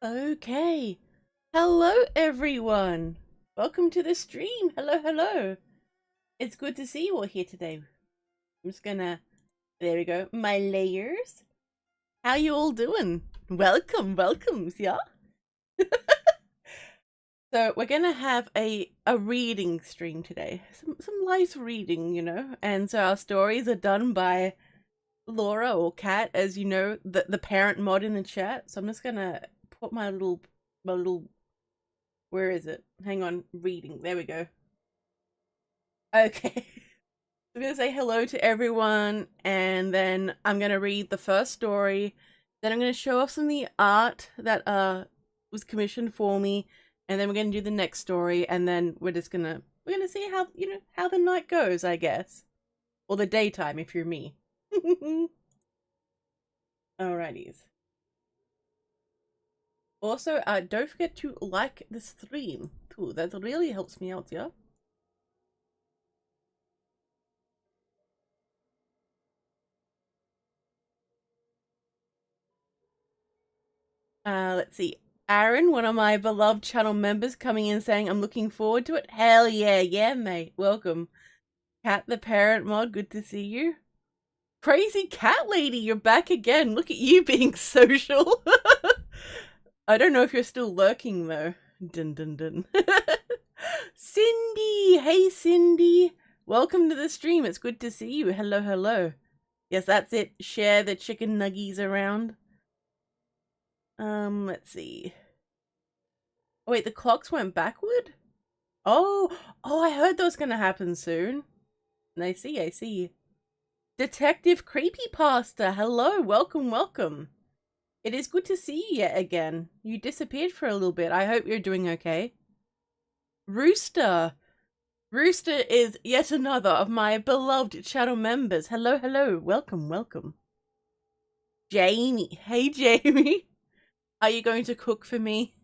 Okay. Hello, everyone. Welcome to the stream. Hello, hello. It's good to see you all here today. I'm just gonna, there we go, my layers. How you all doing? Welcomes, yeah? So we're gonna have a reading stream today. Some light reading, you know. And so our stories are done by Laura or Kat, as you know, the parent mod in the chat. So I'm just gonna put my little where is it? Hang on, reading. There we go. Okay. I'm gonna say hello to everyone, and then I'm gonna read the first story. Then I'm gonna show off some of the art that was commissioned for me, and then we're gonna do the next story, and then we're gonna see how how the night goes, I guess, or the daytime if you're me. Alrighties. Also, don't forget to like the stream too. That really helps me out, yeah. Let's see. Aaron, one of my beloved channel members, coming in saying, I'm looking forward to it. Hell yeah, yeah, mate. Welcome. Cat the parent mod, good to see you. Crazy cat lady, you're back again. Look at you being social. I don't know if you're still lurking though. Dun dun dun. Cindy! Hey Cindy! Welcome to the stream. It's good to see you. Hello, hello. Yes, that's it. Share the chicken nuggies around. Let's see. Oh, wait, the clocks went backward? Oh, I heard that was gonna happen soon. I see. Detective Creepypasta, hello, welcome. It is good to see you yet again. You disappeared for a little bit. I hope you're doing okay. Rooster is yet another of my beloved channel members. Hello, welcome. Jamie, hey Jamie. Are you going to cook for me?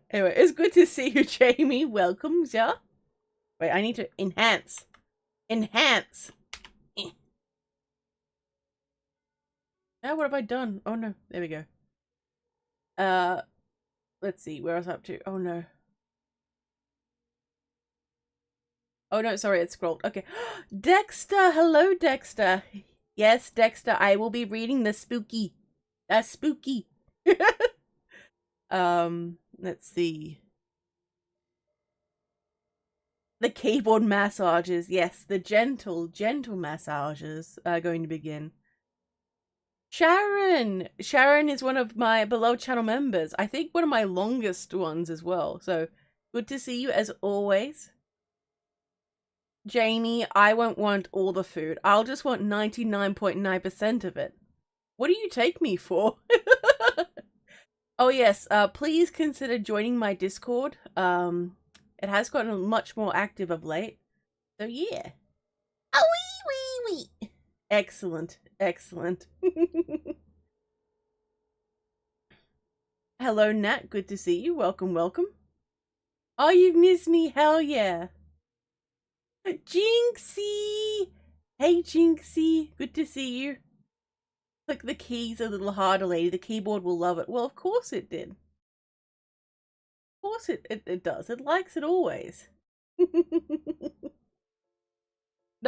Anyway, it's good to see you, Jamie. Welcomes, yeah? Wait, I need to enhance. Now what have I done? Oh no, there we go. Let's see, where I was up to. Oh no. Oh no, sorry, it scrolled. Okay. Dexter, hello Dexter. Yes, Dexter, I will be reading the spooky. Spooky. Let's see. The keyboard massages. Yes, the gentle massages are going to begin. Sharon is one of my beloved channel members. I think one of my longest ones as well. So good to see you as always. Jamie, I won't want all the food. I'll just want 99.9% of it. What do you take me for? Oh yes, please consider joining my Discord. It has gotten much more active of late. So yeah. Oh wee. Excellent. Hello Nat, good to see you. Welcome. Oh, you've missed me. Hell yeah. Jinxie! Hey Jinxie, good to see you. Click the keys a little harder, lady. The keyboard will love it. Well, of course it did. Of course it does. It likes it always. No,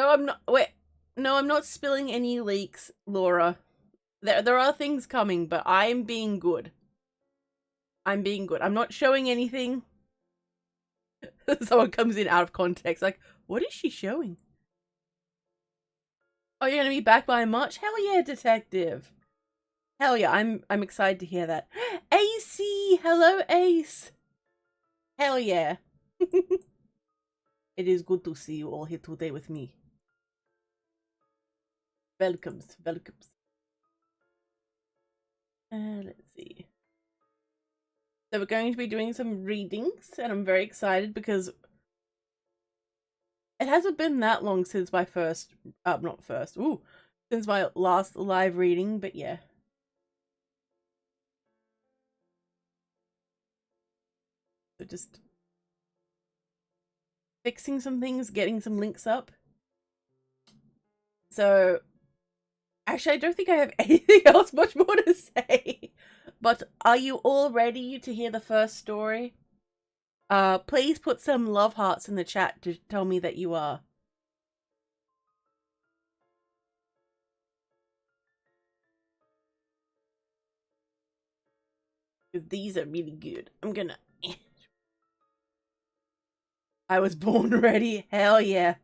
I'm not. Wait. No, I'm not spilling any leaks, Laura. There are things coming, but I'm being good. I'm not showing anything. Someone comes in out of context, like, what is she showing? Oh, you're gonna be back by March? Hell yeah, detective. Hell yeah, I'm excited to hear that. AC! Hello, Ace! Hell yeah. It is good to see you all here today with me. Welcomes. Let's see. So we're going to be doing some readings, and I'm very excited because it hasn't been that long since my since my last live reading, but yeah. So just fixing some things, getting some links up. So actually, I don't think I have anything else much more to say. But are you all ready to hear the first story? Please put some love hearts in the chat to tell me that you are. Because these are really good. I'm gonna... I was born ready. Hell yeah.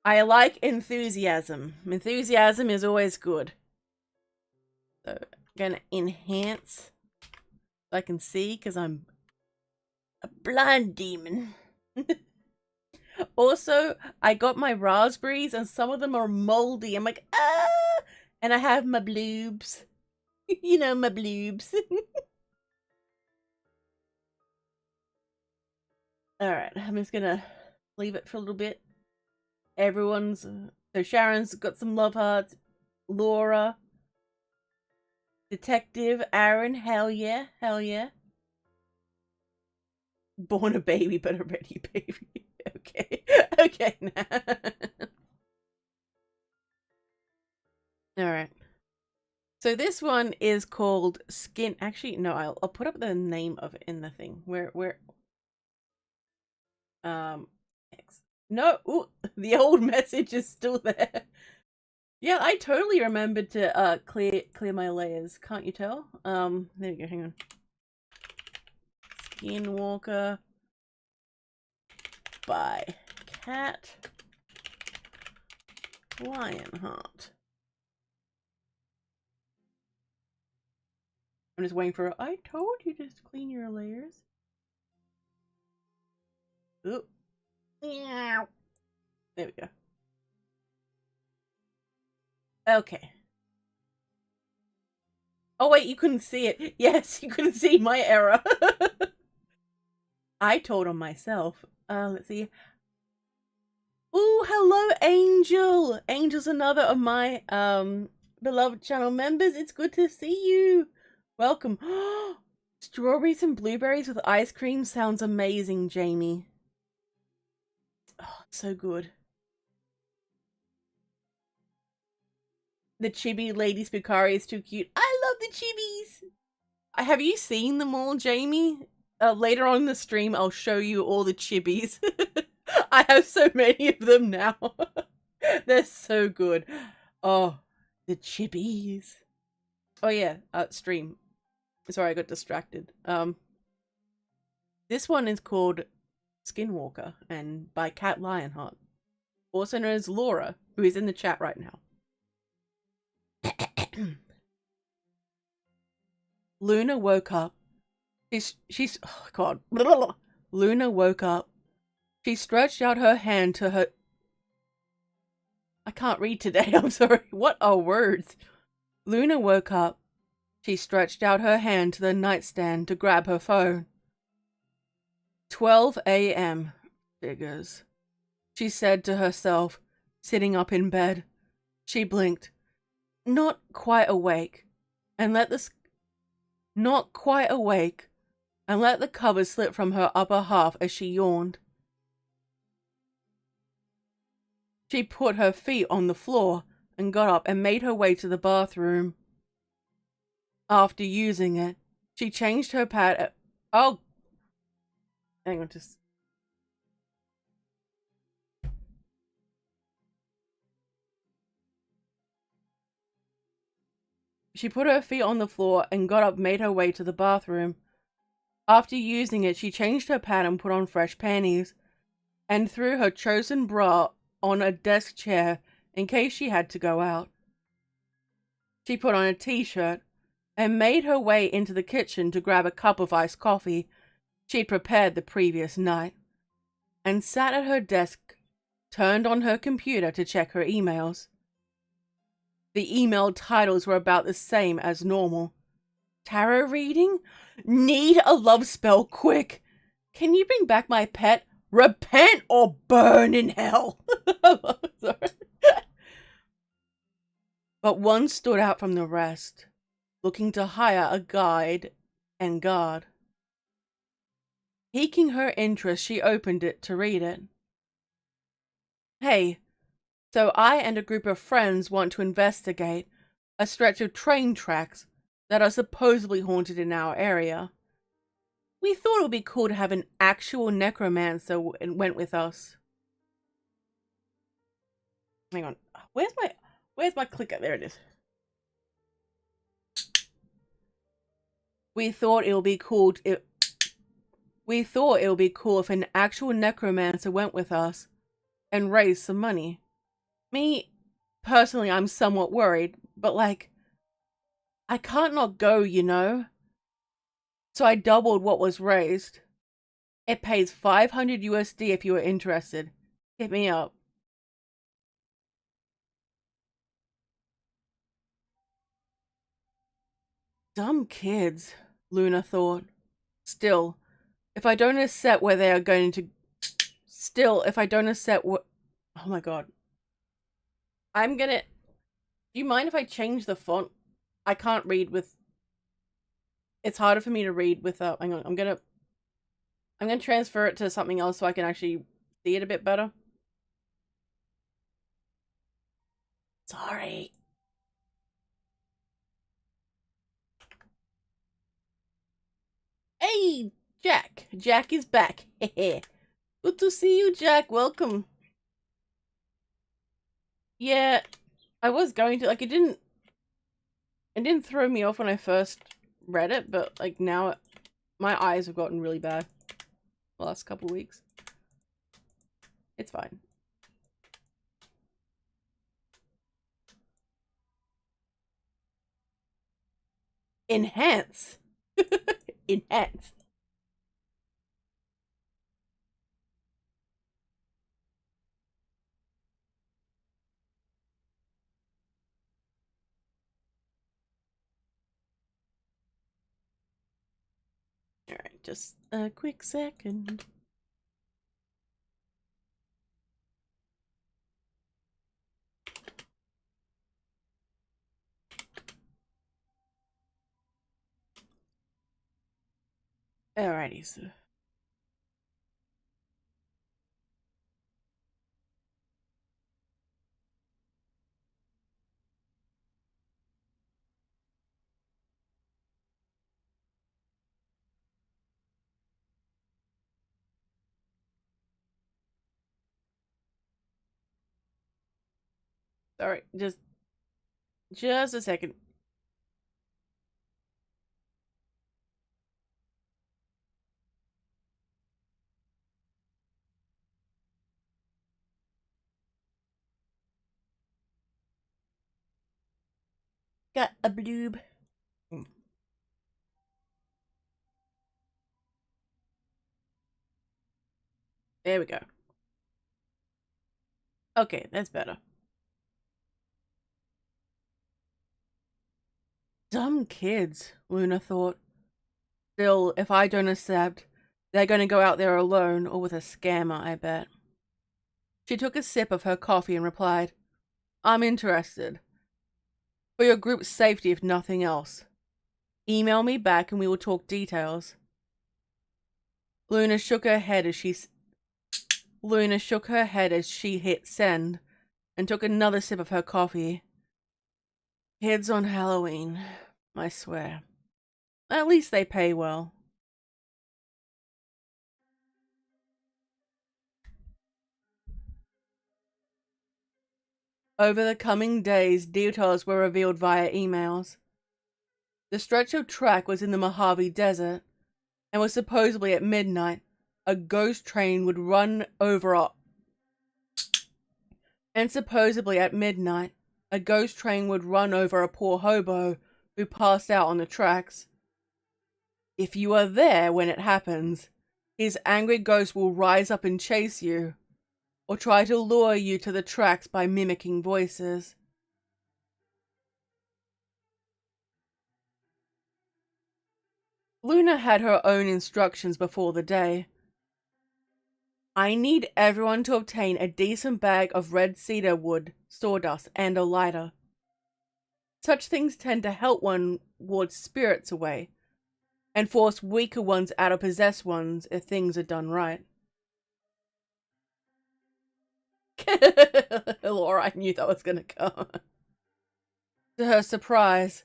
I like enthusiasm. Enthusiasm is always good. So I'm gonna enhance so I can see because I'm a blind demon. Also, I got my raspberries and some of them are moldy. I'm like, ah! And I have my bloobs. You know, my bloobs. Alright, I'm just gonna leave it for a little bit. Everyone's... So Sharon's got some love hearts. Laura. Detective Aaron, hell yeah, hell yeah. Born a baby, but a ready baby. Okay, okay now. Alright. So this one is called Skin... Actually, no, I'll put up the name of it in the thing. Where... X. No, ooh, the old message is still there. Yeah, I totally remembered to clear my layers. Can't you tell? There we go. Hang on. Skinwalker by Cat Lionheart. I'm just waiting for. I told you to clean your layers. Ooh. Meow. There we go. Okay. Oh wait, you couldn't see it. Yes, you couldn't see my error. I told on myself. Let's see. Ooh, hello, Angel. Angel's another of my beloved channel members. It's good to see you. Welcome. Strawberries and blueberries with ice cream sounds amazing, Jamie. Oh, so good. The chibi Lady Spookaria is too cute. I love the chibis. Have you seen them all, Jamie? Later on in the stream, I'll show you all the chibis. I have so many of them now. They're so good. Oh, the chibis. Oh yeah, stream. Sorry, I got distracted. This one is called Skinwalker and by Cat Lionheart, also known as Laura, who is in the chat right now. Luna woke up. She's oh god. Luna woke up. She stretched out her hand to her... I can't read today, I'm sorry. What are words? Luna woke up. She stretched out her hand to the nightstand to grab her phone. 12 a.m. Figures. She said to herself, sitting up in bed. She blinked. Not quite awake. And let the... Not quite awake. And let the cover slip from her upper half as she yawned. She put her feet on the floor and got up and made her way to the bathroom. After using it, she changed her pad. Oh, hang on, just. She put her feet on the floor and got up and made her way to the bathroom. After using it, she changed her pad and put on fresh panties, and threw her chosen bra on a desk chair in case she had to go out. She put on a t-shirt and made her way into the kitchen to grab a cup of iced coffee she'd prepared the previous night, and sat at her desk, turned on her computer to check her emails. The email titles were about the same as normal. Tarot reading? Need a love spell quick. Can you bring back my pet? Repent or burn in hell. Sorry. But one stood out from the rest, looking to hire a guide and guard. Piquing her interest, she opened it to read it. Hey, so I and a group of friends want to investigate a stretch of train tracks that are supposedly haunted in our area. We thought it would be cool to have an actual necromancer went with us. Hang on. Where's my clicker? There it is. We thought it would be cool if an actual necromancer went with us and raised some money. Me, personally, I'm somewhat worried, but like, I can't not go, you know? So I doubled what was raised. It pays 500 USD if you are interested. Hit me up. Dumb kids, Luna thought. Still, if I don't accept where they are going to... Oh my god. Do you mind if I change the font? I can't read with... It's harder for me to read without... Hang on, I'm gonna transfer it to something else so I can actually see it a bit better. Sorry. Hey, Jack. Jack is back. Good to see you, Jack. Welcome. Yeah, I was going to, like, it didn't throw me off when I first read it, but, like, now my eyes have gotten really bad the last couple weeks. It's fine. Enhance. Enhance. Alright, just a quick second. Alrighty, so... Sorry, just a second. Got a bloob. There we go. Okay, that's better. Dumb kids, Luna thought. Still, if I don't accept, they're going to go out there alone or with a scammer, I bet. She took a sip of her coffee and replied, I'm interested. For your group's safety, if nothing else. Email me back and we will talk details. Luna shook her head as she hit send and took another sip of her coffee. Kids on Halloween, I swear. At least they pay well. Over the coming days, details were revealed via emails. The stretch of track was in the Mojave Desert, and was supposedly at midnight, a ghost train would run over a poor hobo who passed out on the tracks. If you are there when it happens, his angry ghost will rise up and chase you, or try to lure you to the tracks by mimicking voices. Luna had her own instructions before the day. I need everyone to obtain a decent bag of red cedar wood, sawdust, and a lighter. Such things tend to help one ward spirits away, and force weaker ones out of possessed ones if things are done right. Laura, I knew that was gonna come. To her surprise,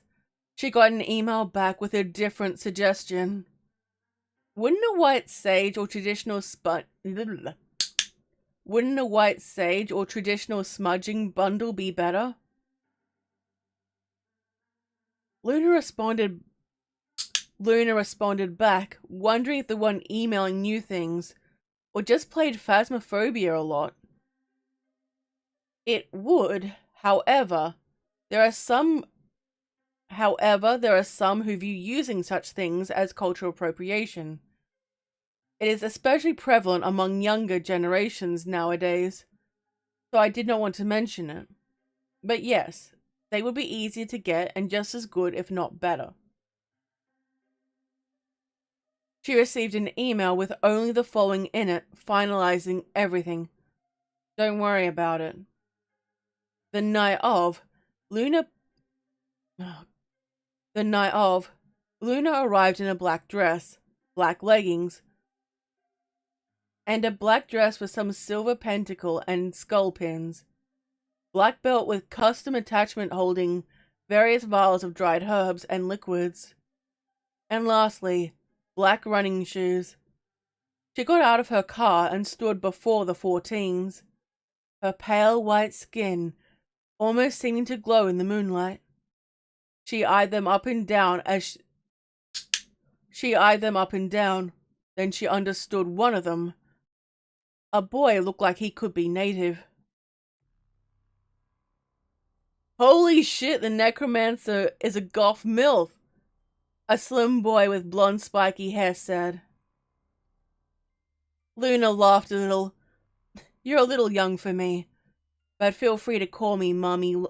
she got an email back with a different suggestion. Wouldn't a white sage or traditional smudging bundle be better? Luna responded back, wondering if the one emailing knew things, or just played Phasmophobia a lot. It would, however, there are some who view using such things as cultural appropriation. It is especially prevalent among younger generations nowadays, so I did not want to mention it. But yes, they would be easier to get and just as good, if not better. She received an email with only the following in it, finalizing everything. Don't worry about it. The night of, Luna arrived in a black dress, black leggings, and a black dress with some silver pentacle and skull pins, black belt with custom attachment holding various vials of dried herbs and liquids, and lastly, black running shoes. She got out of her car and stood before the 14s, her pale white skin almost seeming to glow in the moonlight. She eyed them up and down, then she understood one of them. A boy looked like he could be native. Holy shit, the necromancer is a goth MILF, a slim boy with blonde spiky hair said. Luna laughed a little. You're a little young for me, but feel free to call me Mommy.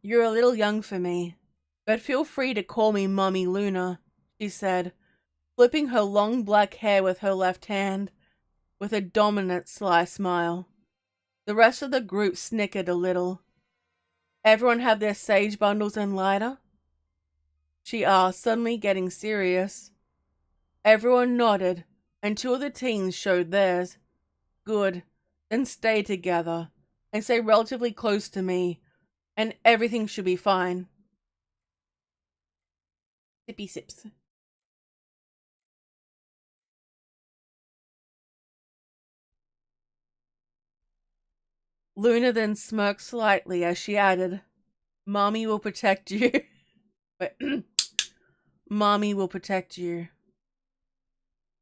You're a little young for me, but feel free to call me Mommy Luna, she said, flipping her long black hair with her left hand, with a dominant sly smile. The rest of the group snickered a little. Everyone have their sage bundles and lighter? She asked, suddenly getting serious. Everyone nodded, and 2 of the teens showed theirs. Good. Then stay together, and stay relatively close to me, and everything should be fine. Sippy sips. Luna then smirked slightly as she added, Mommy will protect you. Mommy will protect you.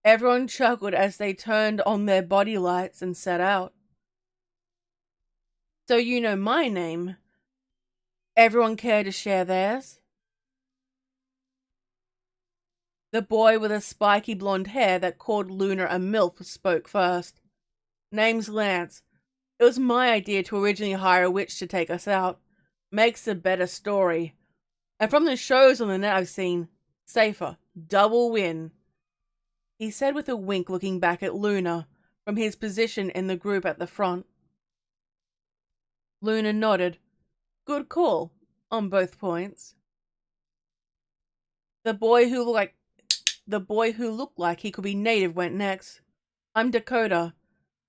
Everyone chuckled as they turned on their body lights and set out. So you know my name. Everyone care to share theirs? The boy with a spiky blonde hair that called Luna a MILF spoke first. Name's Lance. It was my idea to originally hire a witch to take us out. Makes a better story. And from the shows on the net I've seen, safer. Double win. He said with a wink, looking back at Luna from his position in the group at the front. Luna nodded. Good call, on both points. The boy who looked like he could be native went next. I'm Dakota.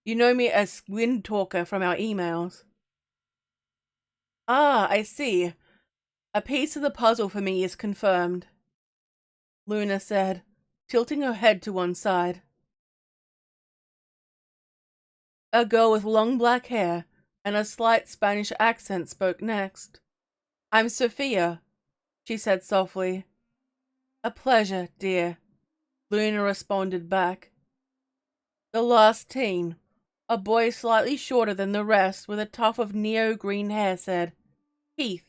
You know me as Wind Talker from our emails. Ah, I see. A piece of the puzzle for me is confirmed, Luna said, tilting her head to one side. A girl with long black hair and a slight Spanish accent spoke next. I'm Sophia, she said softly. A pleasure, dear, Luna responded back. The last teen, a boy slightly shorter than the rest with a tuft of neo-green hair, said, Heath.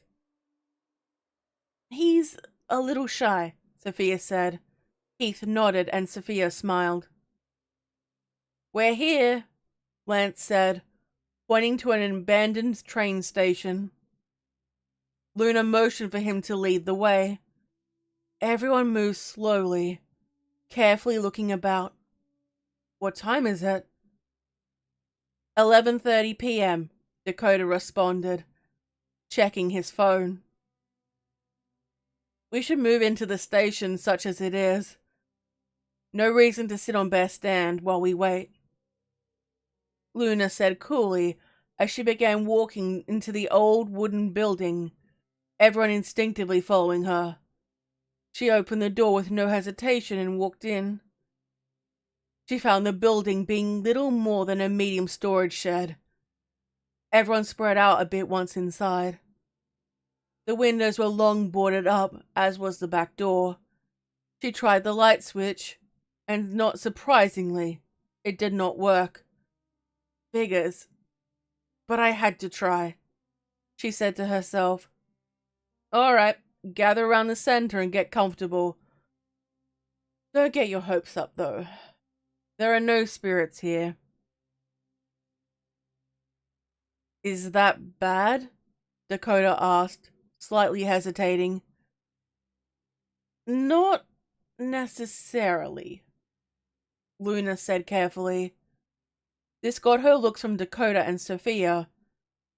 He's a little shy, Sophia said. Heath nodded and Sophia smiled. We're here, Lance said, pointing to an abandoned train station. Luna motioned for him to lead the way. Everyone moved slowly, carefully looking about. What time is it? 11:30 p.m., Dakota responded, checking his phone. We should move into the station such as it is. No reason to sit on Bear Stand while we wait, Luna said coolly as she began walking into the old wooden building, everyone instinctively following her. She opened the door with no hesitation and walked in. She found the building being little more than a medium storage shed. Everyone spread out a bit once inside. The windows were long boarded up, as was the back door. She tried the light switch, and not surprisingly, it did not work. Figures. But I had to try, she said to herself. All right, gather around the center and get comfortable. Don't get your hopes up, though. There are no spirits here. Is that bad? Dakota asked, slightly hesitating. Not necessarily, Luna said carefully. This got her looks from Dakota and Sophia.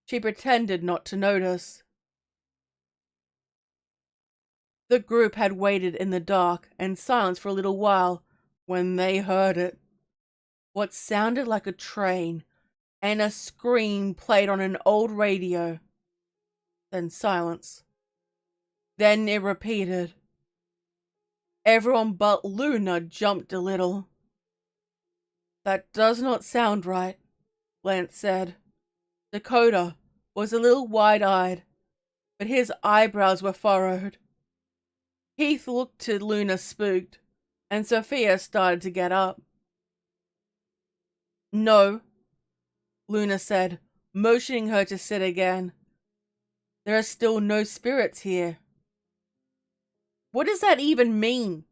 She pretended not to notice. The group had waited in the dark and silence for a little while when they heard it. What sounded like a train and a scream played on an old radio. Then silence. Then it repeated. Everyone but Luna jumped a little. That does not sound right, Lance said. Dakota was a little wide-eyed, but his eyebrows were furrowed. Heath looked to Luna spooked, and Sophia started to get up. No, Luna said, motioning her to sit again. There are still no spirits here. What does that even mean?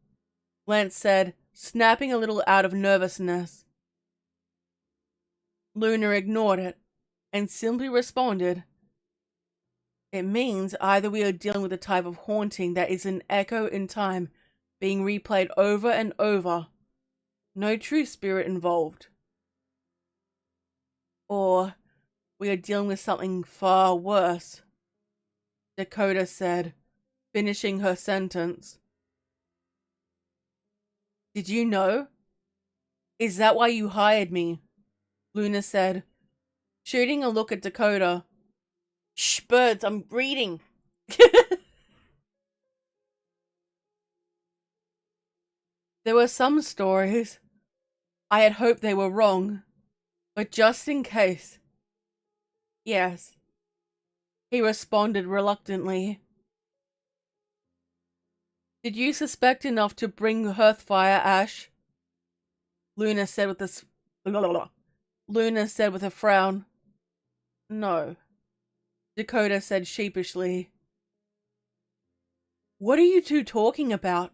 Lance said, snapping a little out of nervousness. Luna ignored it and simply responded, It means either we are dealing with a type of haunting that is an echo in time being replayed over and over. No true spirit involved. Or we are dealing with something far worse, Dakota said, finishing her sentence. Did you know? Is that why you hired me? Luna said, shooting a look at Dakota. Shh, birds, I'm reading. There were some stories. I had hoped they were wrong, but just in case. Yes, he responded reluctantly. Did you suspect enough to bring Hearthfire ash? Luna said with a frown. No, Dakota said sheepishly. What are you two talking about?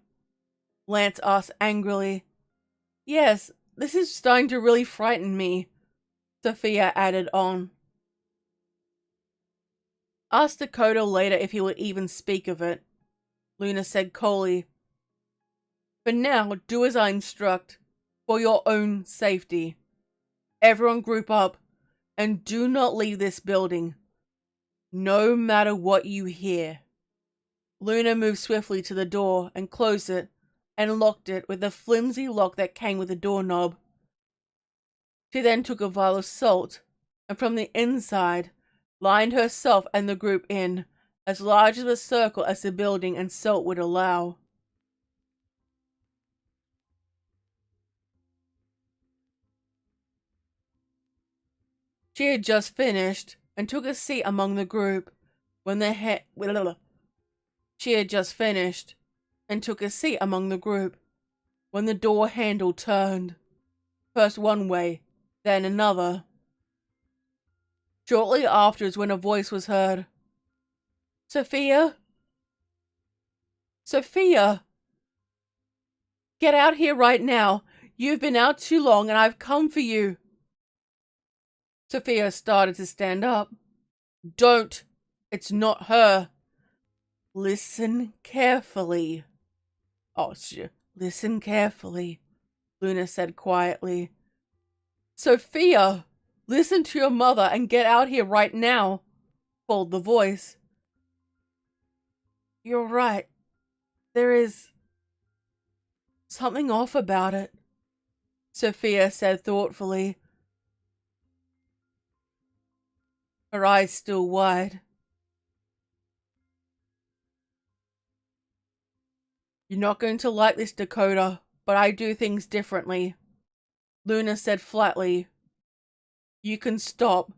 Lance asked angrily. Yes, this is starting to really frighten me, Sophia added on. Ask Dakota later if he would even speak of it, Luna said coldly. For now, do as I instruct, for your own safety. Everyone group up, and do not leave this building, no matter what you hear. Luna moved swiftly to the door and closed it, and locked it with the flimsy lock that came with the doorknob. She then took a vial of salt, and from the inside, lined herself and the group in, as large of a circle as the building and salt would allow. She had just finished, and took a seat among the group, when the door handle turned, first one way, then another. Shortly afterwards, when a voice was heard. Sophia? Sophia! Get out here right now. You've been out too long and I've come for you. Sophia started to stand up. Don't. It's not her. Listen carefully. Listen carefully, Luna said quietly. Sophia, listen to your mother and get out here right now, called the voice. You're right. There is something off about it, Sophia said thoughtfully. her eyes still wide. You're not going to like this, Dakota, but I do things differently. Luna said flatly. You can stop.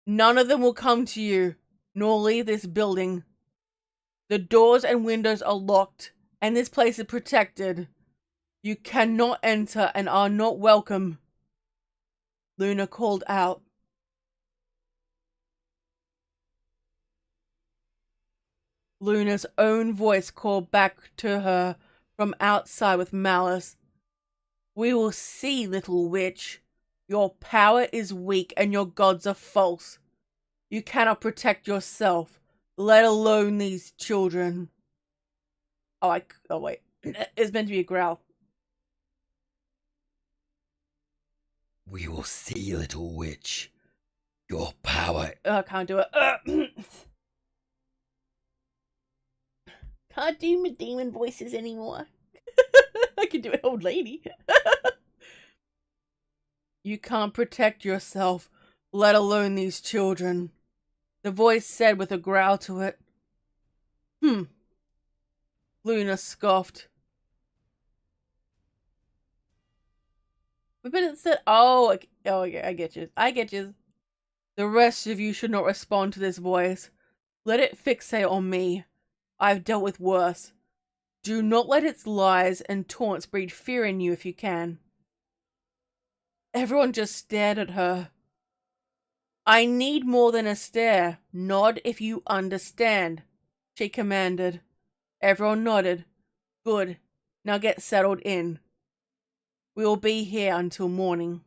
None of them will come to you, nor leave this building. The doors and windows are locked, and this place is protected. You cannot enter and are not welcome. Luna called out. Luna's own voice called back to her from outside with malice. We will see, little witch. Your power is weak and your gods are false. You cannot protect yourself, let alone these children. Oh wait. It's meant to be a growl. We will see, little witch. Your power... I can't do it. Can't do my demon voices anymore. I can do an old lady. You can't protect yourself, let alone these children. The voice said with a growl to it. Luna scoffed. But it said, oh, yeah, I get you. I get you. The rest of you should not respond to this voice. Let it fixate on me. I've dealt with worse. Do not let its lies and taunts breed fear in you if you can. Everyone just stared at her. I need more than a stare. Nod if you understand, she commanded. Everyone nodded. Good. Now get settled in. We will be here until morning.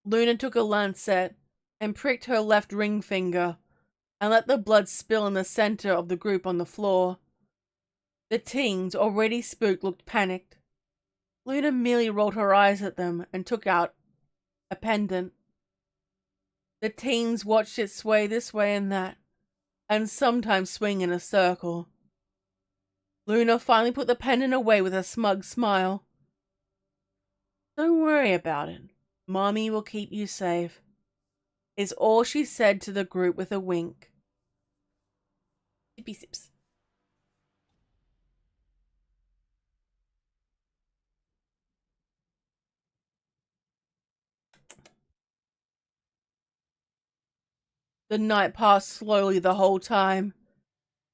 Luna took a lancet and pricked her left ring finger and let the blood spill in the center of the group on the floor. The teens, already spooked, looked panicked. Luna merely rolled her eyes at them and took out a pendant. The teens watched it sway this way and that, and sometimes swing in a circle. Luna finally put the pendant away with a smug smile. Don't worry about it. Mommy will keep you safe, is all she said to the group with a wink. Sippy sips. The night passed slowly the whole time.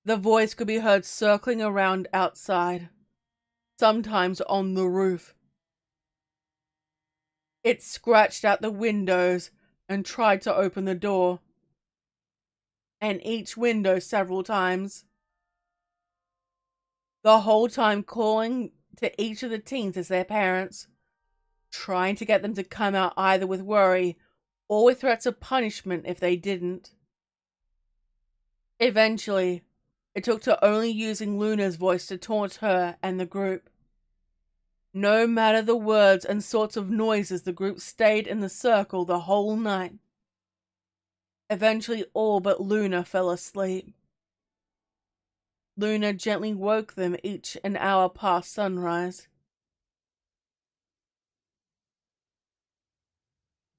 The voice could be heard circling around outside, sometimes on the roof. It scratched out the windows and tried to open the door, and each window several times. The whole time calling to each of the teens as their parents, trying to get them to come out either with worry or with threats of punishment if they didn't. Eventually, it took to only using Luna's voice to taunt her and the group. No matter the words and sorts of noises, the group stayed in the circle the whole night. Eventually, all but Luna fell asleep. Luna gently woke them each an hour past sunrise.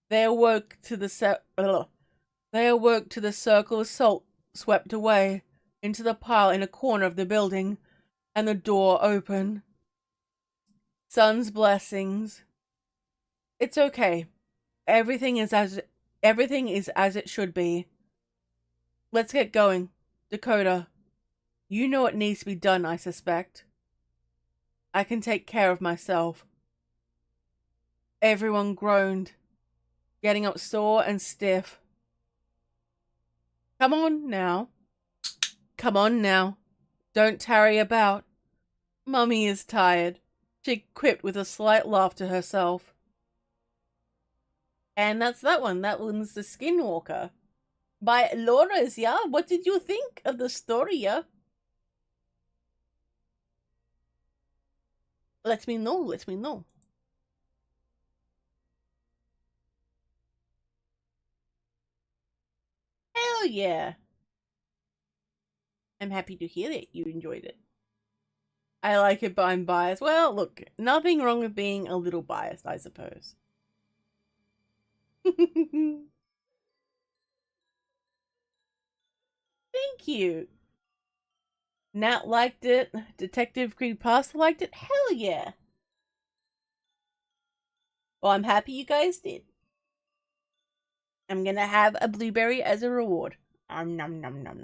They awoke to the circle of salt swept away into the pile in a corner of the building, and the door open. Sun's blessings. It's okay. Everything is as it should be. Let's get going. Dakota, you know what needs to be done, I suspect. I can take care of myself. Everyone groaned, getting up sore and stiff. Come on now. Come on now. Don't tarry about. Mummy is tired, she quipped with a slight laugh to herself. And that's that one. That one's The Skinwalker by Loras, yeah? What did you think of the story, yeah? Let me know, let me know. Hell yeah. I'm happy to hear that you enjoyed it. I like it, but I'm biased. Well, look, nothing wrong with being a little biased, I suppose. Thank you. Nat liked it. Detective Creepypasta liked it. Hell yeah. Well, I'm happy you guys did. I'm gonna have a blueberry as a reward. Nom nom nom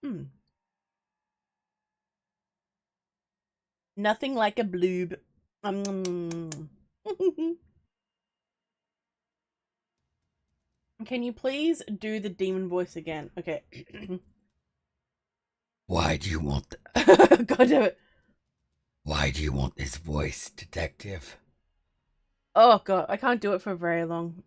nom. Nothing like a bloob. Can you please do the demon voice again? Okay. Why do you want God damn it. Why do you want this voice, detective? Oh god, I can't do it for very long.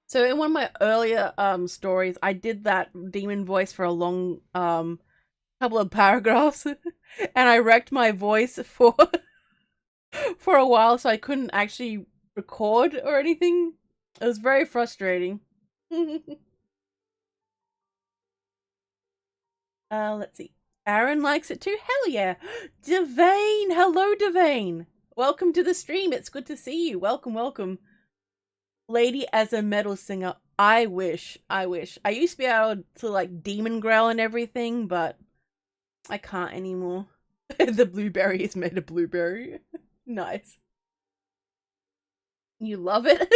So in one of my earlier stories, I did that demon voice for a long couple of paragraphs, and I wrecked my voice for for a while, so I couldn't actually record or anything. It was very frustrating. Let's see. Aaron likes it too. Hell yeah. Devane. Hello, Devane. Welcome to the stream. It's good to see you. Welcome, welcome. Lady as a metal singer. I wish. I used to be able to like demon growl and everything, but I can't anymore. The blueberry is made of blueberry. Nice. You love it?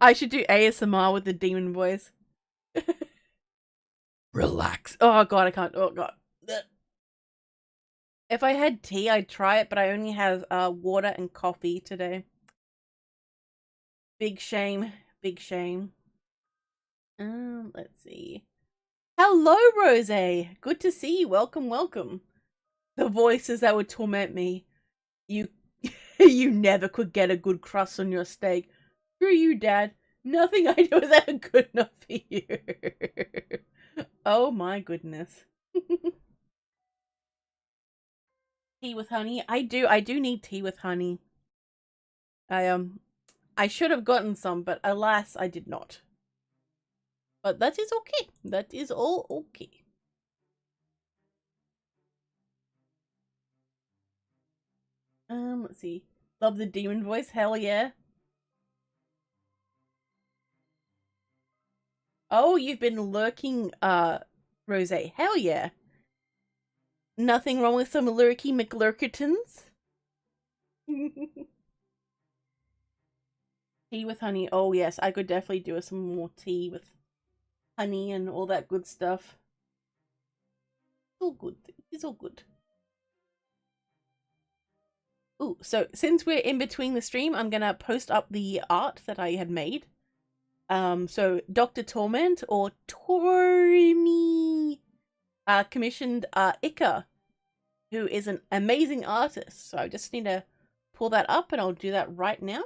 I should do ASMR with the demon voice. Relax. Oh god, I can't. Oh god. If I had tea, I'd try it, but I only have water and coffee today. Big shame. Big shame. Let's see. Hello, Rose. Good to see you. Welcome, welcome. The voices that would torment me. You you never could get a good crust on your steak. Screw you, Dad. Nothing I do is ever good enough for you. Oh my goodness. Tea with honey? I do need tea with honey. I should have gotten some, but alas, I did not. But that is okay. That is all okay. Let's see. Love the demon voice. Hell yeah. Oh, you've been lurking, Rose. Hell yeah. Nothing wrong with some lurky McLurkertons. Tea with honey. Oh yes, I could definitely do some more tea with honey and all that good stuff. It's all good. It's all good. Ooh, so since we're in between the stream, I'm gonna post up the art that I had made. So Dr. Torment or Tormy commissioned Ika, who is an amazing artist. So I just need to pull that up, and I'll do that right now.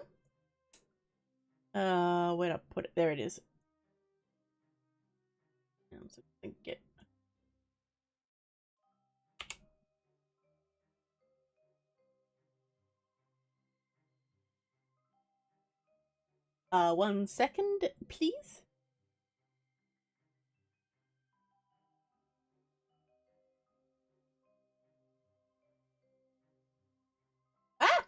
Where did I put it? There it is. So get 1 second, please. Ah!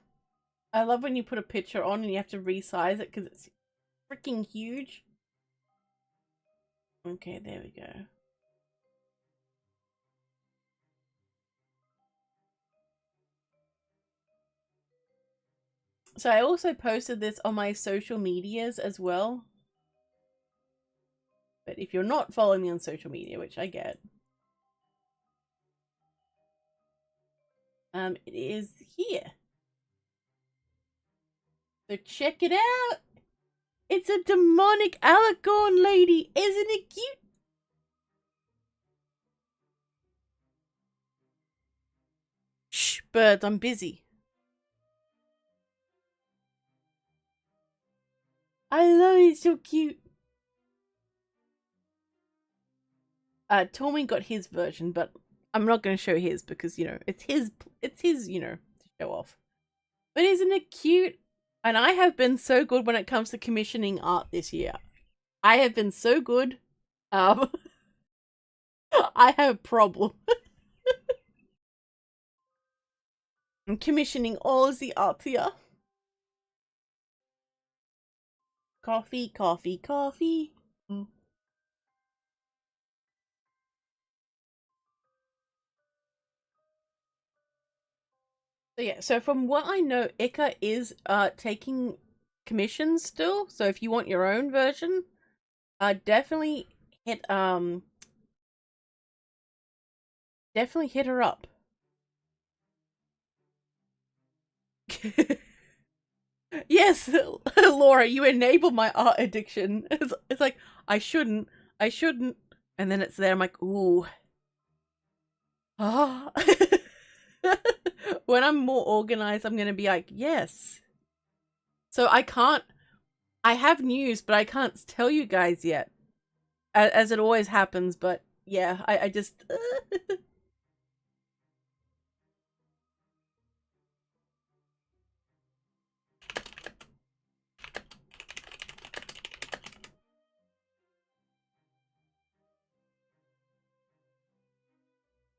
I love when you put a picture on and you have to resize it because it's freaking huge. Okay, there we go. So I also posted this on my social medias as well. But if you're not following me on social media, which I get, it is here. So check it out. It's a demonic alicorn lady. Isn't it cute? Shh, birds, I'm busy. I love it, it's so cute. Tormy got his version, but I'm not going to show his because, you know, it's his, you know, to show off. But isn't it cute? And I have been so good when it comes to commissioning art this year. I have been so good. I have a problem. I'm commissioning all of the art here. Coffee, coffee, coffee. Mm. So yeah, so from what I know, Ika is taking commissions still. So if you want your own version, definitely hit definitely hit her up. Yes, Laura, you enable my art addiction. It's like I shouldn't, and then it's there. I'm like, ooh, ah. When I'm more organized, I'm gonna be like, yes. So I can't. I have news, but I can't tell you guys yet, as it always happens. But yeah, I just.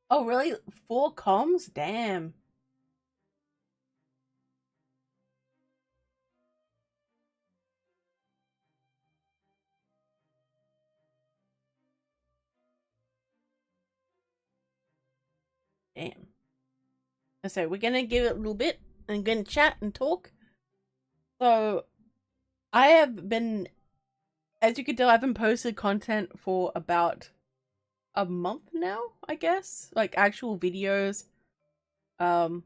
Oh really? 4 comms? Damn. Damn. So we're gonna give it a little bit and gonna chat and talk. So I have been, as you can tell, I've been posting content for about a month now, I guess. Like actual videos. I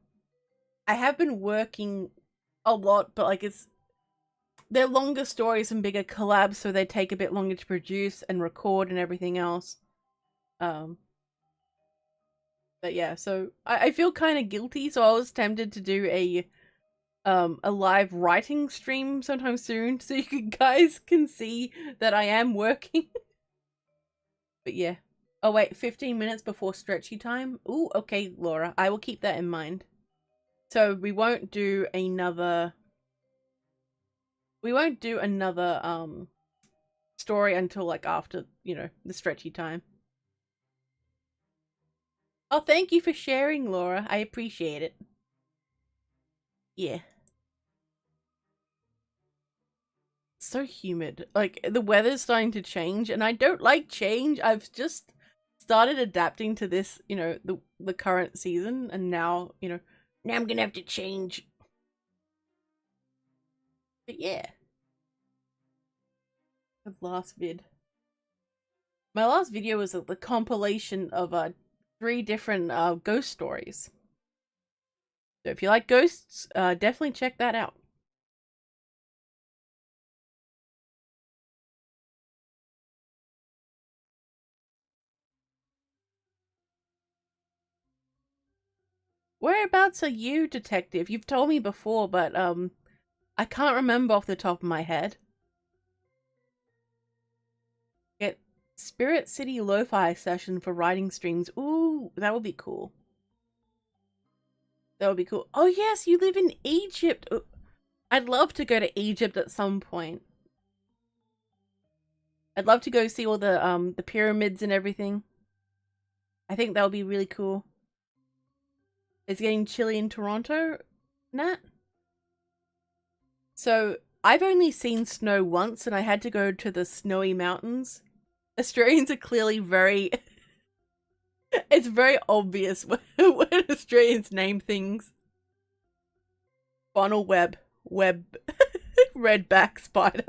have been working a lot, but like they're longer stories and bigger collabs, so they take a bit longer to produce and record and everything else. But yeah, so I feel kind of guilty, so I was tempted to do a live writing stream sometime soon, so you guys can see that I am working. But yeah. Oh wait, 15 minutes before stretchy time? Ooh, okay, Laura, I will keep that in mind. So we won't do another story until like after, you know, the stretchy time. Oh, thank you for sharing, Laura. I appreciate it. Yeah. It's so humid. Like, the weather's starting to change, and I don't like change. I've just started adapting to this, you know, the current season, and now, you know, now I'm gonna have to change. But yeah. The last vid. My last video was the compilation of 3 different ghost stories. So if you like ghosts, definitely check that out. Whereabouts are you, detective? You've told me before, but I can't remember off the top of my head. Get Spirit City Lo-Fi session for writing streams. Ooh, that would be cool. That would be cool. Oh yes, you live in Egypt. Ooh, I'd love to go to Egypt at some point. I'd love to go see all the pyramids and everything. I think that would be really cool. It's getting chilly in Toronto, Nat. So I've only seen snow once, and I had to go to the snowy mountains. Australians are clearly very. It's very obvious when Australians name things. Funnel web, redback spider.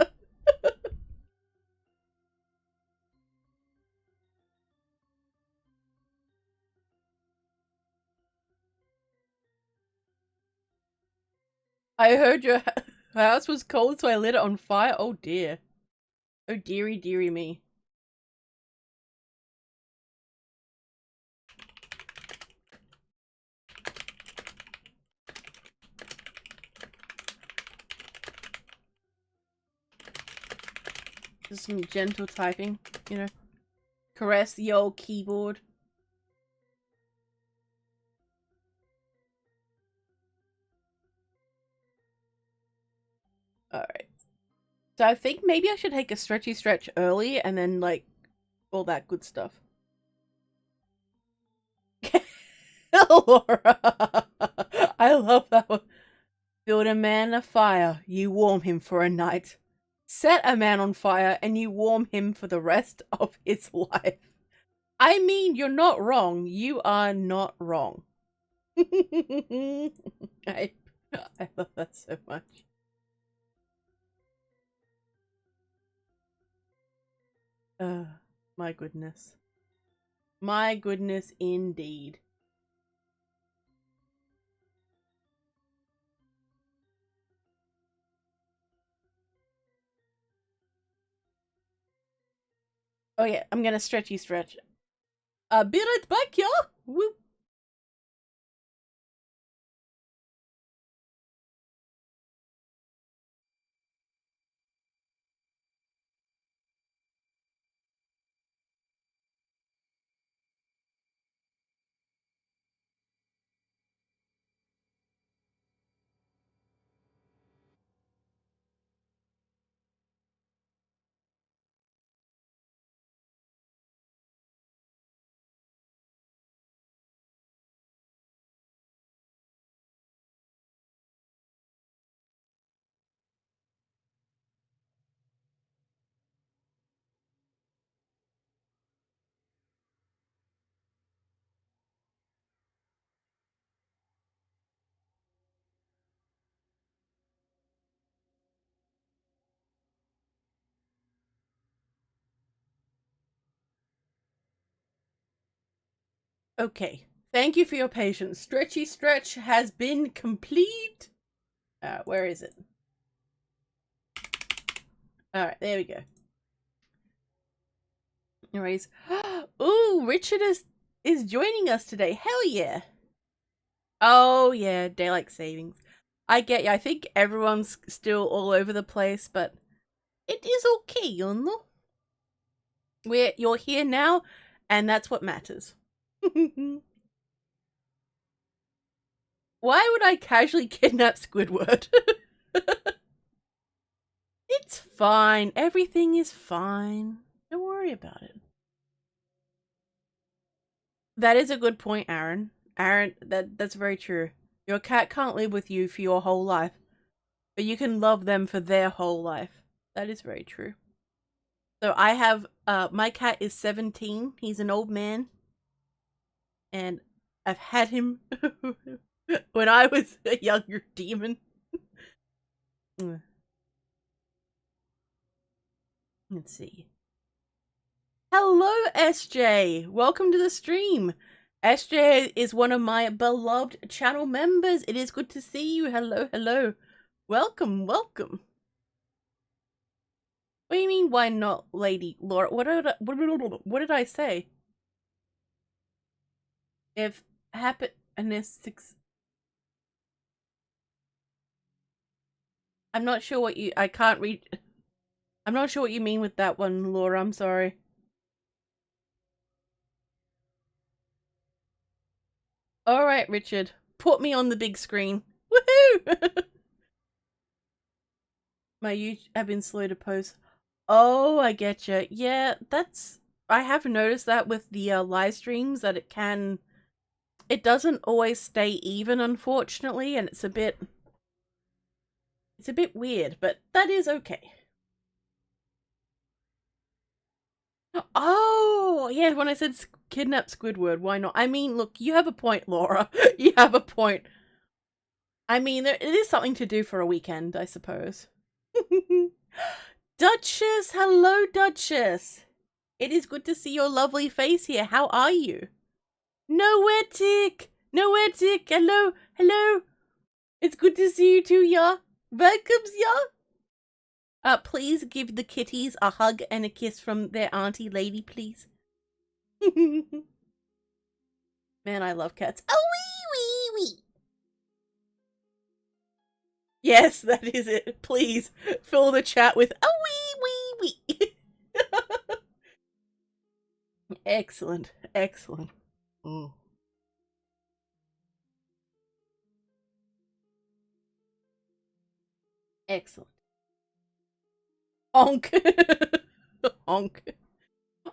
I heard your house was cold, so I lit it on fire. Oh dear. Oh dearie, dearie me. Just some gentle typing, you know. Caress the old keyboard. Alright. So I think maybe I should take a stretchy stretch early and then, like, all that good stuff. Laura! I love that one. Build a man a fire, you warm him for a night. set a man on fire and you warm him for the rest of his life. I mean, you're not wrong. You are not wrong. I love that so much. My goodness. My goodness indeed. Oh yeah, I'm gonna stretchy stretch. Be right back, y'all. Whoop. Okay. Thank you for your patience. Stretchy stretch has been complete. Where is it? Alright, there we go. Anyways. Ooh, Richard is joining us today. Hell yeah. Oh yeah, daylight savings. I get you. I think everyone's still all over the place, but it is okay, you know? You're here now, and that's what matters. Why would I casually kidnap Squidward? It's fine. Everything is fine. Don't worry about it. That is a good point, Aaron. Aaron, that's very true. Your cat can't live with you for your whole life, but you can love them for their whole life. That is very true. So I have, my cat is 17. He's an old man. And I've had him when I was a younger demon. Let's see. Hello, SJ. Welcome to the stream. SJ is one of my beloved channel members. It is good to see you. Hello, hello. Welcome, welcome. What do you mean, why not, Lady Laura? What did I say? If happiness... I'm not sure what you... I can't read... I'm not sure what you mean with that one, Laura. I'm sorry. Alright, Richard. Put me on the big screen. Woohoo! My YouTube have been slow to post. Oh, I get you. Yeah, that's... I have noticed that with the live streams that it doesn't always stay even, unfortunately, and it's a bit weird, but that is okay. Oh, yeah, when I said kidnap Squidward, why not? I mean, look, you have a point, Laura. You have a point. I mean, it is something to do for a weekend, I suppose. Duchess! Hello, Duchess! It is good to see your lovely face here. How are you? Noetic! Noetic! Hello! Hello! It's good to see you too, yeah? Welcomes, yeah? Please give the kitties a hug and a kiss from their auntie lady, please. Man, I love cats. Oh, wee, wee, wee! Yes, that is it. Please, fill the chat with oh, wee, wee, wee! Excellent, excellent. Mm. Excellent. Honk. Honk.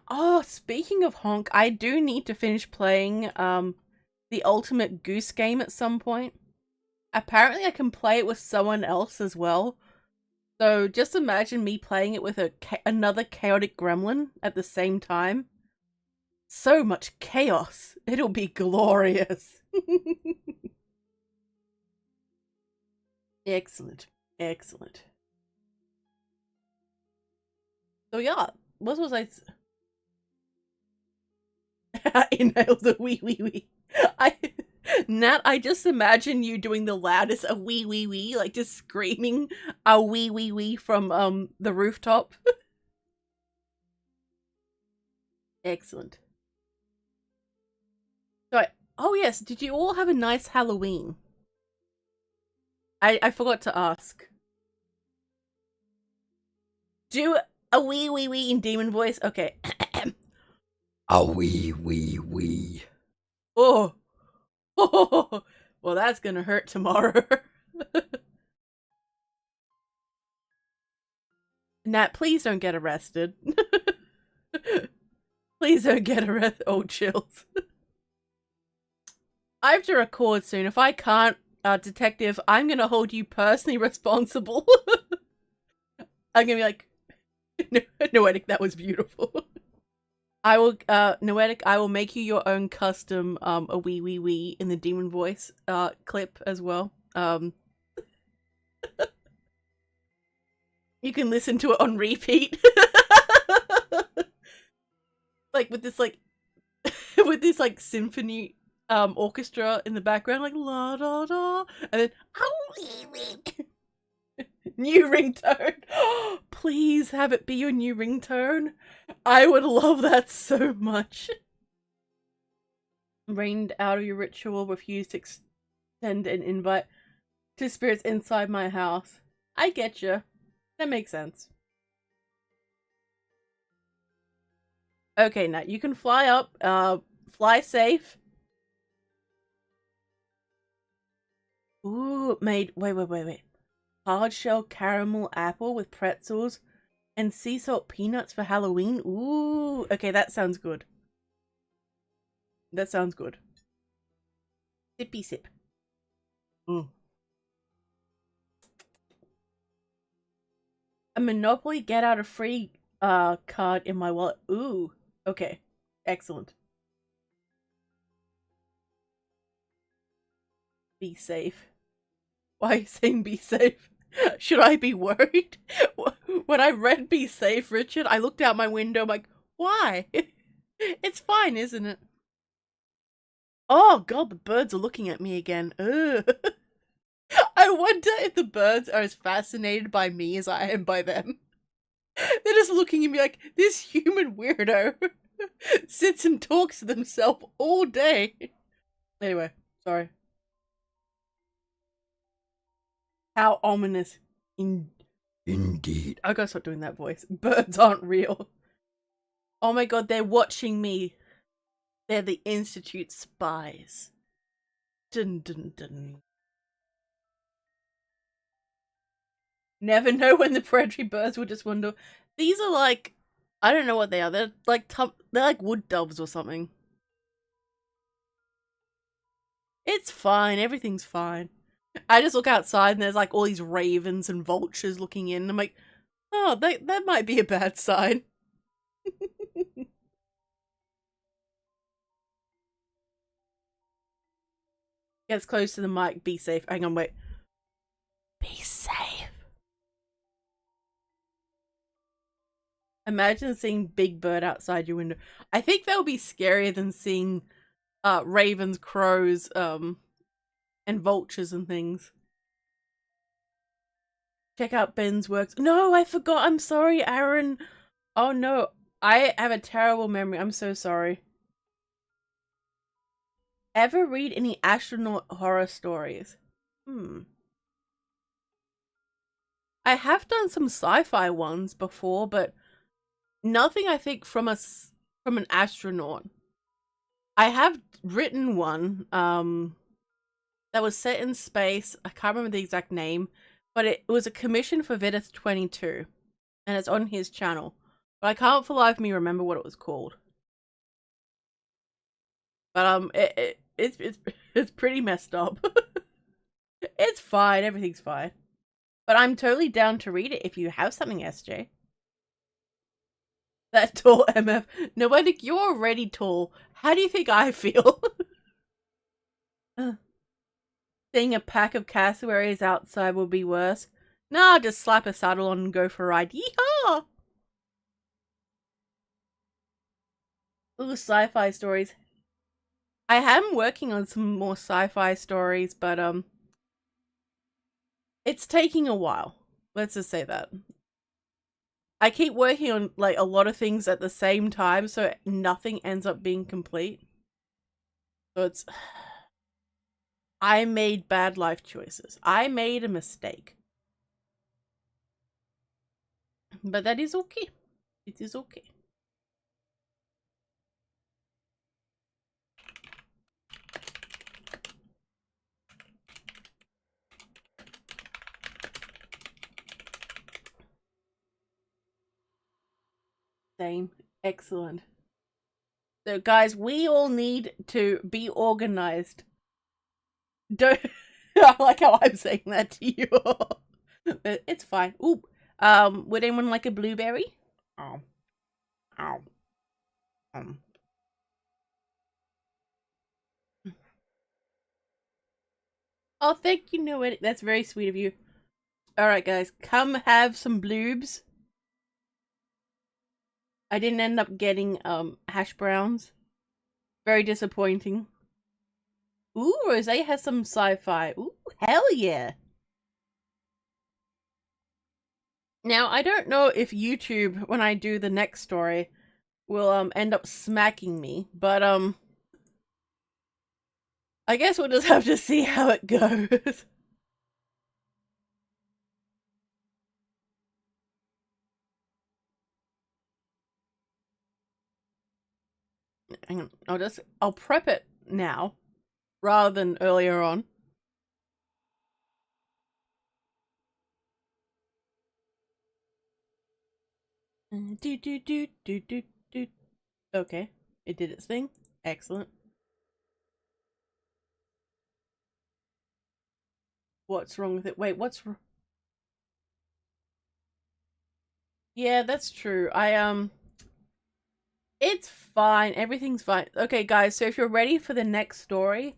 Oh, speaking of honk, I do need to finish playing the Ultimate Goose Game at some point. Apparently I can play it with someone else as well. So just imagine me playing it with another chaotic gremlin at the same time. So much chaos. It'll be glorious. Excellent. Excellent. So yeah, what was I... Inhale the wee wee wee. Nat, I just imagine you doing the loudest a wee wee wee, like just screaming a wee wee wee from the rooftop. Excellent. So oh yes, did you all have a nice Halloween? I forgot to ask. Do a wee wee wee in demon voice. Okay. A wee wee wee. Oh. Oh. Well, that's gonna hurt tomorrow. Nat, please don't get arrested. Please don't get arrested. Oh, chills. I have to record soon. If I can't, detective, I'm gonna hold you personally responsible. I'm gonna be like, Noetic, that was beautiful. I will, Noetic, I will make you your own custom, a wee wee wee in the demon voice, clip as well. You can listen to it on repeat. Like, with this, like, with this, like, symphony, orchestra in the background, like, la da da, and then, new ringtone. Please have it be your new ringtone. I would love that so much. Rained out of your ritual, refuse to extend an invite to spirits inside my house. I get you. That makes sense. Okay, Nat, you can fly up. Fly safe. Ooh, made. Wait. Hard shell caramel apple with pretzels and sea salt peanuts for Halloween. Ooh, okay, that sounds good. That sounds good. Sippy sip. Mm. A Monopoly get out of free card in my wallet. Ooh, okay, excellent. Be safe. Why are you saying be safe? Should I be worried? When I read be safe, Richard, I looked out my window, I'm like, why? It's fine, isn't it? Oh god, the birds are looking at me again. Ugh. I wonder if the birds are as fascinated by me as I am by them. They're just looking at me like, this human weirdo sits and talks to themselves all day. Anyway, sorry. How ominous. Indeed. I gotta stop doing that voice. Birds aren't real. Oh my god, they're watching me. They're the Institute spies. Dun dun dun. Never know when the predatory birds will just wander. These are like, I don't know what they are. They're like wood doves or something. It's fine. Everything's fine. I just look outside and there's like all these ravens and vultures looking in. I'm like, oh, that might be a bad sign. Gets close to the mic. Be safe. Hang on, wait. Be safe. Imagine seeing Big Bird outside your window. I think that would be scarier than seeing ravens, crows, and vultures and things. Check out Ben's works. No, I forgot. I'm sorry, Aaron. Oh no, I have a terrible memory. I'm so sorry. Ever read any astronaut horror stories? I have done some sci-fi ones before, but nothing I think from an astronaut. I have written one that was set in space. I can't remember the exact name, but it was a commission for Vidith 22, and it's on his channel. But I can't for the life of me remember what it was called. But it's pretty messed up. It's fine. Everything's fine. But I'm totally down to read it if you have something, SJ. That tall MF. No, I think you're already tall. How do you think I feel? Seeing a pack of cassowaries outside would be worse. Nah, just slap a saddle on and go for a ride. Yeehaw! Ooh, sci-fi stories. I am working on some more sci-fi stories, but it's taking a while. Let's just say that. I keep working on like a lot of things at the same time, so nothing ends up being complete. So it's I made bad life choices. I made a mistake. But that is okay. It is okay. Same. Excellent. So guys, we all need to be organized. Don't I like how I'm saying that to you. But it's fine. Ooh. Would anyone like a blueberry? Oh. Oh. Oh, thank you, Noet. That's very sweet of you. Alright, guys. Come have some bloobs. I didn't end up getting, hash browns. Very disappointing. Ooh, Rose has some sci-fi. Ooh, hell yeah. Now, I don't know if YouTube, when I do the next story, will, end up smacking me, but, I guess we'll just have to see how it goes. Hang on, I'll prep it now, rather than earlier on. Okay, it did its thing. Excellent. What's wrong with it? Wait, what's wrong? Yeah, that's true. It's fine. Everything's fine. Okay, guys, so if you're ready for the next story,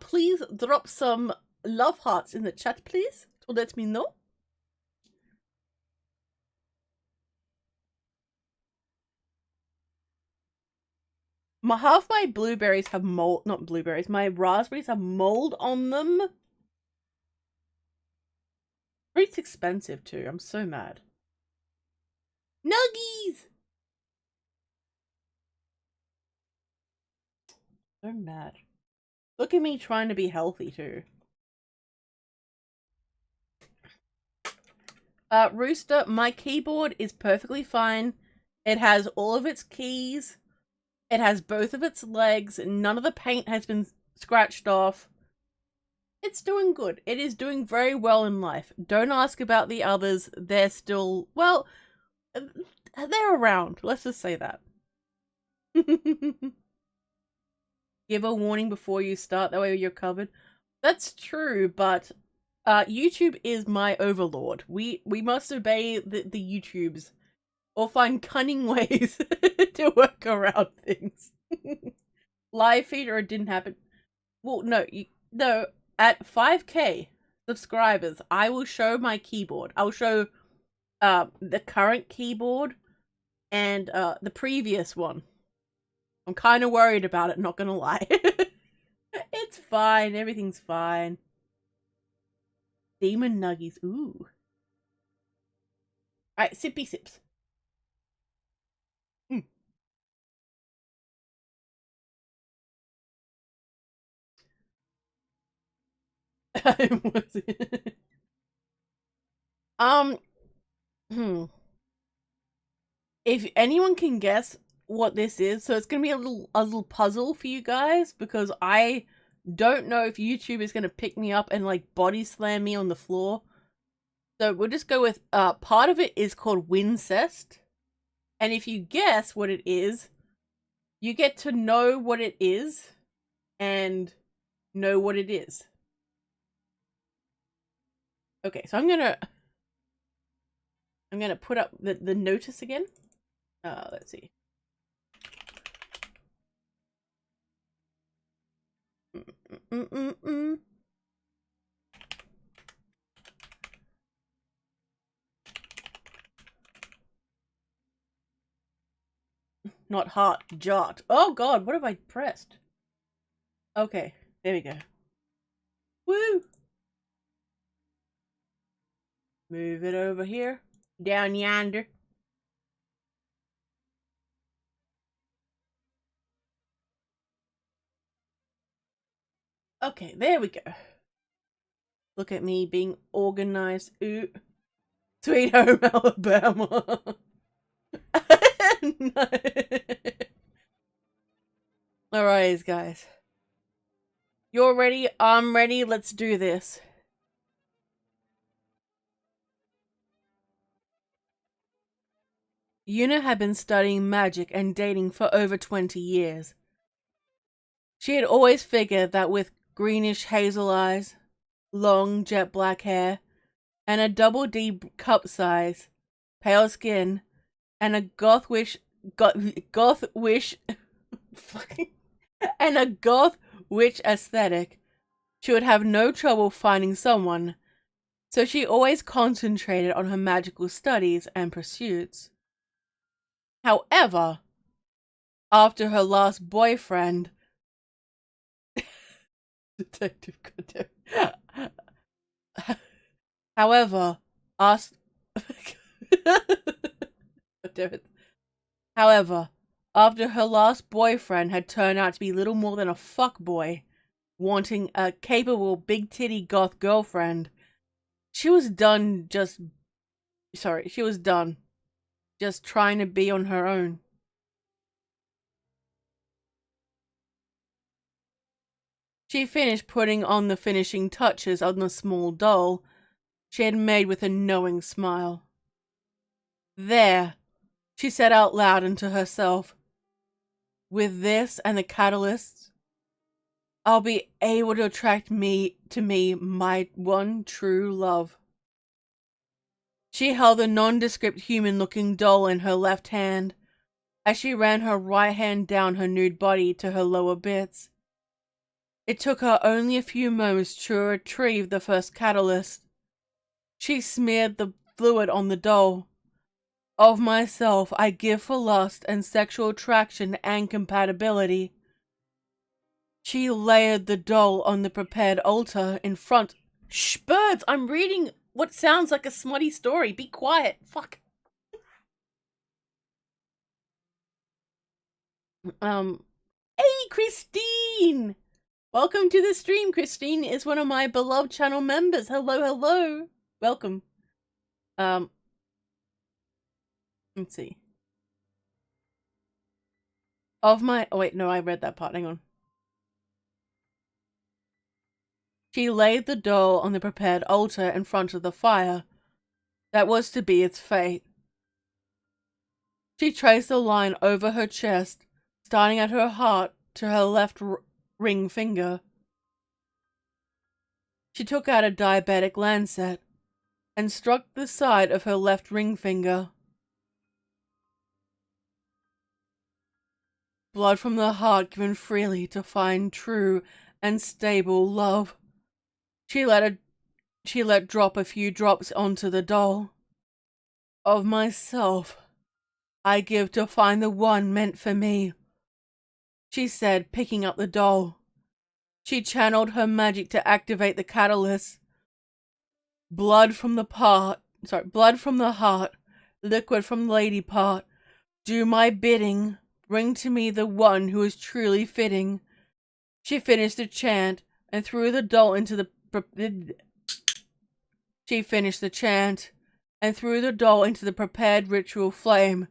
please drop some love hearts in the chat, please, to let me know. Half my blueberries have mold, not blueberries, my raspberries have mold on them. Fruit's expensive too. I'm so mad. Nuggies! So mad. Look at me trying to be healthy too. Rooster, my keyboard is perfectly fine. It has all of its keys. It has both of its legs. None of the paint has been scratched off. It's doing good. It is doing very well in life. Don't ask about the others. They're still, well, they're around. Let's just say that. Give a warning before you start. That way you're covered. That's true, but YouTube is my overlord. We must obey the YouTubes or find cunning ways to work around things. Live feed or it didn't happen. Well, no, at 5k subscribers, I will show my keyboard. I'll show the current keyboard and the previous one. I'm kind of worried about it, not gonna lie. It's fine. Everything's fine. Demon nuggies. Ooh. Alright, sippy sips. Mm. Hmm. If anyone can guess what this is, so it's gonna be a little puzzle for you guys because I don't know if YouTube is gonna pick me up and like body slam me on the floor. So we'll just go with part of it is called Wincest. And if you guess what it is, you get to know what it is and know what it is. Okay, so I'm gonna put up the notice again. Let's see. Not heart, jot. Oh god, what have I pressed? Okay, there we go. Woo! Move it over here. Down yonder. Okay, there we go. Look at me being organized. Ooh. Sweet home Alabama. Alright, guys. You're ready, I'm ready, let's do this. Yuna had been studying magic and dating for over 20 years. She had always figured that with greenish hazel eyes, long jet black hair, and a double D cup size, pale skin, and a goth wish and a goth witch aesthetic, she would have no trouble finding someone, so she always concentrated on her magical studies and pursuits. However, after her last boyfriend, Detective Codex. However, However, after her last boyfriend had turned out to be little more than a fuckboy, wanting a capable big titty goth girlfriend, she was done just trying to be on her own. She finished putting on the finishing touches on the small doll she had made with a knowing smile. There, she said out loud and to herself, with this and the catalysts, I'll be able to attract to me my one true love. She held a nondescript human-looking doll in her left hand as she ran her right hand down her nude body to her lower bits. It took her only a few moments to retrieve the first catalyst. She smeared the fluid on the doll. Of myself I give for lust and sexual attraction and compatibility. She layered the doll on the prepared altar in front. Shh, birds! I'm reading what sounds like a smutty story. Be quiet. Fuck. Hey, Christine! Welcome to the stream. Christine is one of my beloved channel members. Hello, hello. Welcome. Let's see. Oh wait, no, I read that part. Hang on. She laid the doll on the prepared altar in front of the fire. That was to be its fate. She traced a line over her chest, starting at her heart to her left ring finger. She took out a diabetic lancet and struck the side of her left ring finger. Blood from the heart given freely to find true and stable love. She let drop a few drops onto the doll. Of myself, I give to find the one meant for me, she said, picking up the doll. She channeled her magic to activate the catalyst. Blood from the heart, liquid from the lady part. Do my bidding, bring to me the one who is truly fitting. She finished the chant and threw the doll into the prepared ritual flame,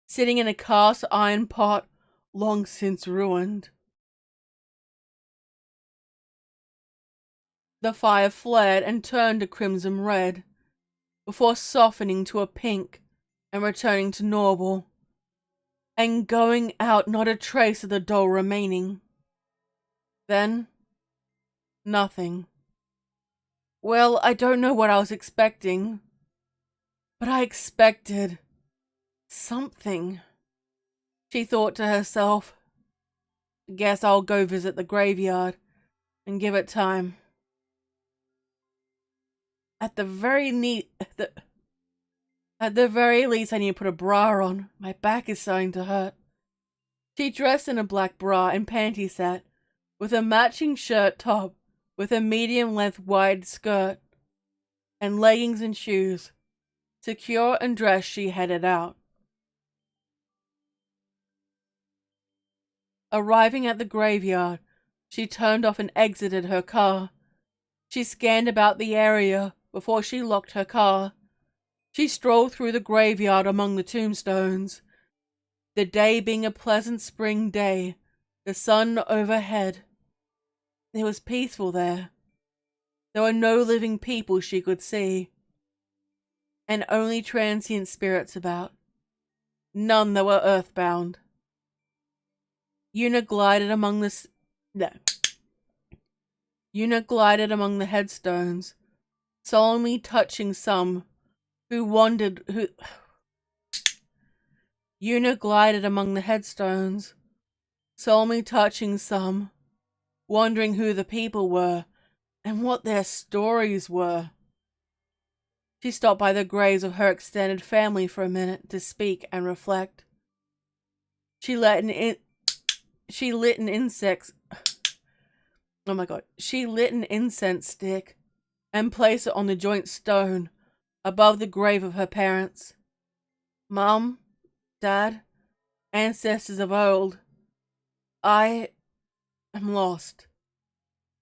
sitting in a cast iron pot long since ruined. The fire flared and turned a crimson red, before softening to a pink and returning to normal, and going out, not a trace of the doll remaining. Then, nothing. Well, I don't know what I was expecting, but I expected something. She thought to herself, guess I'll go visit the graveyard and give it time. At the very least, I need to put a bra on. My back is starting to hurt. She dressed in a black bra and panty set, with a matching shirt top, with a medium-length wide skirt, and leggings and shoes. Secure and dressed, she headed out. Arriving at the graveyard, she turned off and exited her car. She scanned about the area before she locked her car. She strolled through the graveyard among the tombstones. The day being a pleasant spring day, the sun overhead. It was peaceful there. There were no living people she could see, and only transient spirits about. None that were earthbound. Una glided among the headstones, solemnly touching some Una glided among the headstones, solemnly touching some, wondering who the people were and what their stories were. She stopped by the graves of her extended family for a minute to speak and reflect. She lit an incense stick and placed it on the joint stone above the grave of her parents. Mom, Dad, ancestors of old. I am lost.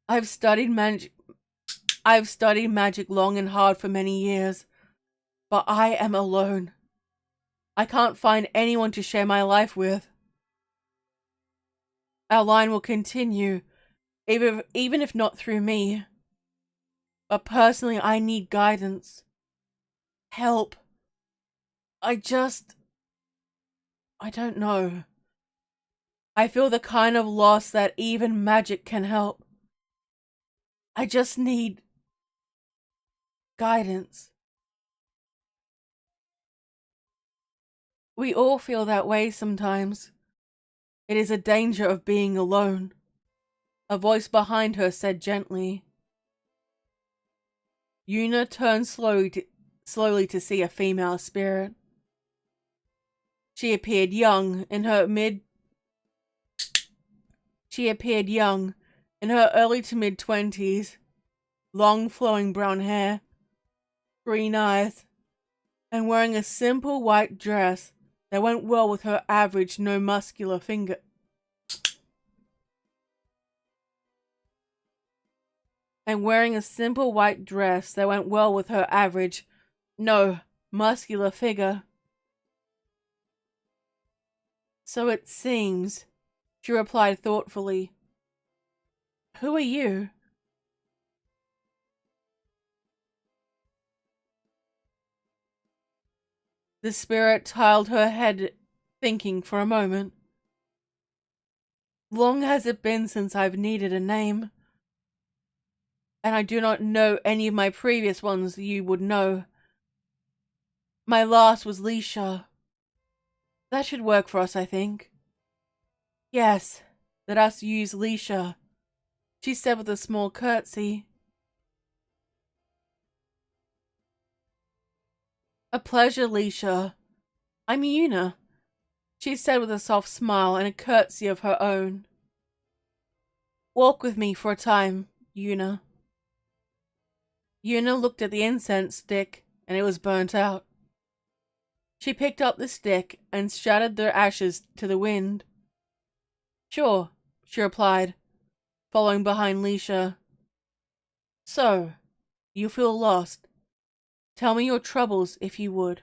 I've studied magic long and hard for many years, but I am alone. I can't find anyone to share my life with. Our line will continue, even if not through me. But personally, I need guidance. Help. I don't know. I feel the kind of loss that even magic can help. I just need guidance. We all feel that way sometimes. It is a danger of being alone. A voice behind her said gently. Una turned slowly to see a female spirit. She appeared young in her early to mid-20s, long flowing brown hair, green eyes, and wearing a simple white dress that went well with her average no muscular figure. So it seems, she replied thoughtfully. Who are you? The spirit tiled her head, thinking for a moment. Long has it been since I've needed a name, and I do not know any of my previous ones you would know. My last was Leisha. That should work for us, I think. Yes, let us use Leisha, she said with a small curtsy. A pleasure, Leisha. I'm Una, she said with a soft smile and a curtsy of her own. Walk with me for a time, Una. Una looked at the incense stick, and it was burnt out. She picked up the stick and shattered the ashes to the wind. Sure, she replied, following behind Leisha. So, you feel lost. Tell me your troubles if you would.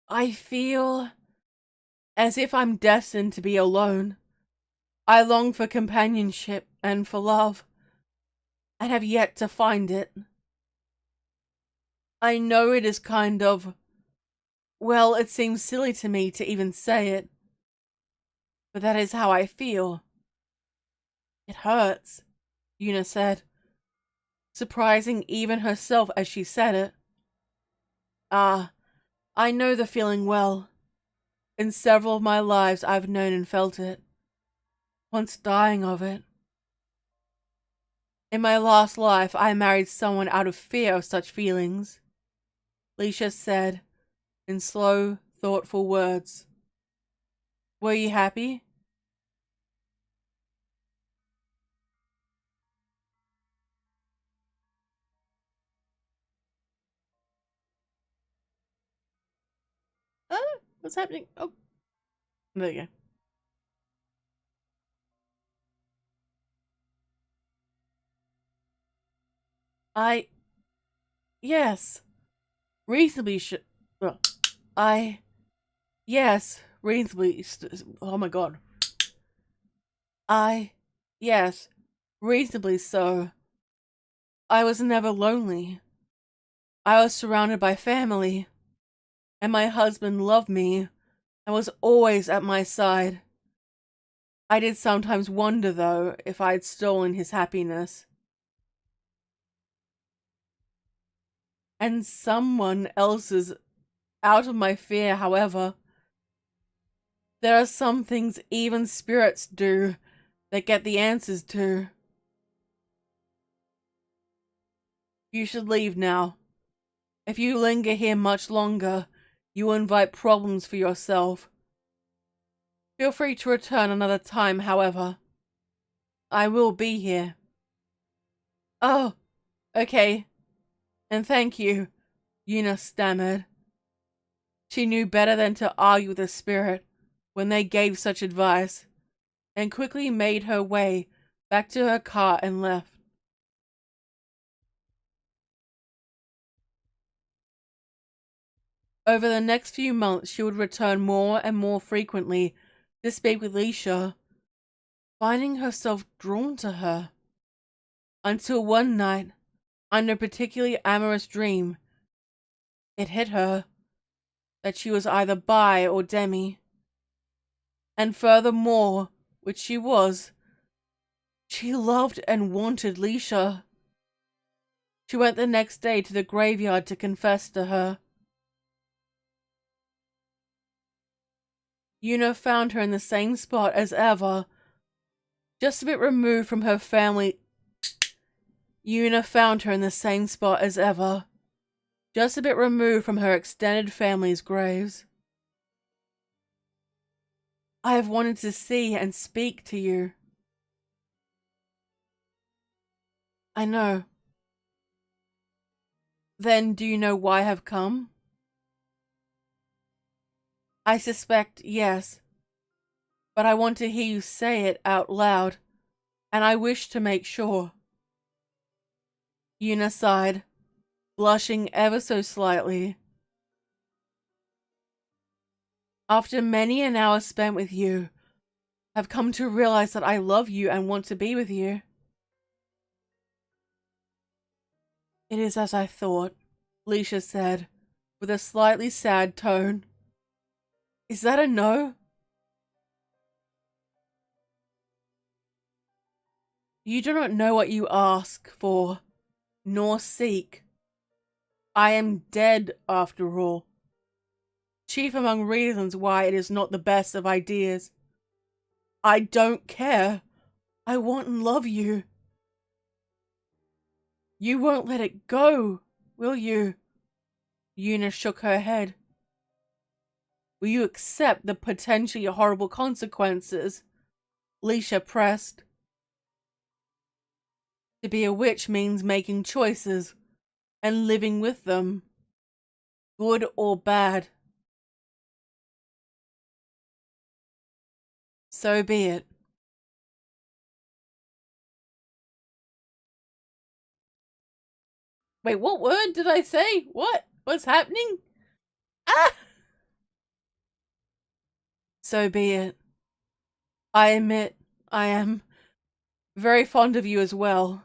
I feel as if I'm destined to be alone. I long for companionship and for love, and have yet to find it. I know it is kind of... well, it seems silly to me to even say it, but that is how I feel. It hurts. Una said, surprising even herself as she said it. Ah, I know the feeling well. In several of my lives I've known and felt it, once dying of it. In my last life I married someone out of fear of such feelings, Leisha said, in slow, thoughtful words. Were you happy? What's happening? Oh, there you go. Yes, reasonably yes, reasonably, oh my god. Yes, reasonably so. I was never lonely. I was surrounded by family, and my husband loved me and was always at my side. I did sometimes wonder, though, if I'd stolen his happiness. And someone else's out of my fear, however. There are some things even spirits do that get the answers to. You should leave now. If you linger here much longer, you will invite problems for yourself. Feel free to return another time, however. I will be here. Oh, okay. And thank you, Una stammered. She knew better than to argue with a spirit when they gave such advice, and quickly made her way back to her car and left. Over the next few months, she would return more and more frequently to speak with Leisha, finding herself drawn to her. Until one night, under a particularly amorous dream, it hit her that she was either bi or demi. And furthermore, which she was, she loved and wanted Leisha. She went the next day to the graveyard to confess to her. Una found her in the same spot as ever, just a bit removed from her family. Una found her in the same spot as ever, just a bit removed from her extended family's graves. I have wanted to see and speak to you. I know. Then do you know why I have come? I suspect yes, but I want to hear you say it out loud, and I wish to make sure. Una sighed, blushing ever so slightly. After many an hour spent with you, I've come to realize that I love you and want to be with you. It is as I thought, Leisha said, with a slightly sad tone. Is that a no? You do not know what you ask for, nor seek. I am dead, after all. Chief among reasons why it is not the best of ideas. I don't care. I want and love you. You won't let it go, will you? Una shook her head. Will you accept the potentially horrible consequences? Leisha pressed. To be a witch means making choices and living with them, good or bad. So be it. Wait, what word did I say? What? What's happening? Ah! So be it. I admit I am very fond of you as well.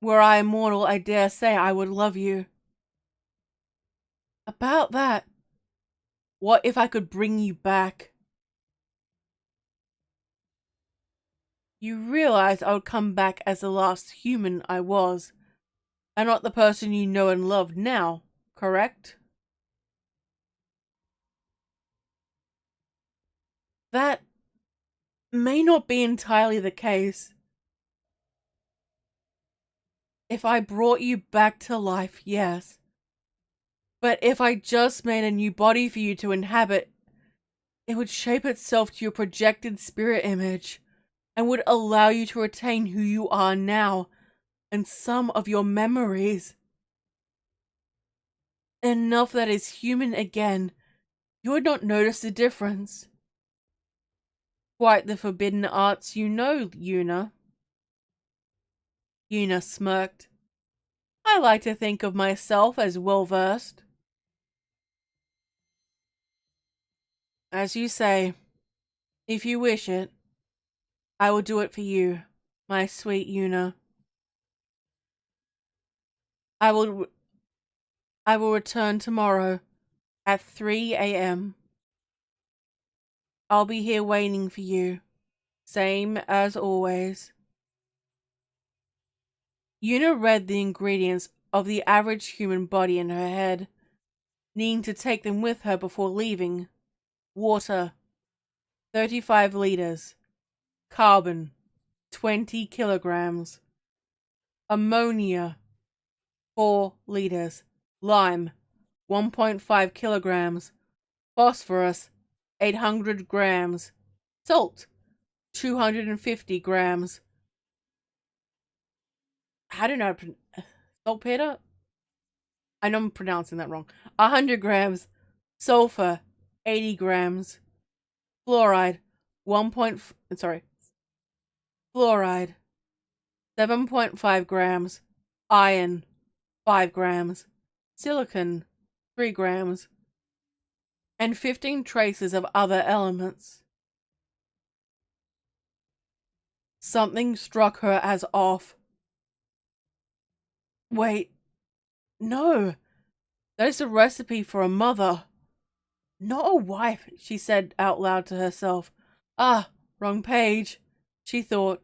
Were I immortal, I dare say I would love you. About that, what if I could bring you back? You realize I would come back as the last human I was, and not the person you know and love now, correct? That may not be entirely the case. If I brought you back to life, yes. But if I just made a new body for you to inhabit, it would shape itself to your projected spirit image and would allow you to retain who you are now and some of your memories. Enough that is human again, you would not notice the difference. Quite the forbidden arts you know, Una. Una smirked. I like to think of myself as well-versed. As you say, if you wish it, I will do it for you, my sweet Una. I will return tomorrow at 3 a.m. I'll be here waiting for you, same as always. Una read the ingredients of the average human body in her head, needing to take them with her before leaving. Water, 35 liters. Carbon, 20 kilograms. Ammonia, 4 liters. Lime, 1.5 kilograms. Phosphorus, 800 grams. Salt, 250 grams. How do you know? Saltpeter? I know I'm pronouncing that wrong. 100 grams. Sulfur, 80 grams. Fluoride, Fluoride, 7.5 grams. Iron, 5 grams. Silicon, 3 grams. And 15 traces of other elements. Something struck her as off. Wait, no, that is a recipe for a mother, not a wife, she said out loud to herself. Ah, wrong page, she thought,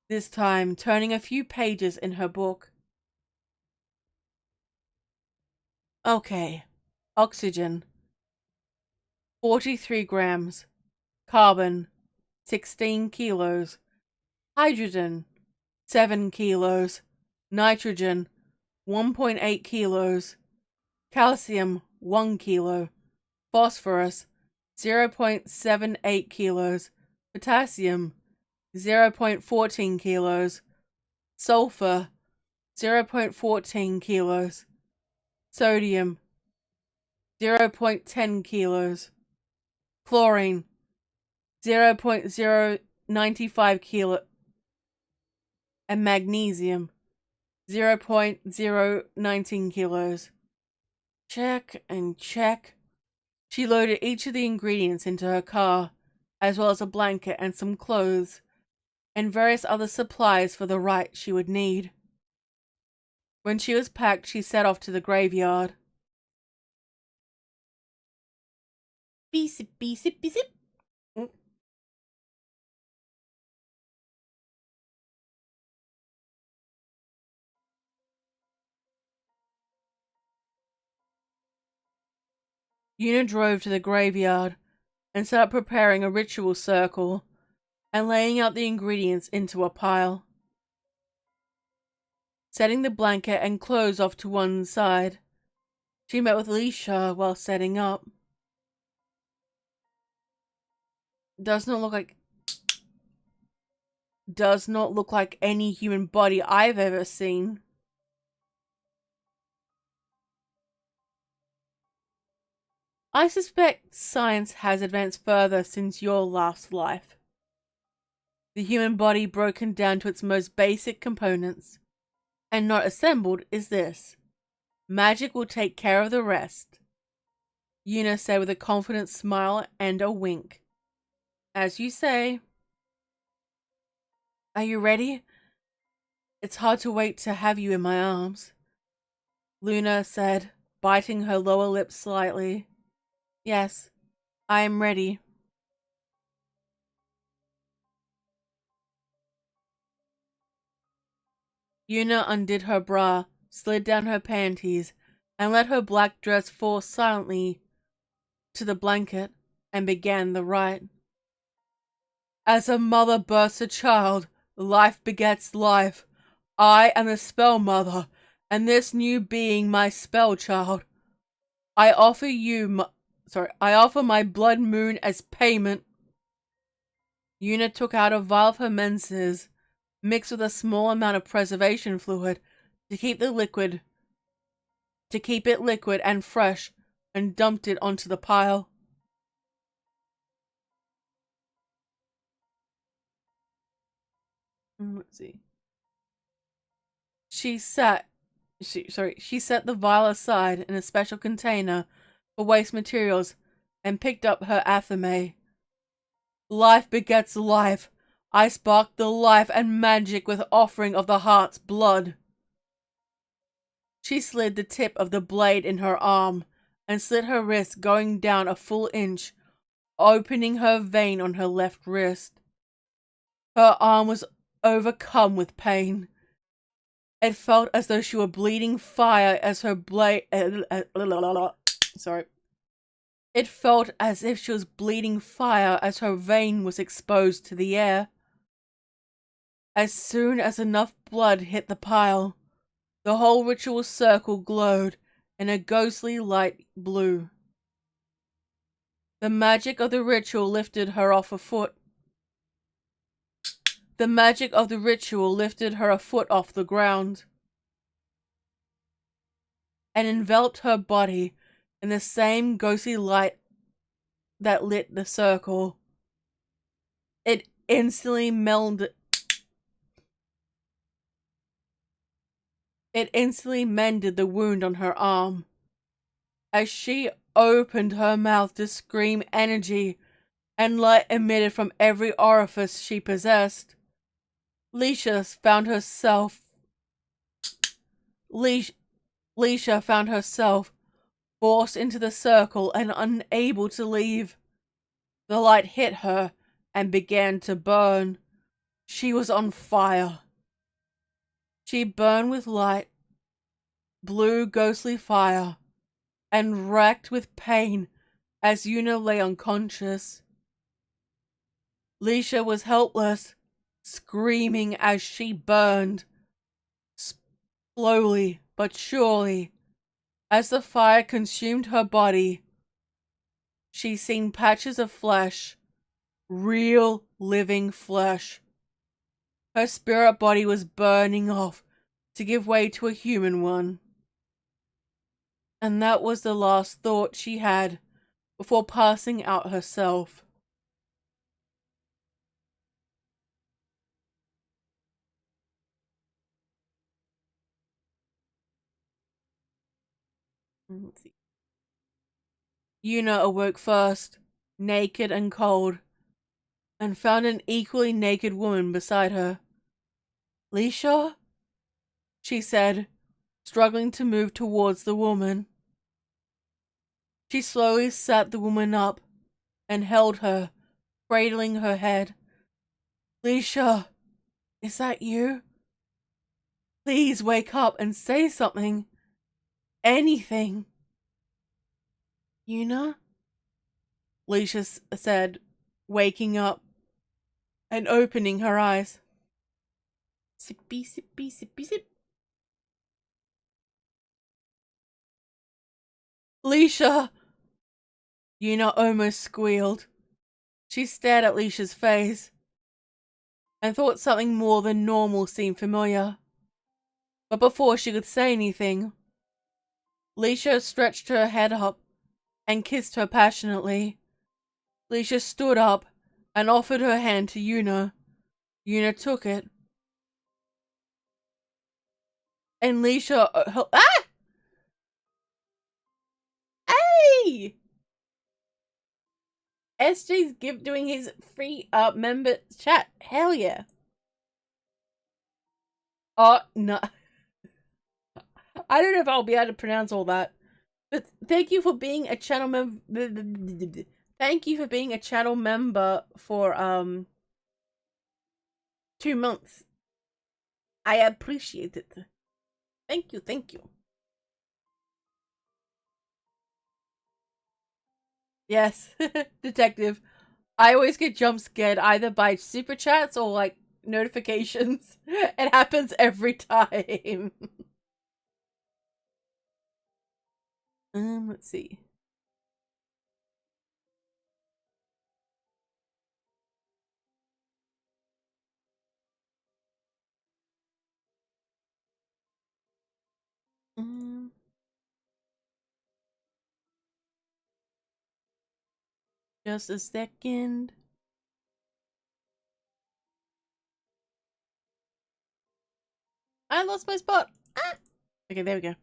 this time turning a few pages in her book. Okay, oxygen, 43 grams. Carbon, 16 kilos. Hydrogen, 7 kilos. Nitrogen, 1.8 kilos. Calcium, 1 kilo. Phosphorus, 0.78 kilos. Potassium, 0.14 kilos. Sulfur, 0.14 kilos. Sodium, 0.10 kilos. Chlorine, 0.095 kilo. And magnesium, 0.019 kilos. Check and check. She loaded each of the ingredients into her car, as well as a blanket and some clothes, and various other supplies for the rite she would need. When she was packed, she set off to the graveyard. Beep, beep, beep, beep. Una drove to the graveyard and started preparing a ritual circle and laying out the ingredients into a pile. Setting the blanket and clothes off to one side, she met with Leisha while setting up. Does not look like any human body I've ever seen. I suspect science has advanced further since your last life. The human body broken down to its most basic components, and not assembled, is this. Magic will take care of the rest. Una said with a confident smile and a wink. As you say. Are you ready? It's hard to wait to have you in my arms. Luna said, biting her lower lip slightly. Yes, I am ready. Yuna undid her bra, slid down her panties, and let her black dress fall silently to the blanket, and began the rite. As a mother births a child, life begets life. I am the spell mother, and this new being my spell child. I offer my blood moon as payment. Yuna took out a vial of her menses, mixed with a small amount of preservation fluid to keep it liquid and fresh, and dumped it onto the pile. Let's see. She set the vial aside in a special container for waste materials and picked up her athame. Life begets life. I spark the life and magic with offering of the heart's blood. She slid the tip of the blade in her arm and slit her wrist, going down a full inch, opening her vein on her left wrist. Her arm was overcome with pain. It felt as though she were bleeding fire as her blade. It felt as if she was bleeding fire as her vein was exposed to the air. As soon as enough blood hit the pile, the whole ritual circle glowed in a ghostly light blue. The magic of the ritual lifted her off a foot. The magic of the ritual lifted her a foot off the ground and enveloped her body in the same ghostly light that lit the circle. It instantly mended the wound on her arm. As she opened her mouth to scream energy and light emitted from every orifice she possessed, Leisha found herself forced into the circle and unable to leave. The light hit her and began to burn. She was on fire. She burned with light, blue ghostly fire, and racked with pain as Yuna lay unconscious. Leisha was helpless, screaming as she burned. Slowly but surely, as the fire consumed her body, she seen patches of flesh, real living flesh. Her spirit body was burning off to give way to a human one. And that was the last thought she had before passing out herself. Let's see. Yuna awoke first, naked and cold, and found an equally naked woman beside her. Leisha? She said, struggling to move towards the woman. She slowly sat the woman up and held her, cradling her head. Leisha, is that you? Please wake up and say something. Anything. Yuna? Leisha said, waking up and opening her eyes. Sippy, sippy, sippy, sip. Leisha! Yuna almost squealed. She stared at Leisha's face and thought something more than normal seemed familiar. But before she could say anything, Leisha stretched her head up and kissed her passionately. Leisha stood up and offered her hand to Yuna. Yuna took it. And Leisha... Hey! SJ's doing his free member chat. Hell yeah. Oh, no. I don't know if I'll be able to pronounce all that. But thank you for being a channel member. Thank you for being a channel member for 2 months. I appreciate it. Thank you, thank you. Yes, detective. I always get jump scared either by super chats or like notifications. It happens every time. Let's see. Just a second. I lost my spot. Ah! Okay, there we go.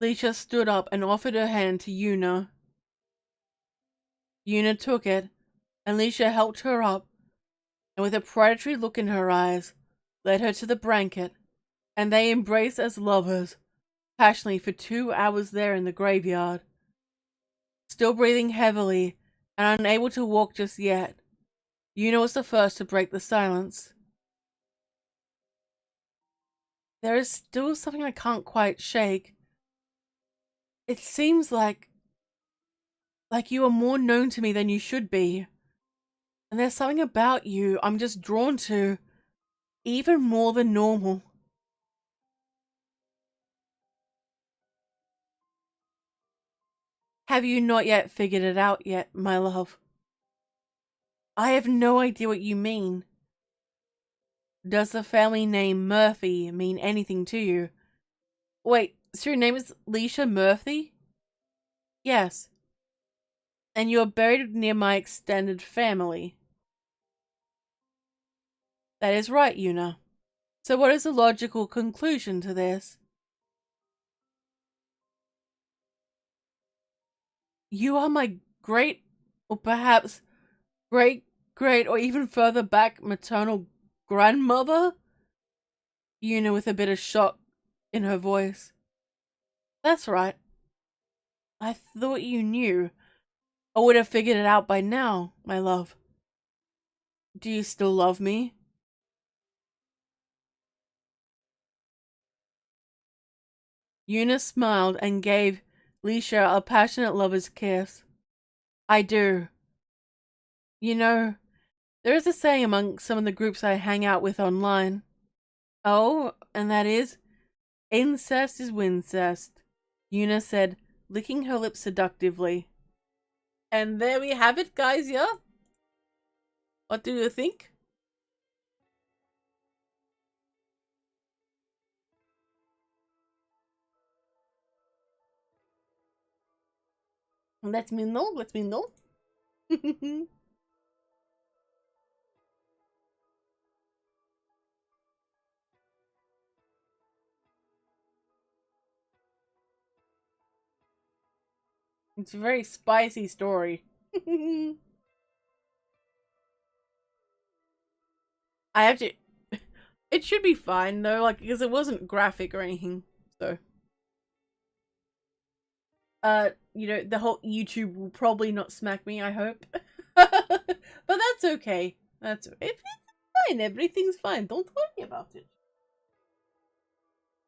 Leisha stood up and offered her hand to Yuna. Yuna took it, and Leisha helped her up, and with a predatory look in her eyes, led her to the blanket, and they embraced as lovers, passionately for 2 hours there in the graveyard. Still breathing heavily, and unable to walk just yet, Yuna was the first to break the silence. There is still something I can't quite shake. It seems like you are more known to me than you should be. And there's something about you I'm just drawn to, even more than normal. Have you not yet figured it out yet, my love? I have no idea what you mean. Does the family name Murphy mean anything to you? Wait, so your name is Leisha Murphy? Yes. And you are buried near my extended family. That is right, Yuna. So what is the logical conclusion to this? You are my great, or perhaps great, or even further back maternal grandmother? Yuna with a bit of shock in her voice. That's right. I thought you knew. I would have figured it out by now, my love. Do you still love me? Yuna smiled and gave Leisha a passionate lover's kiss. I do. You know, there is a saying among some of the groups I hang out with online. Oh, and that is, incest is wincest, Yuna said, licking her lips seductively. And there we have it, guys, yeah? What do you think? Let me know, let me know. It's a very spicy story. I have to... It should be fine, though, like, because it wasn't graphic or anything, so... You know, the whole YouTube will probably not smack me, I hope. But that's okay. It's fine, everything's fine. Don't worry about it.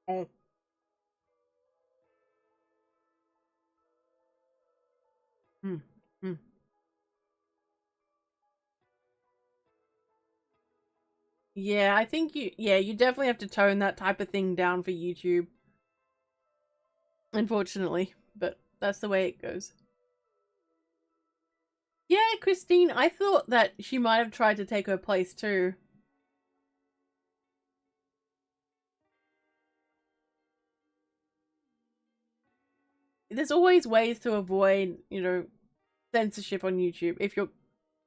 Oh. Hmm. Hmm. Yeah, I think you definitely have to tone that type of thing down for YouTube. Unfortunately, but that's the way it goes. Yeah, Christine, I thought that she might have tried to take her place too. There's always ways to avoid, you know, censorship on YouTube. If you're...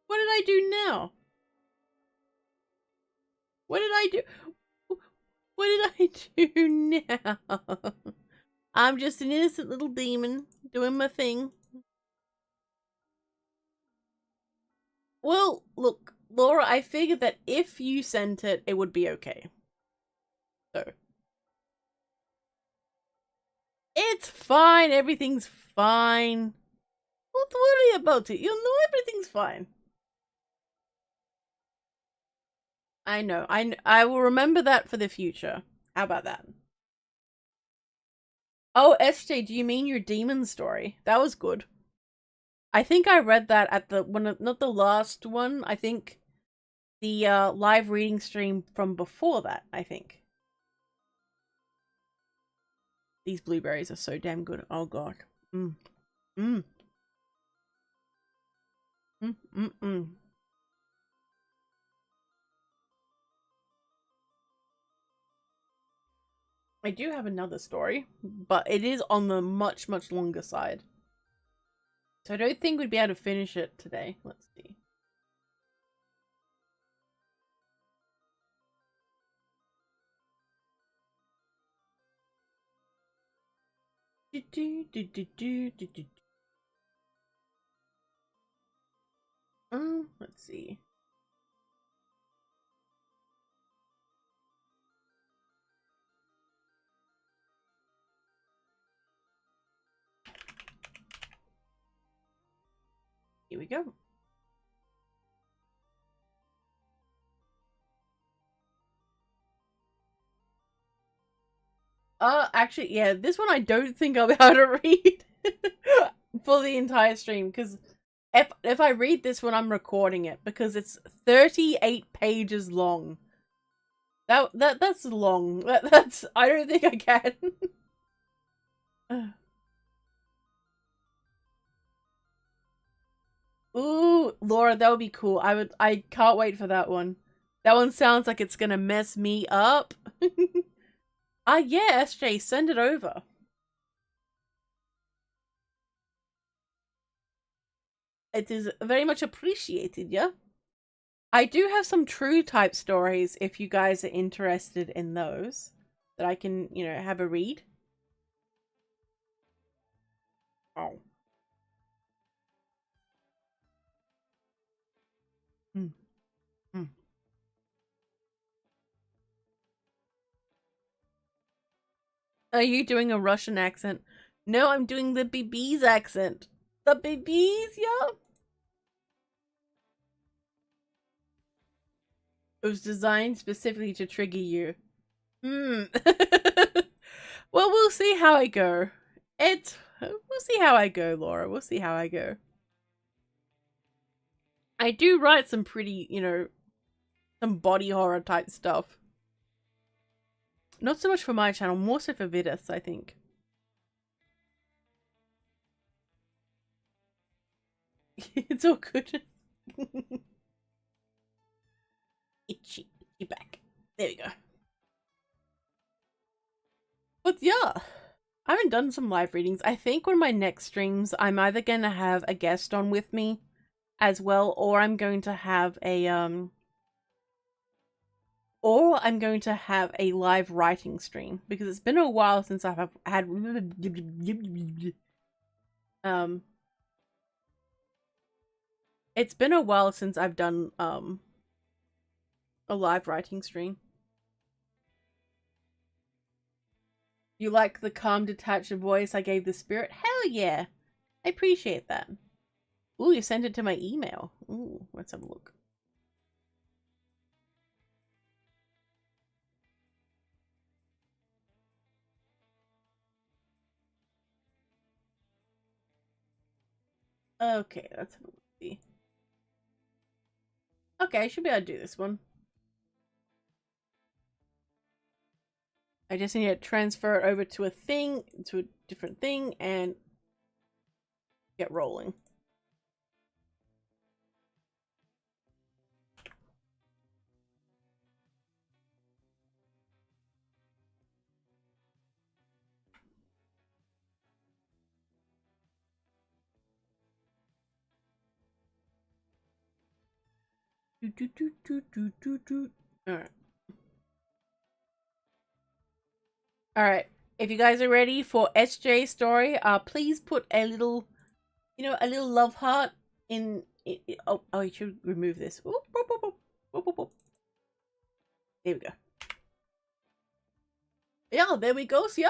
What did I do now? What did I do? What did I do now? I'm just an innocent little demon doing my thing. Well, look, Laura, I figured that if you sent it, it would be okay. So. It's fine. Everything's fine. Don't worry about it. You know everything's fine. I know. I will remember that for the future. How about that? Oh, SJ, do you mean your demon story? That was good. I think I read that at the one, not the last one. I think the live reading stream from before that. I think these blueberries are so damn good. Oh god. Mm. Mm. Mm. Mm. Mm. I do have another story, but it is on the much longer side. So I don't think we'd be able to finish it today. Let's see. Let's see. Here we go. Actually, yeah, this one I don't think I'll be able to read for the entire stream, because if I read this one, I'm recording it, because it's 38 pages long. That's long. That's I don't think I can. Ooh, Laura, that would be cool. I can't wait for that one. That one sounds like it's gonna mess me up. Yeah, SJ, send it over. It is very much appreciated, yeah? I do have some true type stories if you guys are interested in those that I can, have a read. Oh. Mm. Mm. Are you doing a Russian accent? No, I'm doing the BB's accent. The BB's, yeah? It was designed specifically to trigger you. Hmm. Well, we'll see how I go. We'll see how I go, Laura. We'll see how I go. I do write some pretty, some body horror type stuff. Not so much for my channel, more so for Vidus, I think. It's all good. Itchy back. There we go. But yeah, I haven't done some live readings. I think on my next streams, I'm either going to have a guest on with me as well, or I'm going to have a live writing stream, because it's been a while since I've had it's been a while since I've done a live writing stream. You like the calm, detached voice I gave the spirit? Hell yeah! I appreciate that. Ooh, you sent it to my email. Ooh, let's have a look. Okay, let's have a look. See. Okay, I should be able to do this one. I just need to transfer it over to a different thing, and get rolling. Alright. Alright. If you guys are ready for SJ's story, please put a little, a little love heart in it. Oh, you should remove this. Oop, oop, oop, oop, oop, oop, oop. There we go. Yeah, there we go, yeah.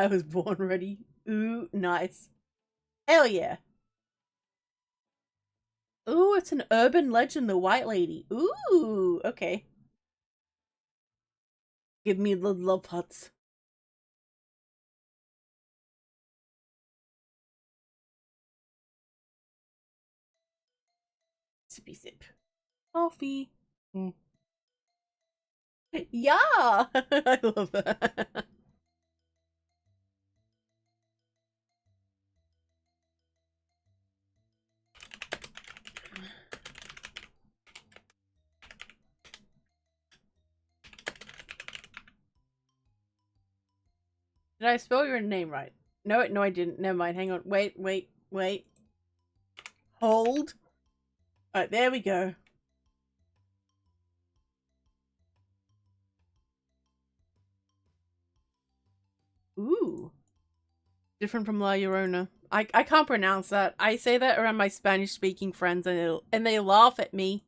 I was born ready. Ooh, nice. Hell yeah. Ooh, it's an urban legend, the White Lady. Ooh, okay. Give me the love huts. Sippy sip. Coffee. Mm. Yeah! I love that. Did I spell your name right? No, I didn't. Never mind. Hang on. Wait. Hold. Alright, there we go. Ooh. Different from La Llorona. I can't pronounce that. I say that around my Spanish-speaking friends and they laugh at me.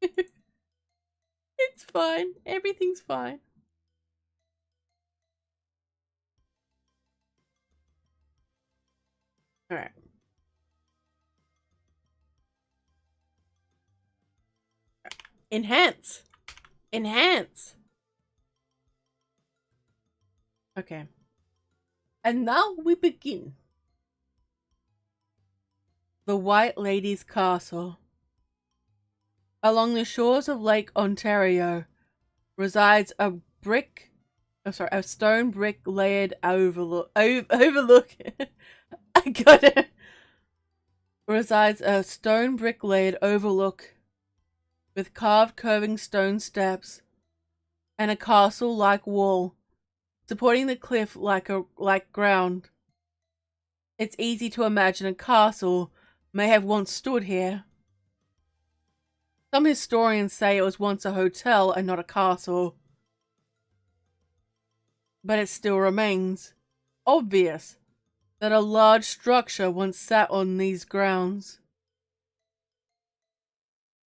It's fine. Everything's fine. Alright. Enhance! Enhance! Okay. And now we begin. The White Lady's Castle. Along the shores of Lake Ontario resides a stone brick layered overlook. I got it. Resides a stone brick layered overlook with carved curving stone steps and a castle-like wall supporting the cliff like ground. It's easy to imagine a castle may have once stood here. Some historians say it was once a hotel and not a castle. But it still remains obvious that a large structure once sat on these grounds.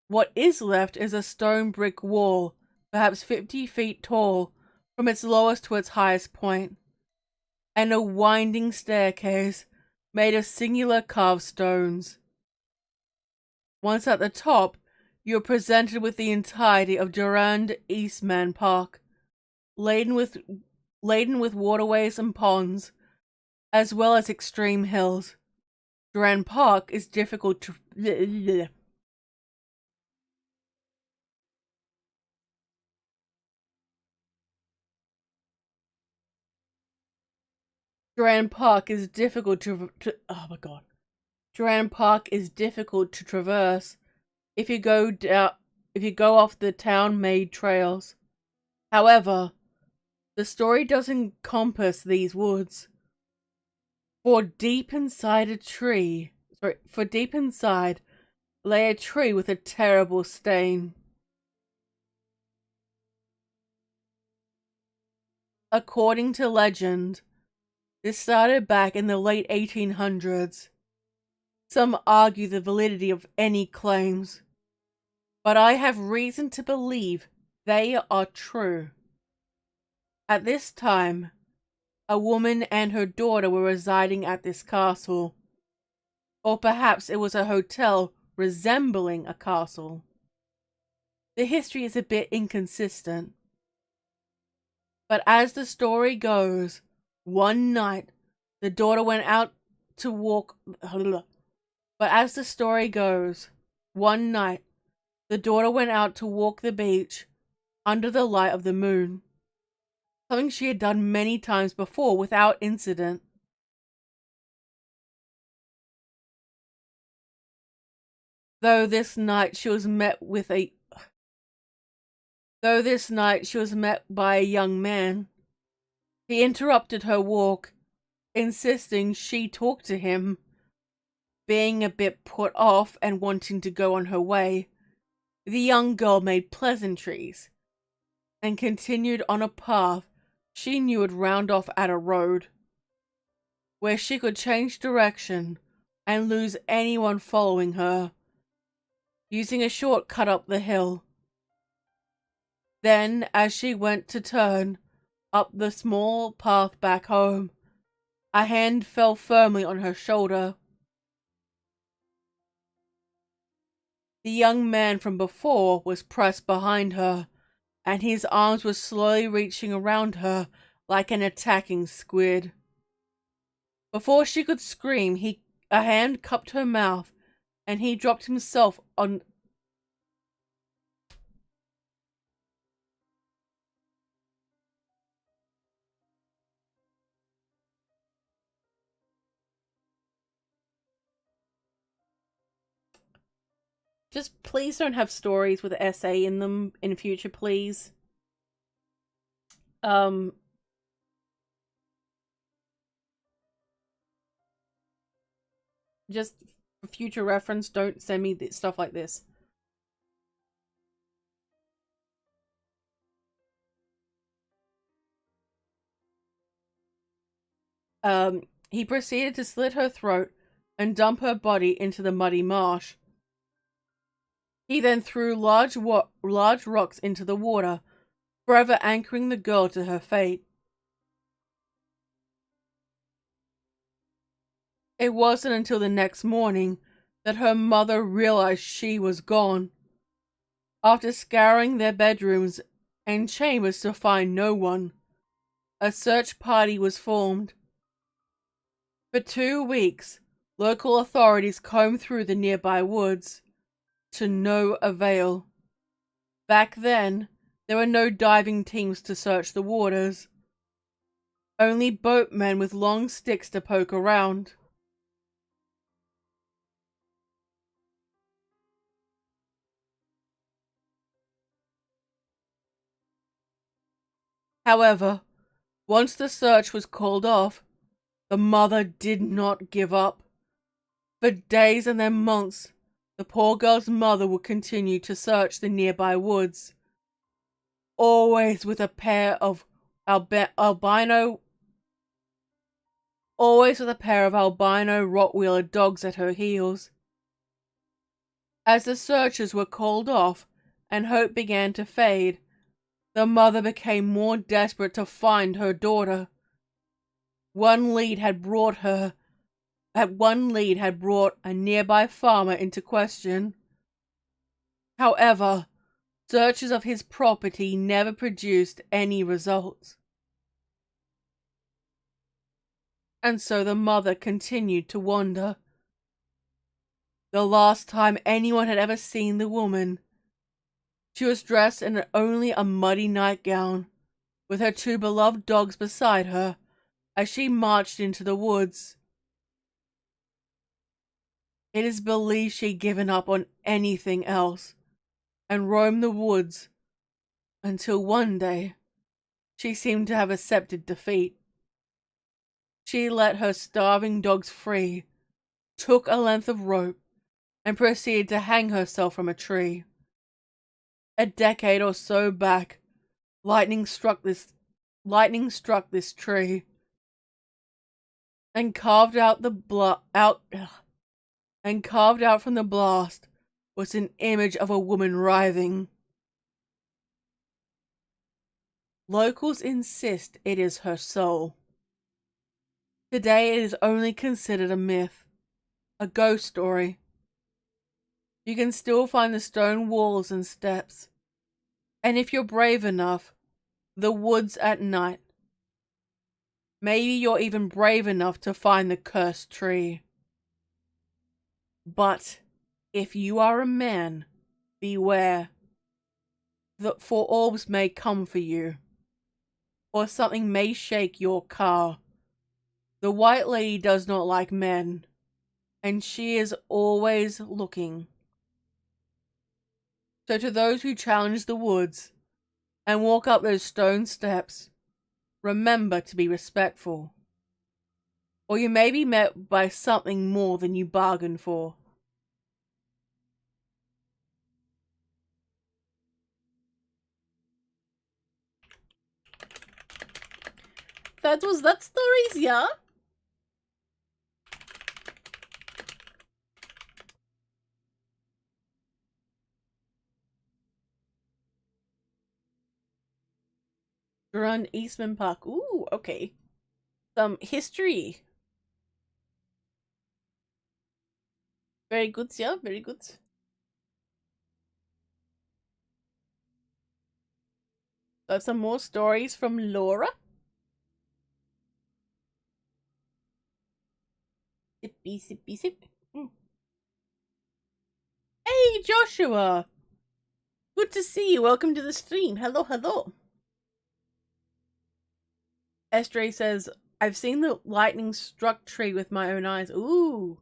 What is left is a stone brick wall, perhaps 50 feet tall from its lowest to its highest point, and a winding staircase made of singular carved stones. Once at the top, you are presented with the entirety of Durand Eastman Park, laden with waterways and ponds, as well as extreme hills. Durand Park is difficult to Durand Park is difficult to oh my god. Durand Park is difficult to traverse if you go off the town-made trails. However, the story does encompass these woods. For deep inside lay a tree with a terrible stain. According to legend, this started back in the late 1800s. Some argue the validity of any claims, but I have reason to believe they are true. At this time, a woman and her daughter were residing at this castle. Or perhaps it was a hotel resembling a castle. The history is a bit inconsistent. But as the story goes, one night the daughter went out to walk the beach under the light of the moon. Something she had done many times before without incident. Though this night she was met by a young man. He interrupted her walk, insisting she talk to him. Being a bit put off and wanting to go on her way, the young girl made pleasantries and continued on a path she knew would round off at a road, where she could change direction and lose anyone following her, using a shortcut up the hill. Then, as she went to turn up the small path back home, A hand fell firmly on her shoulder. The young man from before was pressed behind her, and his arms were slowly reaching around her like an attacking squid. Before she could scream, a hand cupped her mouth, and he dropped himself on. Just please don't have stories with SA in them in future, please. Just for future reference, don't send me stuff like this. He proceeded to slit her throat and dump her body into the muddy marsh. He then threw large rocks into the water, forever anchoring the girl to her fate. It wasn't until the next morning that her mother realized she was gone. After scouring their bedrooms and chambers to find no one, a search party was formed. For 2 weeks, local authorities combed through the nearby woods, to no avail. Back then, there were no diving teams to search the waters. Only boatmen with long sticks to poke around. However, once the search was called off, the mother did not give up. For days and then months, the poor girl's mother would continue to search the nearby woods, always with a pair of albino Rottweiler dogs at her heels. As the searchers were called off and hope began to fade, the mother became more desperate to find her daughter. One lead had brought a nearby farmer into question. However, searches of his property never produced any results. And so the mother continued to wander. The last time anyone had ever seen the woman, she was dressed in only a muddy nightgown, with her 2 beloved dogs beside her as she marched into the woods. It is believed she'd given up on anything else and roamed the woods until one day she seemed to have accepted defeat. She let her starving dogs free, took a length of rope, and proceeded to hang herself from a tree. A decade or so back, lightning struck this tree and carved out from the blast was an image of a woman writhing. Locals insist it is her soul. Today it is only considered a myth, a ghost story. You can still find the stone walls and steps, and if you're brave enough, the woods at night. Maybe you're even brave enough to find the cursed tree. But if you are a man, beware, for orbs may come for you, or something may shake your car. The White Lady does not like men, and she is always looking. So to those who challenge the woods and walk up those stone steps, remember to be respectful, or you may be met by something more than you bargained for. That stories, yeah? Run Eastman Park. Ooh, okay. some history. Very good, yeah, very good. I have some more stories from Laura. Sippy, sippy, sip. Hey, Joshua! Good to see you. Welcome to the stream. Hello, hello. Estray says, I've seen the lightning struck tree with my own eyes. Ooh.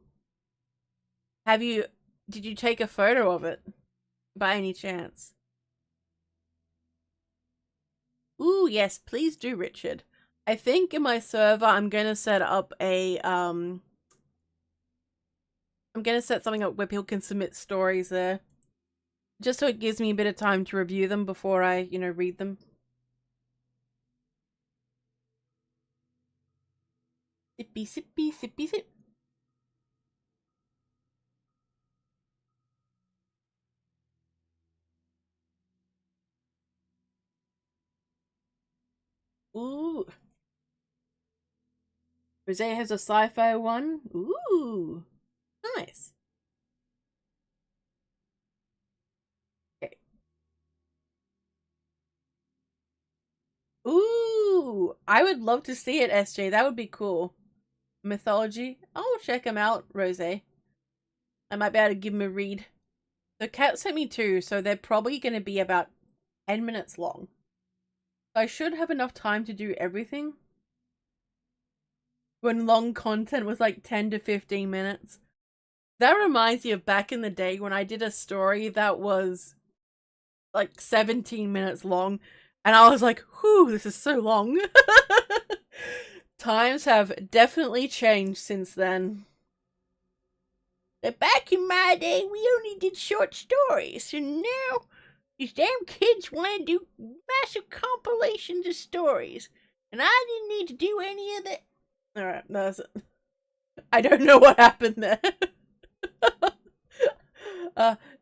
Did you take a photo of it? By any chance? Ooh, yes, please do, Richard. I think in my server, I'm going to set up I'm going to set something up where people can submit stories there. Just so it gives me a bit of time to review them before I, read them. Sippy, sippy, sippy, sip. Ooh. Rose has a sci-fi one. Ooh. Nice. Okay. Ooh. I would love to see it, SJ. That would be cool. Mythology. I'll check them out, Rose. I might be able to give them a read. The cat sent me two, so they're probably going to be about 10 minutes long. I should have enough time to do everything. When long content was like 10 to 15 minutes. That reminds me of back in the day when I did a story that was like 17 minutes long. And I was like, whew, this is so long. Times have definitely changed since then. But back in my day, we only did short stories. And now, these damn kids want to do massive compilations of stories. And I didn't need to do any of that. Alright, that's it. I don't know what happened there.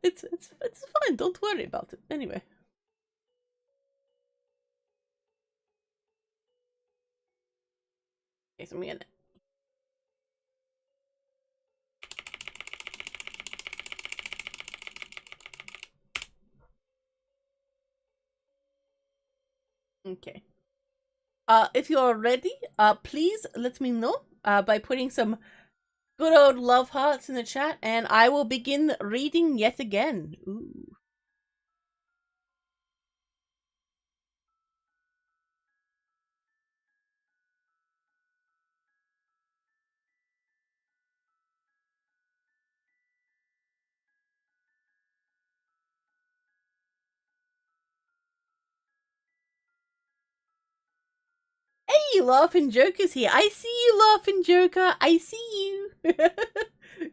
It's fine. Don't worry about it. Anyway. Okay, so I'm gonna. Okay. If you're ready, please let me know by putting some good old love hearts in the chat, and I will begin reading yet again. Ooh. Hey, Laughing Joker's here. I see you, Laughing Joker. I see you.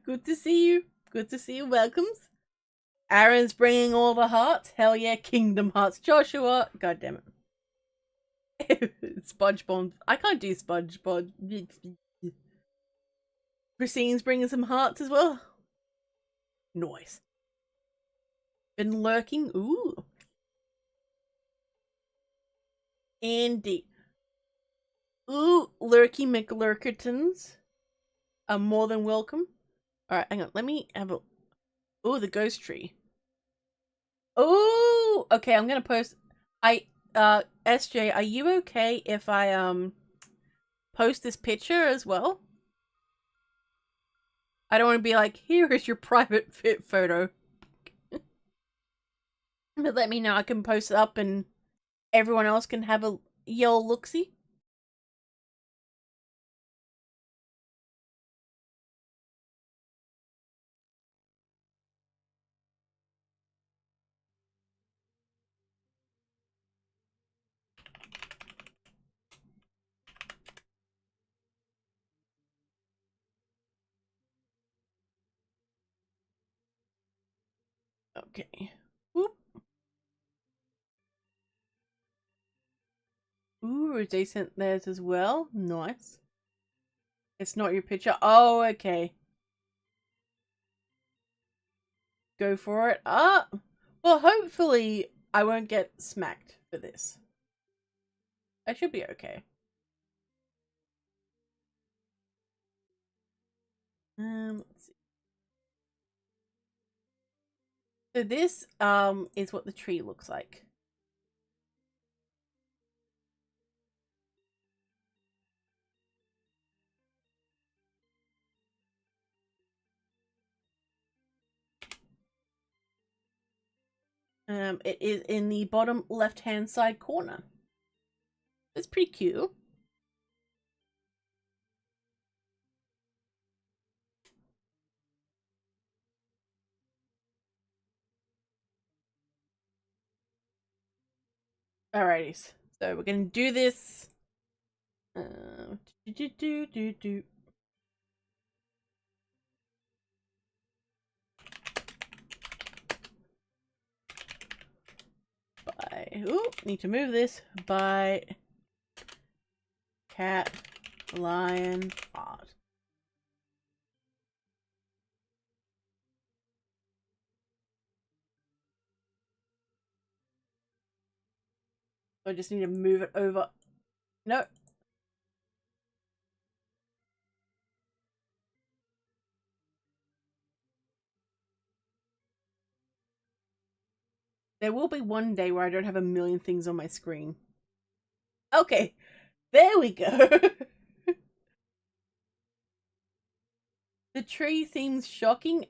Good to see you. Good to see you. Welcomes. Aaron's bringing all the hearts. Hell yeah, Kingdom Hearts. Joshua. God damn it. SpongeBob. I can't do SpongeBob. Christine's bringing some hearts as well. Noise. Been lurking. Ooh. Indeed. Ooh, Lurky McLurkertons are more than welcome. Alright, hang on. Let me have a... Ooh, the ghost tree. Ooh! Okay, I'm gonna post... SJ, are you okay if I, post this picture as well? I don't want to be like, here is your private fit photo. But let me know. I can post it up and everyone else can have a yell look-see. Okay. Whoop. Ooh, they sent theirs as well. Nice. It's not your picture. Oh, okay. Go for it. Well, hopefully I won't get smacked for this. I should be okay. Let's see. So this is what the tree looks like. It is in the bottom left-hand side corner. It's pretty cute. Alrighty, so we're gonna do this. Do. Need to move this by cat, lion, heart. I just need to move it over. No. There will be one day where I don't have a million things on my screen. Okay, there we go. The tree seems shocking.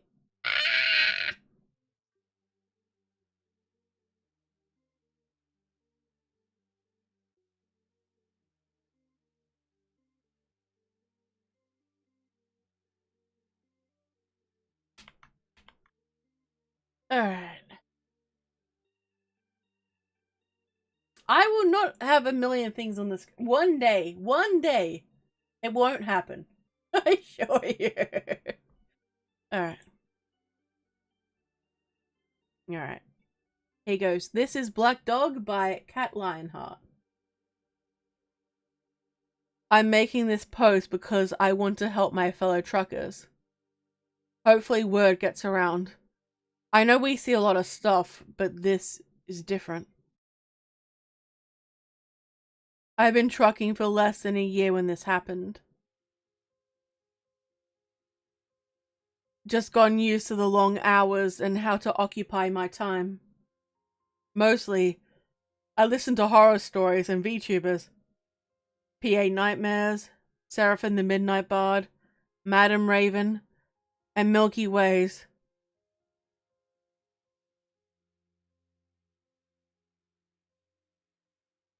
Alright. I will not have a million things on this. One day, it won't happen. I assure you. Alright. Alright. Here goes. This is Black Dog by Cat Lionheart. I'm making this post because I want to help my fellow truckers. Hopefully word gets around. I know we see a lot of stuff, but this is different. I've been trucking for less than a year when this happened. Just gotten used to the long hours and how to occupy my time. Mostly, I listen to horror stories and VTubers. PA Nightmares, Seraphim the Midnight Bard, Madam Raven, and Milky Ways.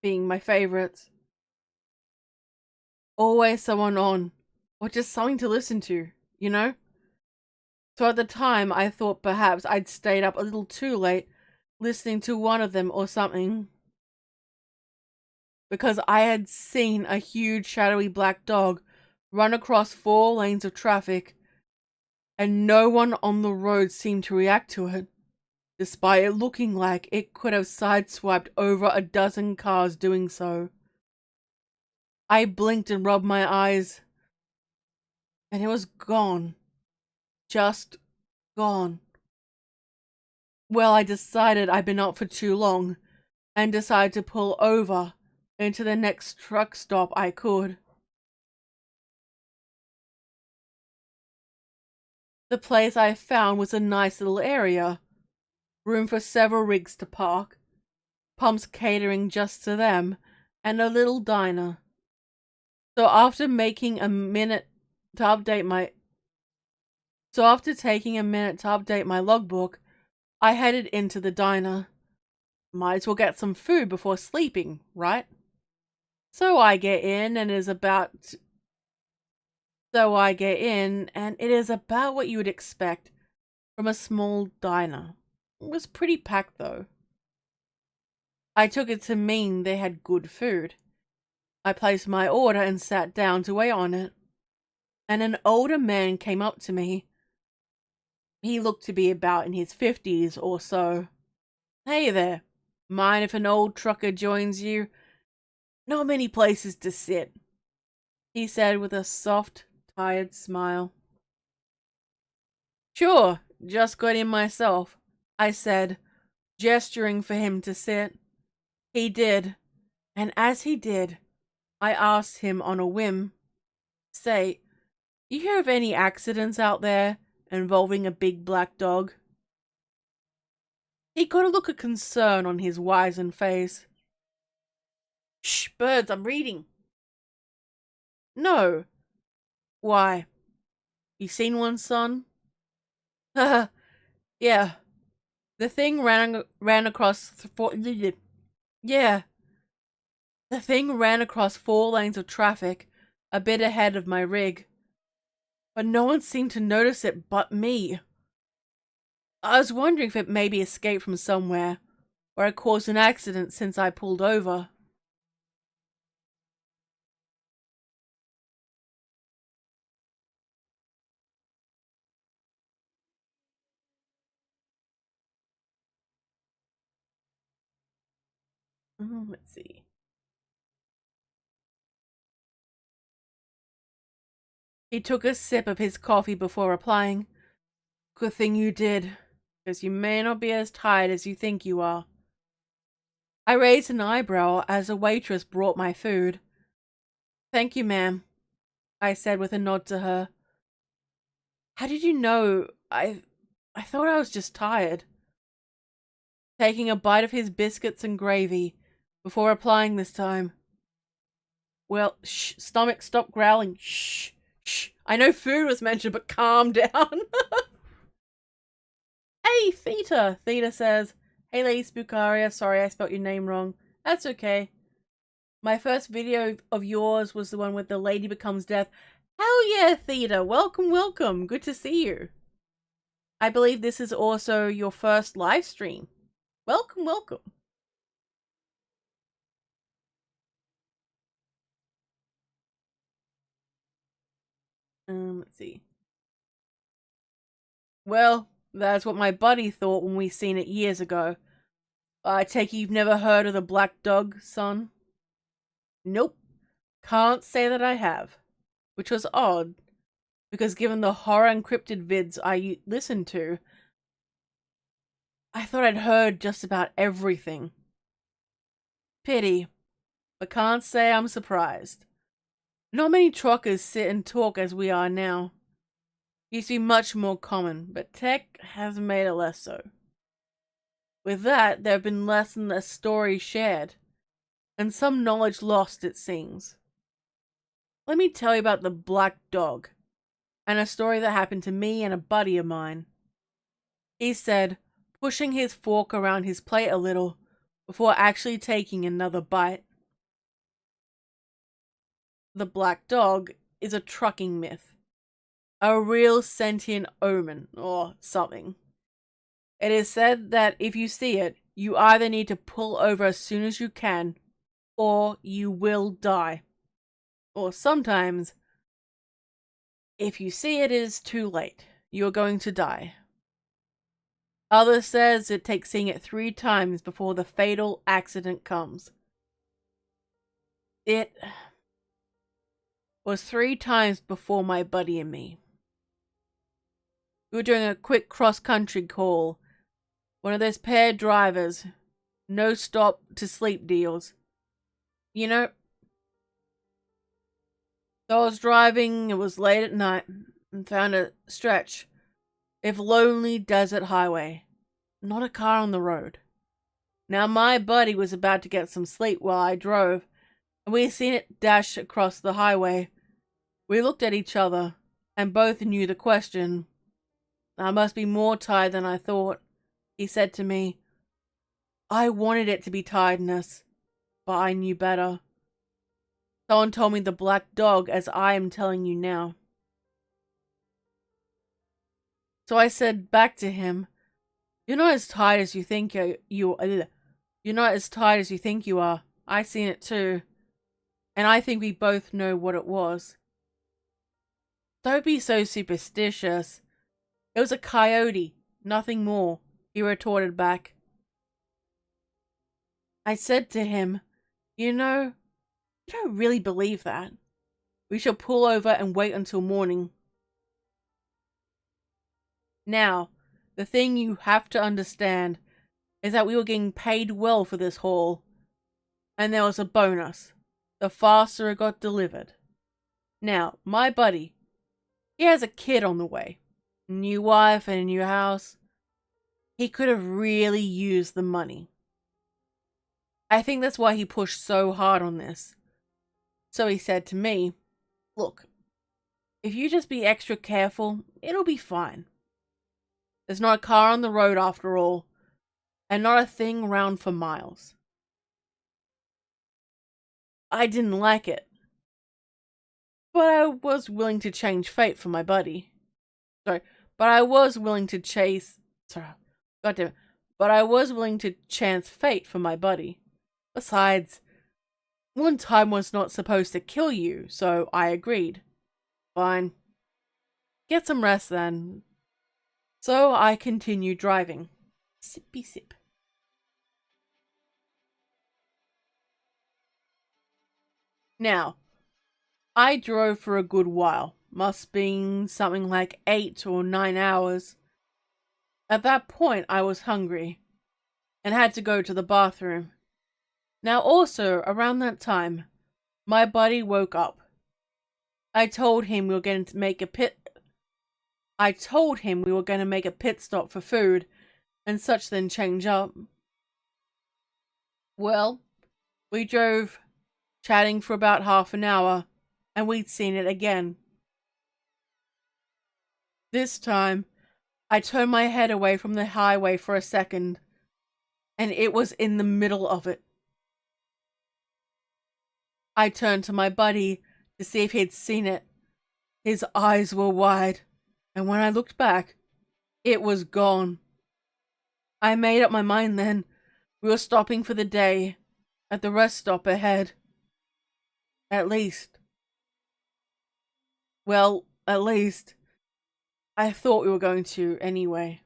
Being my favorites. Always someone on, or just something to listen to, you know? So at the time, I thought perhaps I'd stayed up a little too late listening to one of them or something. Because I had seen a huge shadowy black dog run across 4 lanes of traffic, and no one on the road seemed to react to it, despite it looking like it could have sideswiped over a dozen cars doing so. I blinked and rubbed my eyes, and it was gone. Just gone. Well, I decided I'd been up for too long, and decided to pull over into the next truck stop I could. The place I found was a nice little area. Room for several rigs to park, pumps catering just to them, and a little diner. So after taking a minute to update my logbook, I headed into the diner. Might as well get some food before sleeping, right? So I get in, and it is about what you would expect from a small diner. It was pretty packed though. I took it to mean they had good food. I placed my order and sat down to wait on it. And an older man came up to me. He looked to be about in his 50s or so. Hey there, mind if an old trucker joins you? Not many places to sit, he said with a soft, tired smile. Sure, just got in myself, I said, gesturing for him to sit. He did, and as he did, I asked him on a whim, Say, You hear of any accidents out there involving a big black dog? He got a look of concern on his wizened face. Shh, birds, I'm reading. No. Why? You seen one, son? Haha, yeah. The thing ran across yeah. The thing ran across 4 lanes of traffic, a bit ahead of my rig. But no one seemed to notice it but me. I was wondering if it maybe escaped from somewhere, or it caused an accident since I pulled over. Let's see. He took a sip of his coffee before replying. Good thing you did, because you may not be as tired as you think you are. I raised an eyebrow as a waitress brought my food. Thank you, ma'am, I said with a nod to her. How did you know? I thought I was just tired. Taking a bite of his biscuits and gravy before replying this time. Well, shh, stomach, stop growling. Shh, shh. I know food was mentioned, but calm down. Hey, Theta, Theta says. Hey, Lady Spookaria, sorry I spelt your name wrong. That's okay. My first video of yours was the one with the lady becomes deaf. Hell yeah, Theta. Welcome, welcome. Good to see you. I believe this is also your first live stream. Welcome, welcome. Let's see. Well, that's what my buddy thought when we seen it years ago. I take it you've never heard of the black dog, son? Nope. Can't say that I have. Which was odd, because given the horror encrypted vids I listened to, I thought I'd heard just about everything. Pity, but can't say I'm surprised. Not many truckers sit and talk as we are now. Used to be much more common, but tech has made it less so. With that, there have been less and less stories shared, and some knowledge lost, it seems. Let me tell you about the black dog, and a story that happened to me and a buddy of mine. He said, pushing his fork around his plate a little before actually taking another bite. The black dog is a trucking myth. A real sentient omen, or something. It is said that if you see it, you either need to pull over as soon as you can, or you will die. Or sometimes, if you see it is too late, you're going to die. Others says it takes seeing it 3 times before the fatal accident comes. It was 3 times before my buddy and me. We were doing a quick cross-country call. One of those paired drivers, no stop to sleep deals. You know, so I was driving, it was late at night, and found a stretch of lonely desert highway. Not a car on the road. Now my buddy was about to get some sleep while I drove, and we seen it dash across the highway. We looked at each other, and both knew the question. I must be more tired than I thought, he said to me. I wanted it to be tiredness, but I knew better. Someone told me the black dog as I am telling you now. So I said back to him, you're not as tired as you think you're not as tired as you think you are. I seen it too. And I think we both know what it was. Don't be so superstitious. It was a coyote, nothing more, he retorted back. I said to him, you know, I don't really believe that. We shall pull over and wait until morning. Now, the thing you have to understand is that we were getting paid well for this haul. And there was a bonus. The faster it got delivered. Now, my buddy, He has a kid on the way. New wife and a new house. He could have really used the money. I think that's why he pushed so hard on this. So he said to me, look, if you just be extra careful, it'll be fine. There's not a car on the road after all, and not a thing around for miles. I didn't like it, but I was willing to change fate for my buddy. But I was willing to but I was willing to chance fate for my buddy. Besides, one time was not supposed to kill you, so I agreed. Fine. Get some rest then. So I continued driving. Sippy sip. Now, I drove for a good while. Must been something like 8 or 9 hours. At that point, I was hungry and had to go to the bathroom. Now also, around that time, my buddy woke up. I told him we were going to make a pit stop for food and such, then change up. Well, we drove, chatting for about half an hour, and we'd seen it again. This time, I turned my head away from the highway for a second, and it was in the middle of it. I turned to my buddy to see if he'd seen it. His eyes were wide, and when I looked back, it was gone. I made up my mind then. We were stopping for the day at the rest stop ahead. At least. Well, at least. I thought we were going to anyway.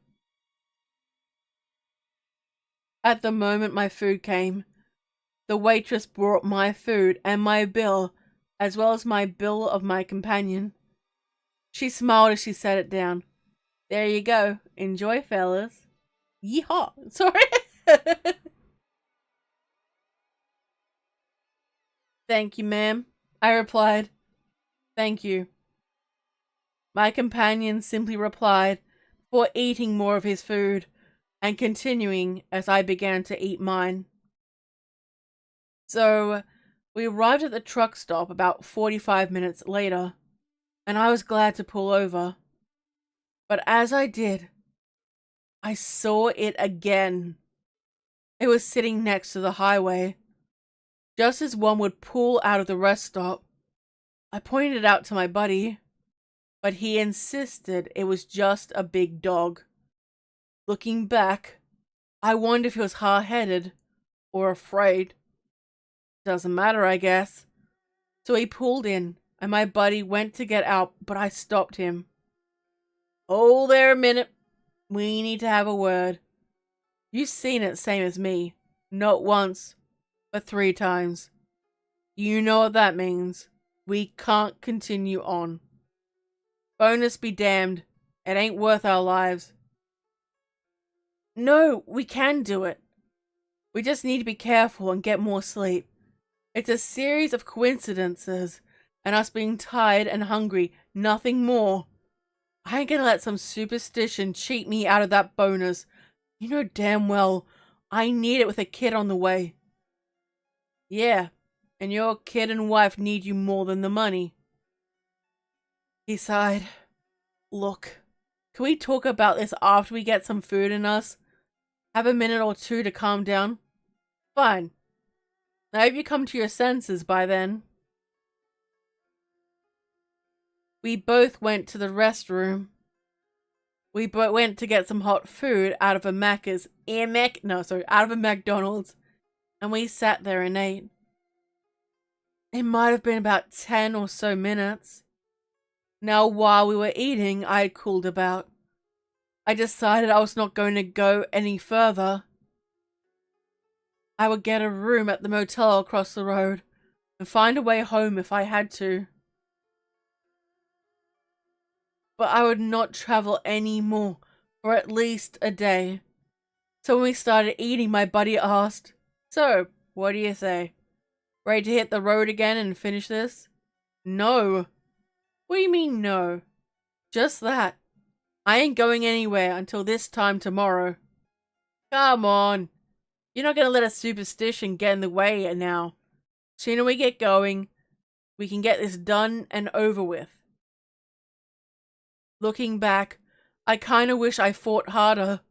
At the moment my food came, the waitress brought my food and my bill, as well as my bill of my companion. She smiled as she set it down. There you go. Enjoy, fellas. Yeehaw. Sorry. Thank you, ma'am. I replied. Thank you. My companion simply replied before eating more of his food and continuing as I began to eat mine. So, we arrived at the truck stop about 45 minutes later, and I was glad to pull over. But as I did, I saw it again. It was sitting next to the highway, just as one would pull out of the rest stop. I pointed it out to my buddy, but he insisted it was just a big dog. Looking back, I wondered if he was hard-headed or afraid. Doesn't matter, I guess. So he pulled in, and my buddy went to get out, but I stopped him. Hold there a minute. We need to have a word. You've seen it same as me. Not once, but 3 times. You know what that means. We can't continue on. Bonus be damned. It ain't worth our lives. No, we can do it. We just need to be careful and get more sleep. It's a series of coincidences, and us being tired and hungry, nothing more. I ain't gonna let some superstition cheat me out of that bonus. You know damn well I need it with a kid on the way. Yeah, and your kid and wife need you more than the money. He sighed. Look, can we talk about this after we get some food in us? Have a minute or two to calm down? Fine. I hope you come to your senses by then. We both went to the restroom. We went to get some hot food out of a McDonald's, and we sat there and ate. It might have been about 10 or so minutes. Now, while we were eating, I had cooled about. I decided I was not going to go any further. I would get a room at the motel across the road and find a way home if I had to. But I would not travel any more for at least a day. So when we started eating, my buddy asked, "So, what do you say? Ready to hit the road again and finish this?" No. What do you mean no? Just that. I ain't going anywhere until this time tomorrow. Come on. You're not gonna let a superstition get in the way now. Sooner we get going, we can get this done and over with. Looking back, I kinda wish I fought harder.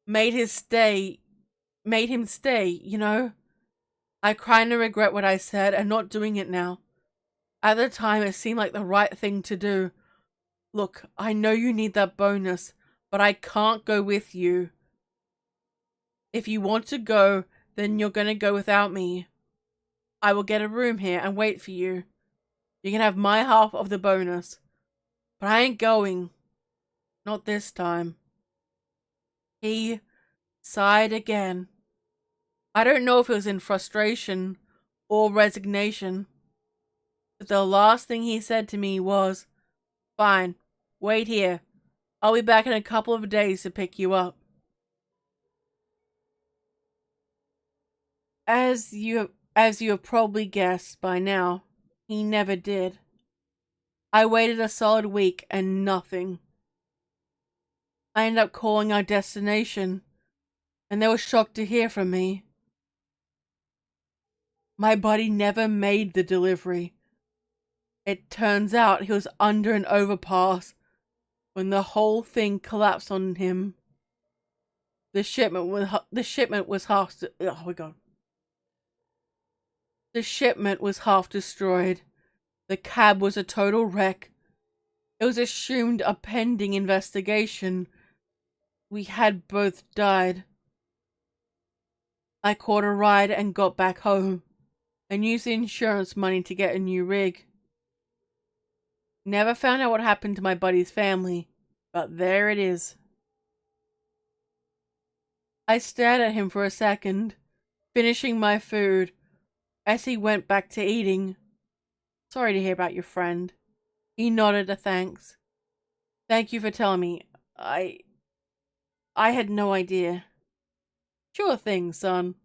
Made him stay, you know? I kinda regret what I said and not doing it now. At the time, it seemed like the right thing to do. Look, I know you need that bonus, but I can't go with you. If you want to go, then you're gonna go without me. I will get a room here and wait for you. You can have my half of the bonus. But I ain't going. Not this time. He sighed again. I don't know if it was in frustration or resignation. But the last thing he said to me was, "Fine, wait here. I'll be back in a couple of days to pick you up." As you have probably guessed by now, he never did. I waited a solid week and nothing. I ended up calling our destination, and they were shocked to hear from me. My buddy never made the delivery. It turns out he was under an overpass when the whole thing collapsed on him. The shipment was half. Oh my god. The shipment was half destroyed. The cab was a total wreck. It was assumed a pending investigation. We had both died. I caught a ride and got back home, and used the insurance money to get a new rig. Never found out what happened to my buddy's family, but there it is. I stared at him for a second, finishing my food, as he went back to eating. Sorry to hear about your friend. He nodded a thanks. Thank you for telling me. I had no idea. Sure thing, son,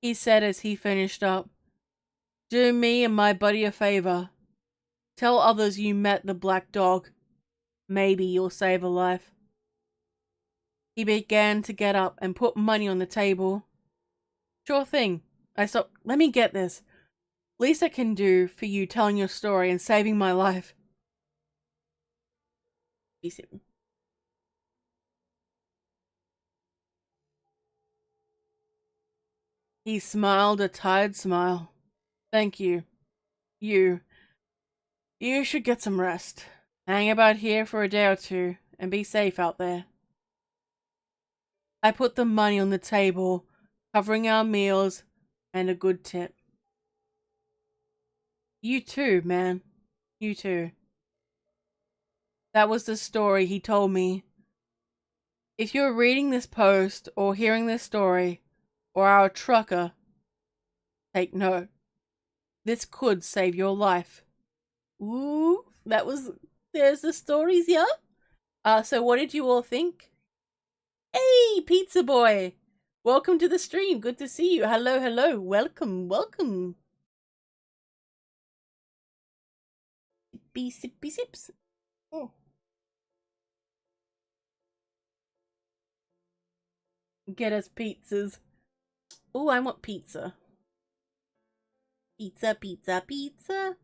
he said as he finished up. Do me and my buddy a favor. Tell others you met the black dog. Maybe you'll save a life. He began to get up and put money on the table. Sure thing. I stopped. Let me get this. Least I can do for you telling your story and saving my life. He smiled a tired smile. Thank you. You should get some rest. Hang about here for a day or two and be safe out there. I put the money on the table, covering our meals and a good tip. You too, man. You too. That was the story he told me. If you're reading this post or hearing this story, or our trucker, take note. This could save your life. Ooh, there's the stories, yeah? So what did you all think? Hey, Pizza Boy! Welcome to the stream. Good to see you. Hello, hello. Welcome, welcome. Sippy, sippy, sips. Oh. Get us pizzas. Oh, I want pizza. Pizza, pizza, pizza.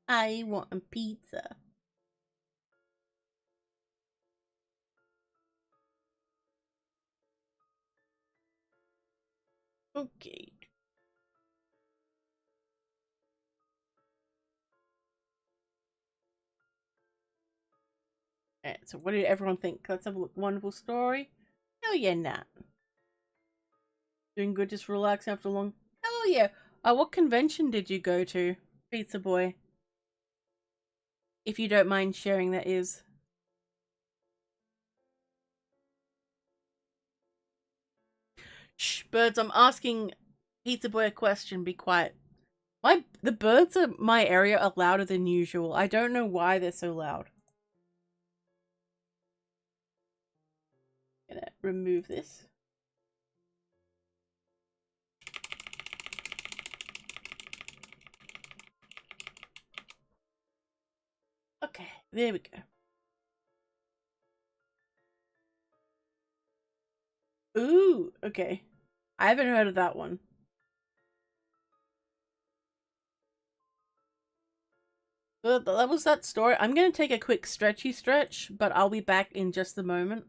I want a pizza. Okay. Alright, so what did everyone think? Let's have a look. Wonderful story? Hell yeah, not. Doing good, just relaxing after a long... Hell yeah. What convention did you go to, Pizza Boy? If you don't mind sharing, that is. Shh, birds, I'm asking Pizza Boy a question. Be quiet. The birds in my area are louder than usual. I don't know why they're so loud. I'm gonna remove this. Okay, there we go. Ooh, okay. I haven't heard of that one. But that was that story. I'm gonna take a quick stretchy stretch, but I'll be back in just a moment.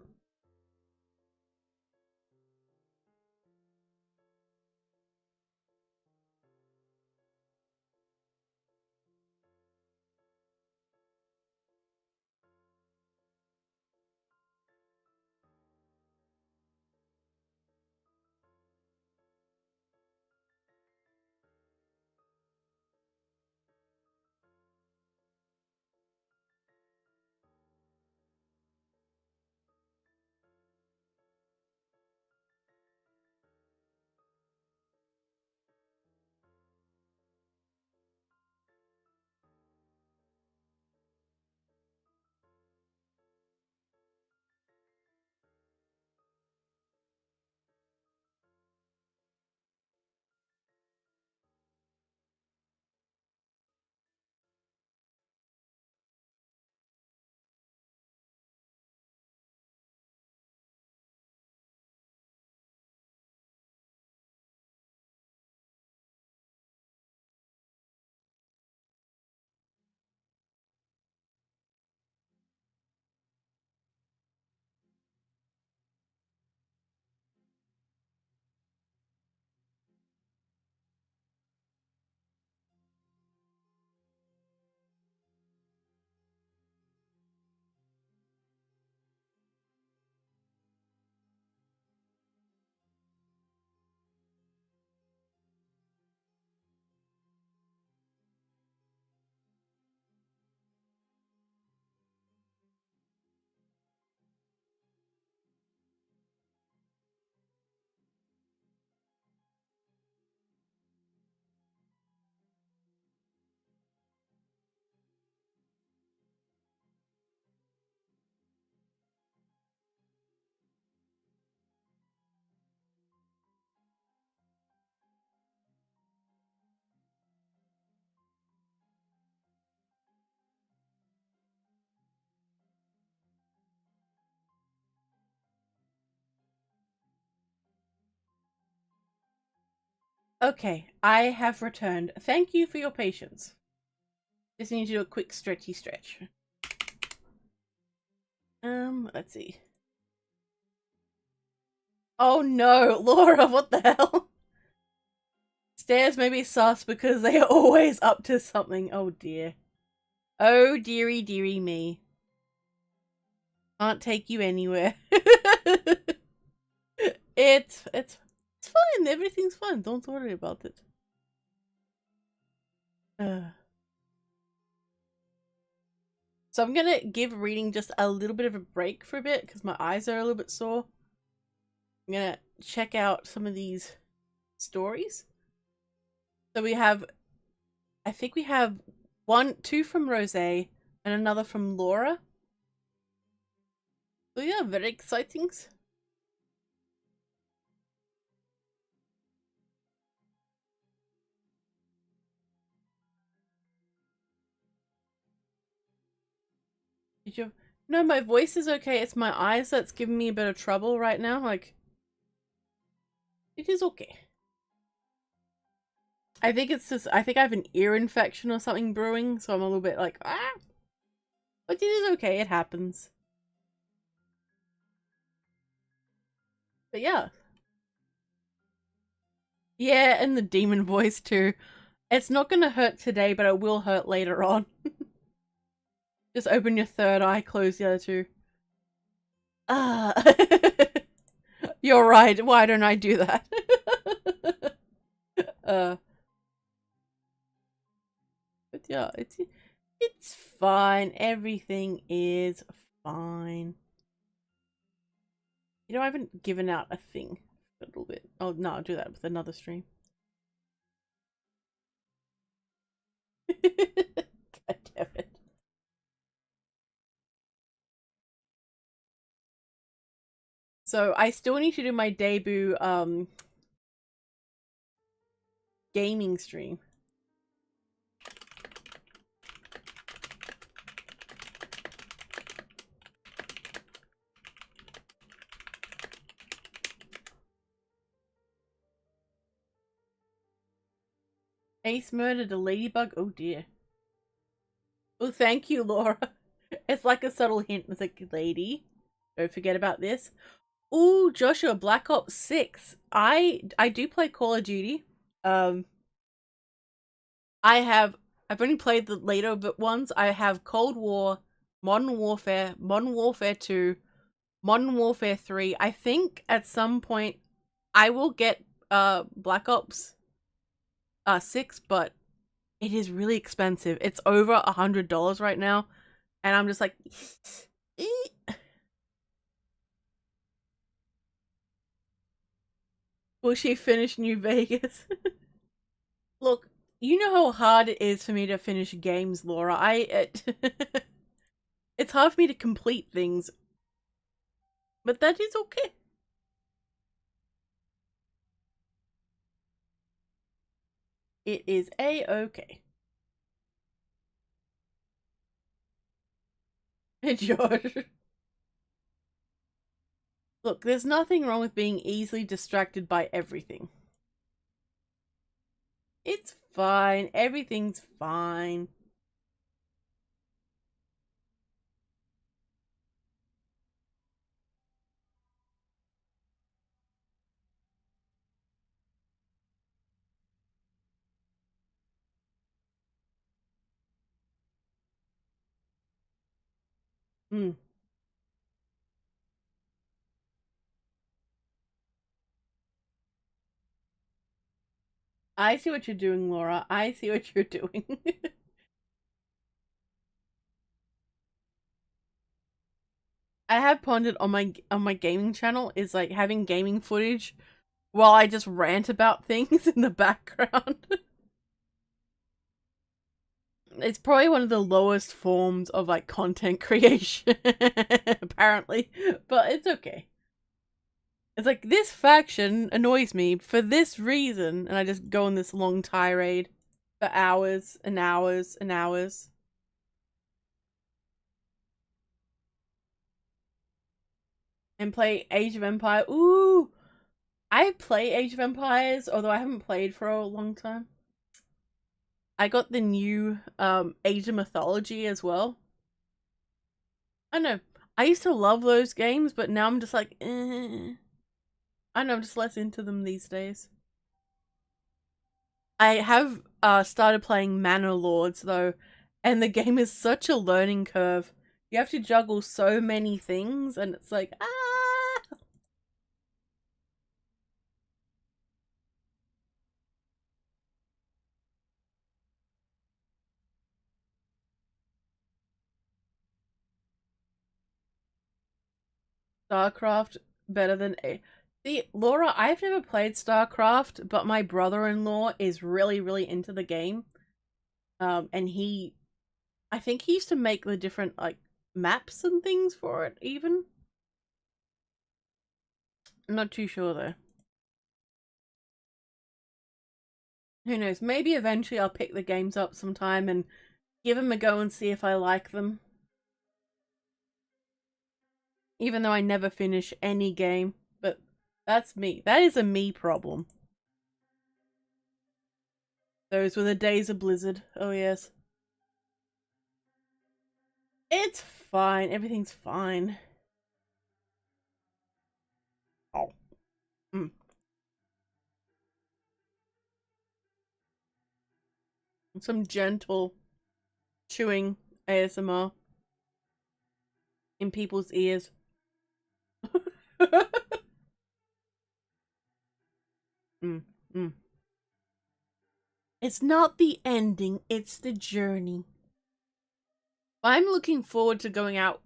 Okay, I have returned. Thank you for your patience. Just need to do a quick stretchy stretch. Let's see. Oh no, Laura, what the hell? Stairs may be sus because they are always up to something. Oh dear. Oh dearie dearie me. Can't take you anywhere. It's fine. Everything's fine. Don't worry about it. So I'm gonna give reading just a little bit of a break for a bit because my eyes are a little bit sore. I'm gonna check out some of these stories. So we have, I think we have two from Rose and another from Laura. So yeah, very exciting. Did you? No, my voice is okay. It's my eyes that's giving me a bit of trouble right now. Like, it is okay. I think it's just, I think I have an ear infection or something brewing, so I'm a little bit like, ah. But it is okay. It happens. But yeah. Yeah, and the demon voice too. It's not gonna hurt today, but it will hurt later on. Just open your third eye, close the other two. Ah. You're right. Why don't I do that? But yeah, it's fine. Everything is fine. You know, I haven't given out a thing for a little bit. Oh no, I'll do that with another stream. God damn it. So I still need to do my debut gaming stream. Ace murdered a ladybug. Oh dear. Oh, thank you, Laura. It's like a subtle hint. It's like, lady, don't forget about this. Ooh, Joshua, Black Ops 6. I do play Call of Duty. I've only played the later ones. I have Cold War, Modern Warfare 2, Modern Warfare 3. I think at some point I will get Black Ops 6, but it is really expensive. It's over $100 right now, and I'm just like, will she finish New Vegas? Look, you know how hard it is for me to finish games, Laura. It's hard for me to complete things, but that is okay. It is a-okay. George. Look, there's nothing wrong with being easily distracted by everything. It's fine. Everything's fine. Hmm. I see what you're doing, Laura. I see what you're doing. I have pondered on my gaming channel is like having gaming footage while I just rant about things in the background. It's probably one of the lowest forms of like content creation, apparently, but it's okay. It's like, this faction annoys me for this reason, and I just go on this long tirade for hours and hours and hours. And play Age of Empire. Ooh! I play Age of Empires, although I haven't played for a long time. I got the new Age of Mythology as well. I know. I used to love those games, but now I'm just like, eh. I know, I'm just less into them these days. I have started playing Manor Lords though, and the game is such a learning curve. You have to juggle so many things, and it's like, ah! StarCraft better than a. See, Laura, I've never played StarCraft, but my brother-in-law is really, really into the game. And I think he used to make the different like maps and things for it. Even, I'm not too sure though. Who knows? Maybe eventually I'll pick the games up sometime and give them a go and see if I like them. Even though I never finish any game, but that's me. That is a me problem. Those were the days of Blizzard. Oh yes. It's fine. Everything's fine. Oh. Mm. Some gentle chewing ASMR in people's ears. Mm. Mm. It's not the ending, it's the journey. I'm looking forward to going out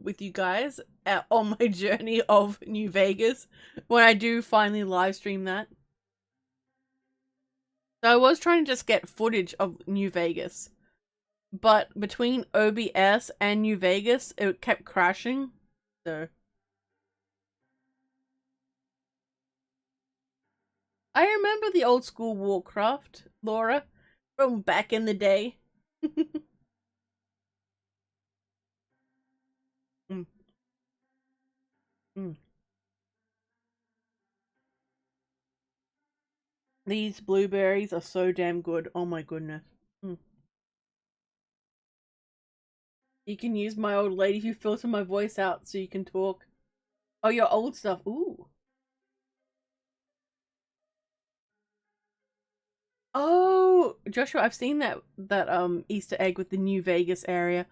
with you guys on my journey of New Vegas when I do finally live stream that. So I was trying to just get footage of New Vegas, but between OBS and New Vegas, it kept crashing. So I remember the old school Warcraft, Laura, from back in the day. Mm, mm. These blueberries are so damn good. Oh my goodness. You can use my old lady who filter my voice out so you can talk. Oh, your old stuff. Ooh. Oh, Joshua, I've seen that Easter egg with the New Vegas area.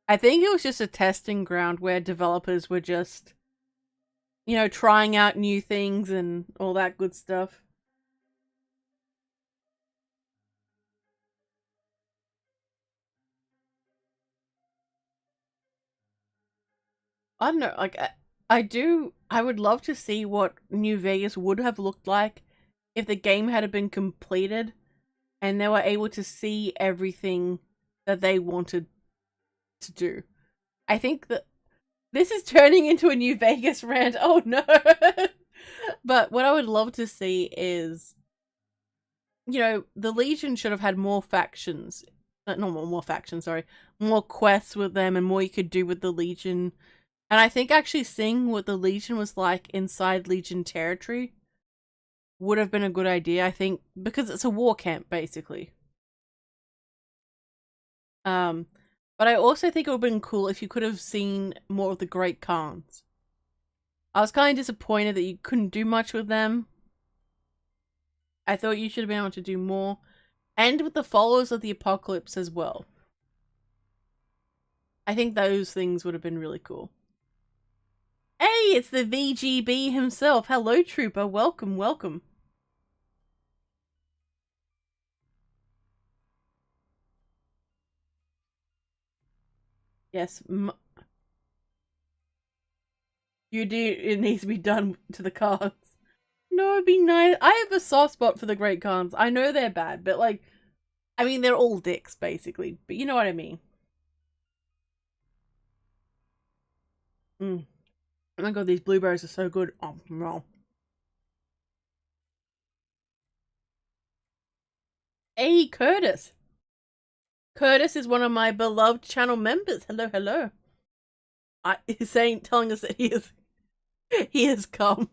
I think it was just a testing ground where developers were just, trying out new things and all that good stuff. I don't know, like I would love to see what New Vegas would have looked like if the game had been completed and they were able to see everything that they wanted to do. I think that this is turning into a New Vegas rant. Oh no. But what I would love to see is, the Legion should have had more factions. Not more factions, sorry. More quests with them and more you could do with the Legion. And I think actually seeing what the Legion was like inside Legion territory would have been a good idea, I think, because it's a war camp, basically. But I also think it would have been cool if you could have seen more of the Great Khans. I was kind of disappointed that you couldn't do much with them. I thought you should have been able to do more. And with the followers of the apocalypse as well. I think those things would have been really cool. Hey, it's the VGB himself. Hello, Trooper. Welcome, welcome. Yes, you do. It needs to be done to the cards. No, it'd be nice. I have a soft spot for the Great Khans. I know they're bad, but I mean, they're all dicks, basically. But you know what I mean. Oh my god, these blueberries are so good. Oh, no. Hey, Curtis. Curtis is one of my beloved channel members. Hello, hello. He's telling us that he has come.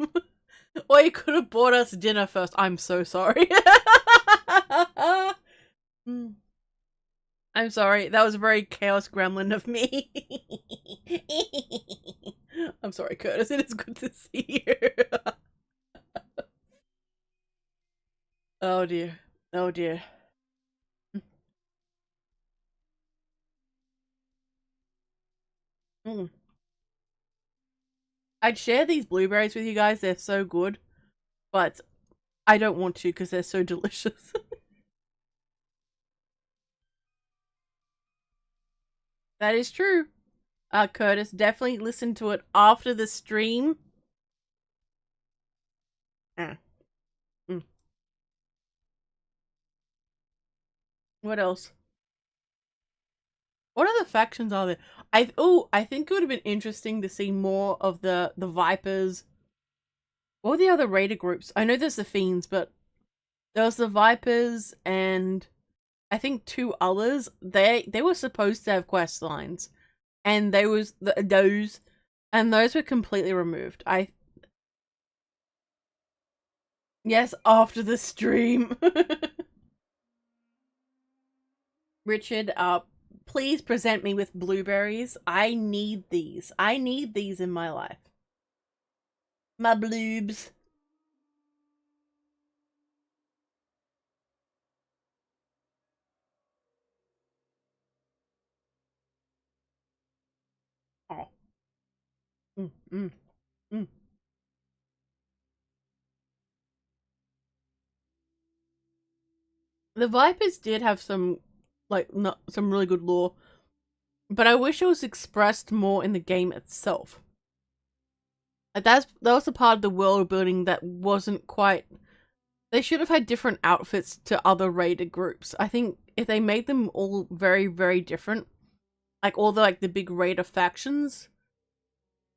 Or he could have bought us dinner first. I'm so sorry. I'm sorry. That was a very chaos gremlin of me. I'm sorry, Curtis. It is good to see you. Oh dear. Oh dear. I'd share these blueberries with you guys. They're so good. But I don't want to because they're so delicious. That is true. Curtis, definitely listen to it after the stream. What else? What other factions are there? I think it would have been interesting to see more of the Vipers. What were the other raider groups? I know there's the Fiends, but there was the Vipers and I think two others. They were supposed to have quest lines, and those were completely removed. Yes, after the stream. Richard, please present me with blueberries. I need these. I need these in my life. My bloobs. Oh. Mm, mm, mm. The Vipers did have some, some really good lore, but I wish it was expressed more in the game itself. That was the part of the world building that wasn't quite. They should have had different outfits to other raider groups. I think if they made them all very, very different, like all the big raider factions,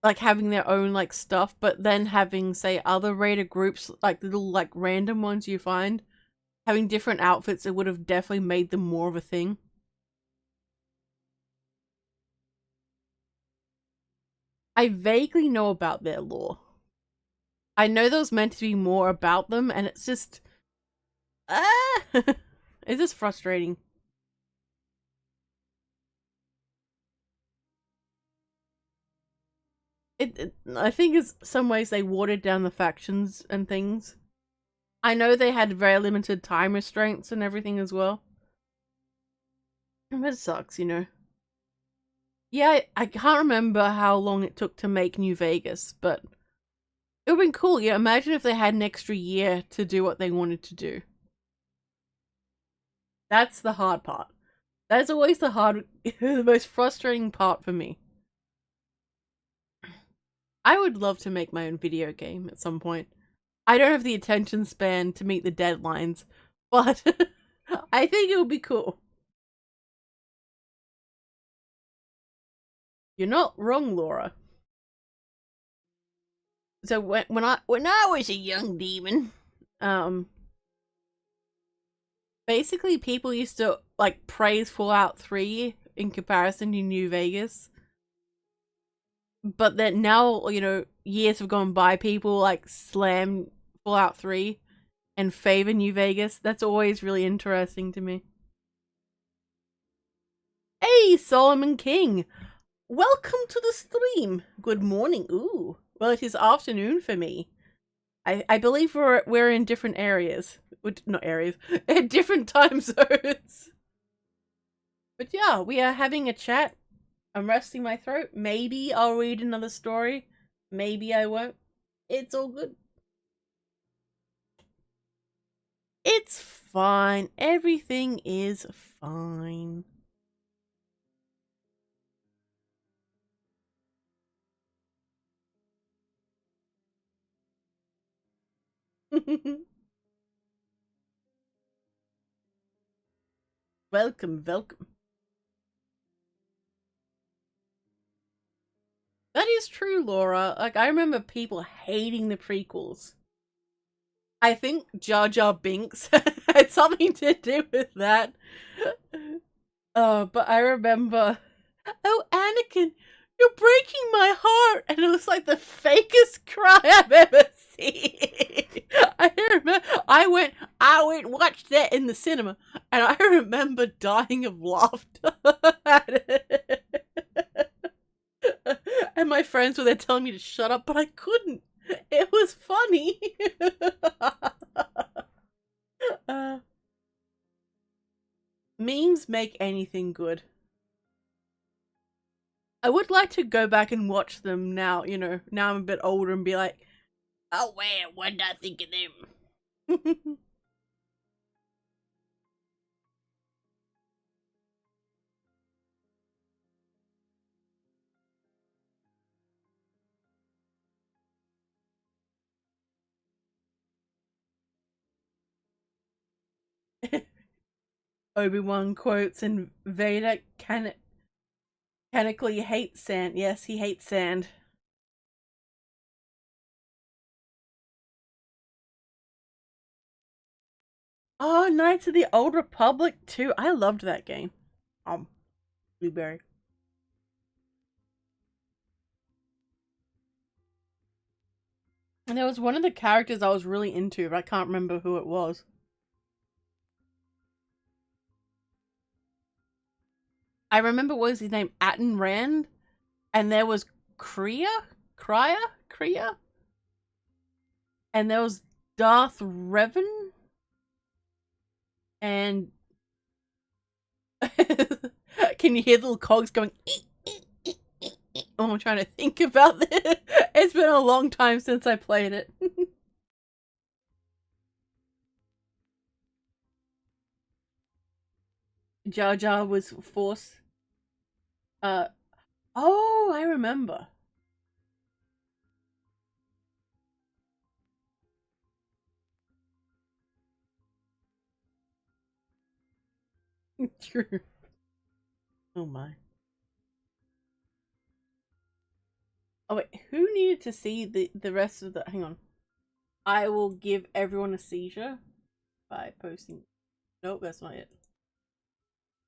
like having their own stuff, but then having say other raider groups, like little random ones you find, having different outfits, it would have definitely made them more of a thing. I vaguely know about their lore. I know there was meant to be more about them, and it's just Ah! It's just frustrating. I think in some ways they watered down the factions and things. I know they had very limited time restraints and everything as well. It sucks, you know. Yeah, I can't remember how long it took to make New Vegas, but it would've been cool. Yeah, imagine if they had an extra year to do what they wanted to do. That's the hard part. That's always the most frustrating part for me. I would love to make my own video game at some point. I don't have the attention span to meet the deadlines, but I think it would be cool. You're not wrong, Laura. So when I was a young demon, basically people used to like praise Fallout 3 in comparison to New Vegas. But then now, you know, years have gone by, people like slam Fallout 3 and favor New Vegas. That's always really interesting to me. Hey, Solomon King! Welcome to the stream! Good morning. Ooh. Well, it is afternoon for me. I believe we're in different areas. Not areas. In different time zones. But yeah, we are having a chat. I'm resting my throat. Maybe I'll read another story. Maybe I won't. It's all good. It's fine. Everything is fine. Welcome, welcome. That is true, Laura. Like, I remember people hating the prequels. I think Jar Jar Binks had something to do with that. But I remember, oh, Anakin, you're breaking my heart, and it was like the fakest cry I've ever seen. I went watched that in the cinema, and I remember dying of laughter at it. And my friends were there telling me to shut up, but I couldn't. It was funny. Memes make anything good. I would like to go back and watch them now, you know, now I'm a bit older and be like, oh wow, what did I think of them? Obi-Wan quotes, and Vader canonically hates sand. Yes, he hates sand. Oh, Knights of the Old Republic too. I loved that game. Blueberry. And there was one of the characters I was really into, but I can't remember who it was. I remember what was his name, Atten Rand, and there was Kriya, and there was Darth Revan, and can you hear the little cogs going? Oh, I'm trying to think about this. It's been a long time since I played it. Jar Jar was forced. Oh, I remember. True. Oh my. Oh wait, who needed to see the rest of the? Hang on. I will give everyone a seizure by posting. Nope, that's not it.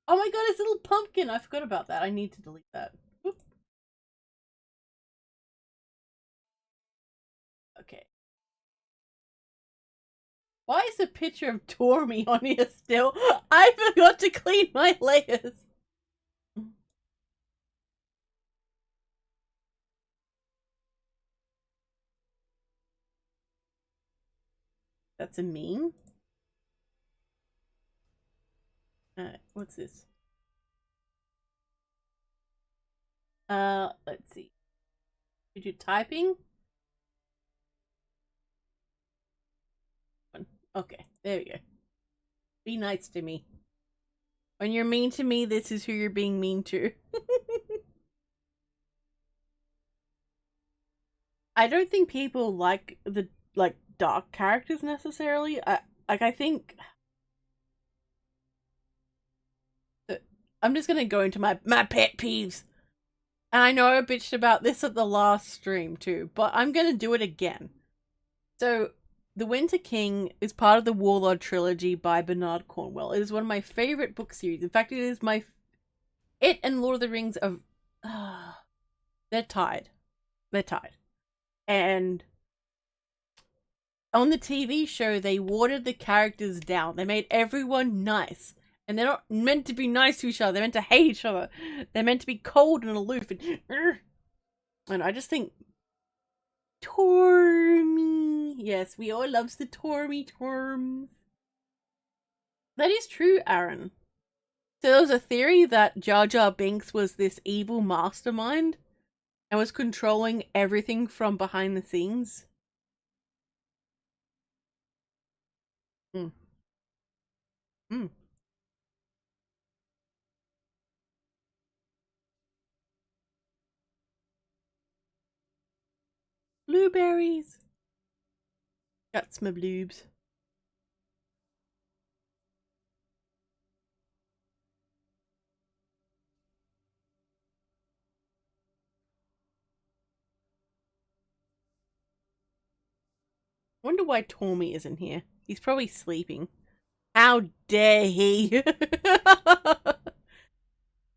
Oh my god, it's a little pumpkin. I forgot about that. I need to delete that. Oop. Okay. Why is a picture of Tormy on here still? I forgot to clean my layers. That's a meme. What's this? Let's see. Did you typing? Okay, there we go. Be nice to me. When you're mean to me, this is who you're being mean to. I don't think people like the dark characters necessarily. I think I'm just gonna go into my pet peeves. And I know I bitched about this at the last stream too, but I'm gonna do it again. So, The Winter King is part of the Warlord trilogy by Bernard Cornwell. It is one of my favorite book series. In fact, it is it and Lord of the Rings are they're tied. They're tied. And on the TV show, they watered the characters down. They made everyone nice. And they're not meant to be nice to each other. They're meant to hate each other. They're meant to be cold and aloof. And I just think... Tormy. Yes, we all loves the Tormy Torms. That is true, Aaron. So there was a theory that Jar Jar Binks was this evil mastermind and was controlling everything from behind the scenes. Mm. Mm. Blueberries. Got my bloobs. Wonder why Tormy isn't here. He's probably sleeping. How dare he?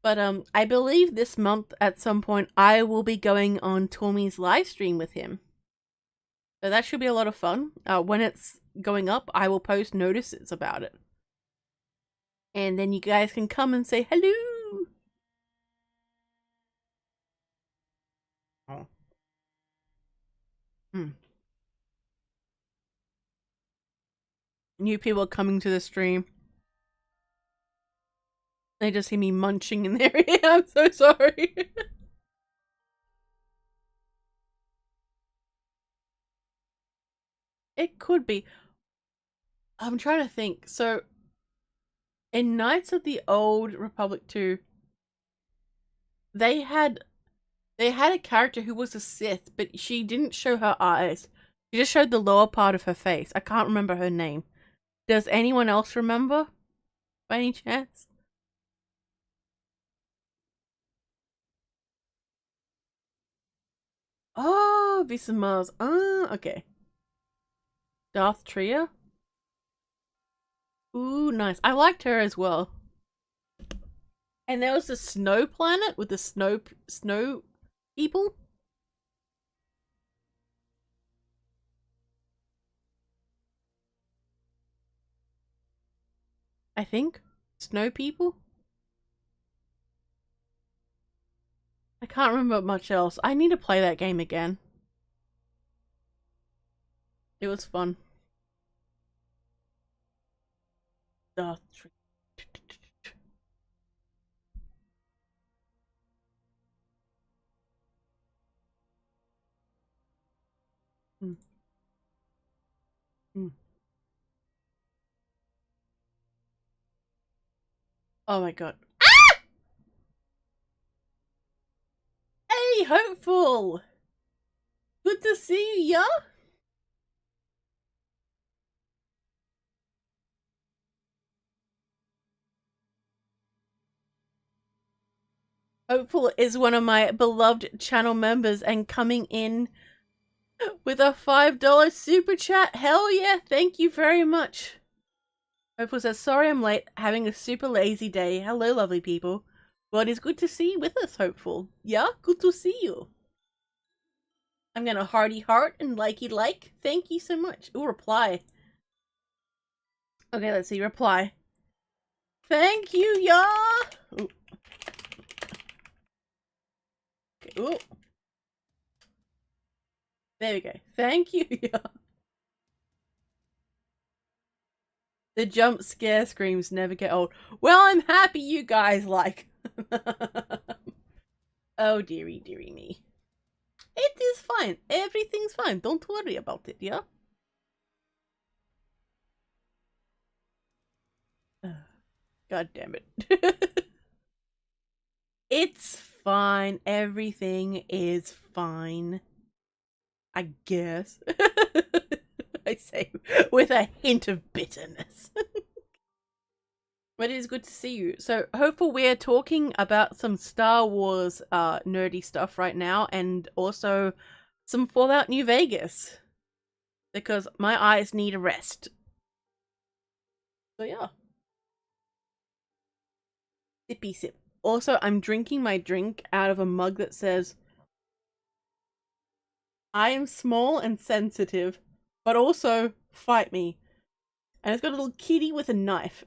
But I believe this month at some point I will be going on Tormy's live stream with him. So that should be a lot of fun. When it's going up, I will post notices about it. And then you guys can come and say hello. Oh. New people are coming to the stream. They just see me munching in their ear. I'm so sorry. It could be. I'm trying to think. So, in Knights of the Old Republic 2, they had a character who was a Sith, but she didn't show her eyes. She just showed the lower part of her face. I can't remember her name. Does anyone else remember? By any chance? Oh, Visa Mars. Ah, okay. Darth Tria. Ooh, nice. I liked her as well. And there was the snow planet with the snow people. I think. Snow people? I can't remember much else. I need to play that game again. It was fun. Darth Tria. Mm. Mm. Oh my god. Ah! Hey, Hopeful! Good to see you, yeah? Hopeful is one of my beloved channel members and coming in with a $5 super chat. Hell yeah, thank you very much. Hopeful says, sorry I'm late, having a super lazy day. Hello, lovely people. Well, it is good to see you with us, Hopeful. Yeah, good to see you. I'm gonna hearty heart and likey like. Thank you so much. Ooh, reply. Okay, let's see. Reply. Thank you, y'all. Ooh. Okay, ooh. There we go. Thank you, y'all. The jump scare screams never get old. Well, I'm happy you guys like. Oh, dearie, dearie me. It is fine. Everything's fine. Don't worry about it, yeah? God damn it. It's fine. Everything is fine. I guess. I say with a hint of bitterness. But it is good to see you. So, hopefully we're talking about some Star Wars nerdy stuff right now, and also some Fallout New Vegas. Because my eyes need a rest. So yeah. Sippy sip. Also, I'm drinking my drink out of a mug that says, I am small and sensitive, but also fight me. And it's got a little kitty with a knife.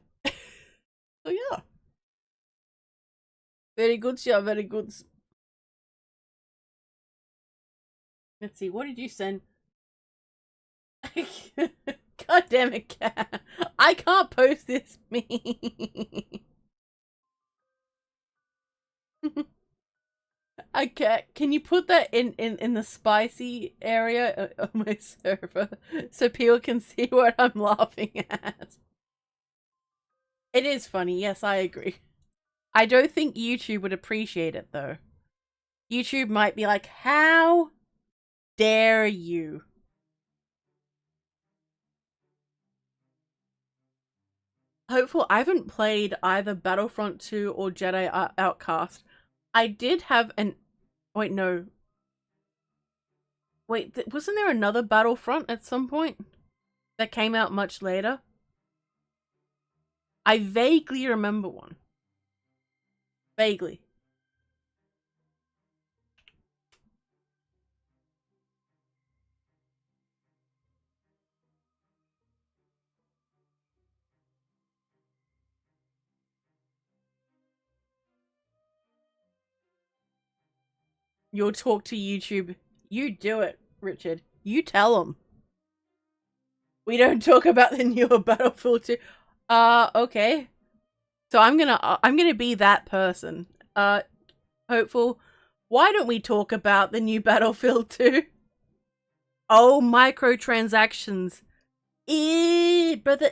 So yeah. Very good, yeah, very good. Let's see, what did you send? God damn it, cat. I can't post this me. Okay, can you put that in the spicy area of my server so people can see what I'm laughing at? It is funny, yes, I agree. I don't think YouTube would appreciate it though. YouTube might be like, how dare you? Hopeful, I haven't played either Battlefront 2 or Jedi Outcast. I did have an... Wait, no. Wait, wasn't there another Battlefront at some point? That came out much later? I vaguely remember one. Vaguely. You'll talk to YouTube. You do it, Richard. You tell them. We don't talk about the newer Battlefield 2. Okay. So I'm gonna be that person. Hopeful. Why don't we talk about the new Battlefield 2? Oh, microtransactions. Brother,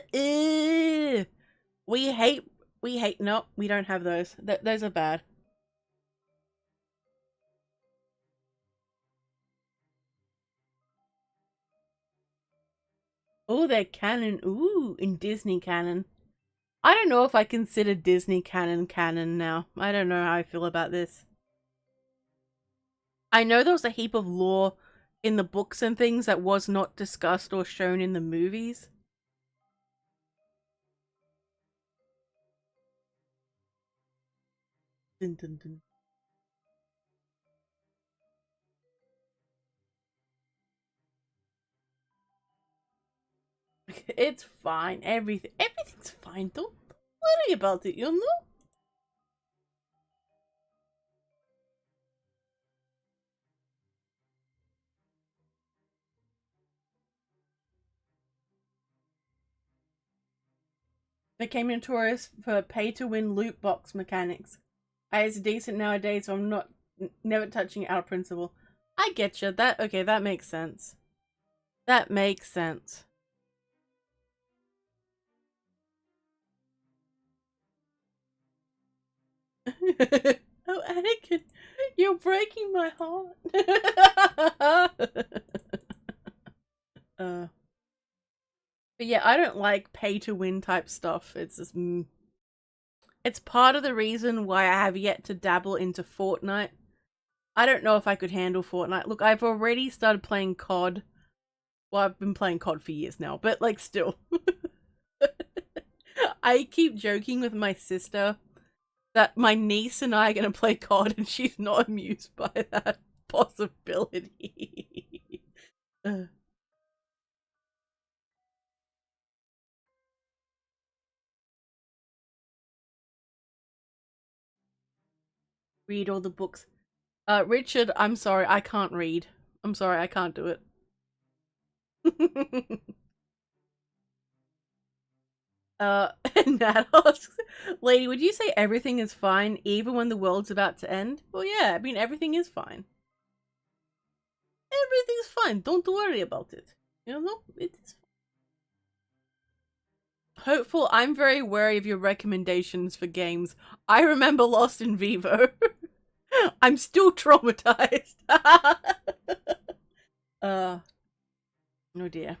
We hate, no, we don't have those. Those are bad. Oh, they're canon. Ooh, in Disney canon. I don't know if I consider Disney canon now. I don't know how I feel about this. I know there was a heap of lore in the books and things that was not discussed or shown in the movies. Dun, dun, dun. It's fine. Everything's fine. Don't worry about it, you know? Became notorious for pay-to-win loot box mechanics. It's decent nowadays, so I'm never touching it out of principle. I get you. Okay, that makes sense. That makes sense. Oh, Anakin, you're breaking my heart. But yeah, I don't like pay-to-win type stuff. It's just... It's part of the reason why I have yet to dabble into Fortnite. I don't know if I could handle Fortnite. Look, I've already started playing COD. Well, I've been playing COD for years now, but like still. I keep joking with my sister that my niece and I are going to play COD and she's not amused by that possibility. Read all the books. Richard, I'm sorry, I can't read. I'm sorry, I can't do it. Nat asks, Lady, would you say everything is fine even when the world's about to end? Well, yeah, I mean, everything is fine. Everything's fine. Don't worry about it. You know, it's Hopeful, I'm very wary of your recommendations for games. I remember Lost in Vivo. I'm still traumatized. Oh dear.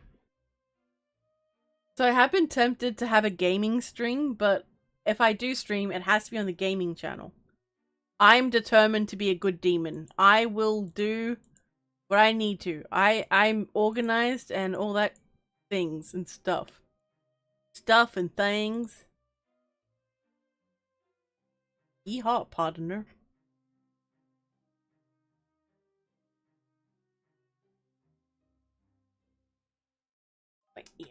So I have been tempted to have a gaming stream, but if I do stream, it has to be on the gaming channel. I'm determined to be a good demon. I will do what I need to. I'm organized and all that things and stuff. Stuff and things. Yeehaw, partner. But yeah.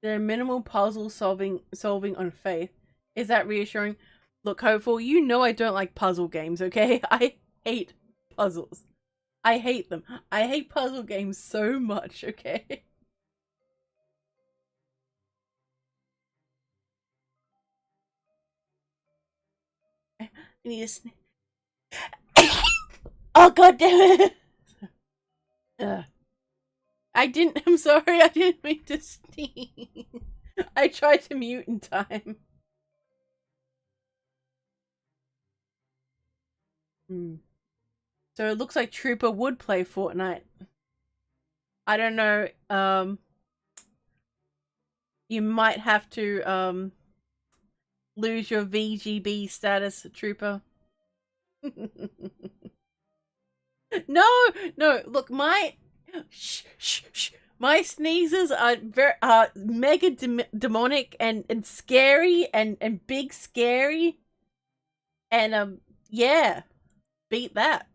There are minimal puzzle solving on Faith. Is that reassuring? Look, Hopeful, you know I don't like puzzle games, okay? I hate puzzles. I hate them. I hate puzzle games so much, okay? I need a sneeze. Oh, god damn it! I'm sorry, I didn't mean to sneeze. I tried to mute in time. So it looks like Trooper would play Fortnite. I don't know, you might have to, lose your VGB status, Trooper. No, look, my my sneezes are very mega demonic and scary and big scary, and yeah, beat that.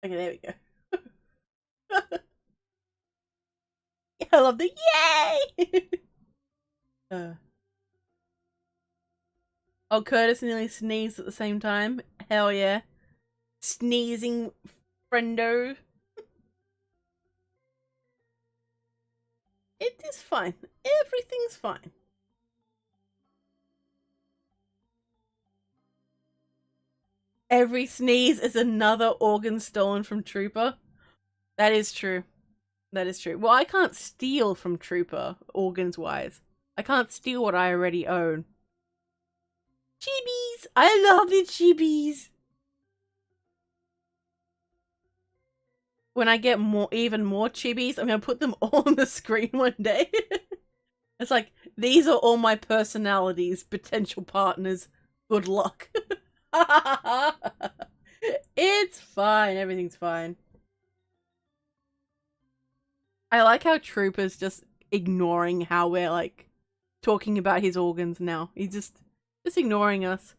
Okay, there we go. I love the yay. Oh, Curtis nearly sneezed at the same time. Hell yeah. Sneezing friendo. It is fine. Everything's fine. Every sneeze is another organ stolen from Trooper. That is true. That is true. Well, I can't steal from Trooper, organs-wise. I can't steal what I already own. Chibis! I love the chibis! When I get even more chibis, I'm gonna put them all on the screen one day. It's like, these are all my personalities, potential partners. Good luck. It's fine. Everything's fine. I like how Trooper's just ignoring how we're, like, talking about his organs now. He's just ignoring us.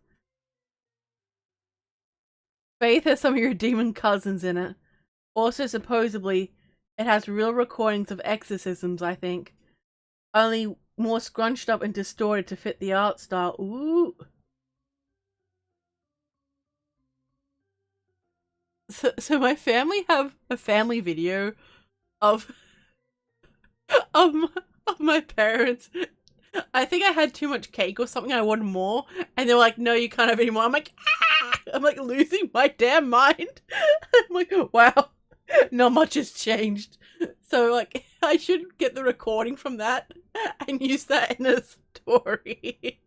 Faith has some of your demon cousins in it. Also, supposedly, it has real recordings of exorcisms, I think. Only more scrunched up and distorted to fit the art style. Ooh. So my family have a family video of of my parents. I think I had too much cake or something. I wanted more, and they were like, "No, you can't have any more." I'm like, ah! I'm like losing my damn mind. I'm like, wow, not much has changed. So like, I should get the recording from that and use that in a story.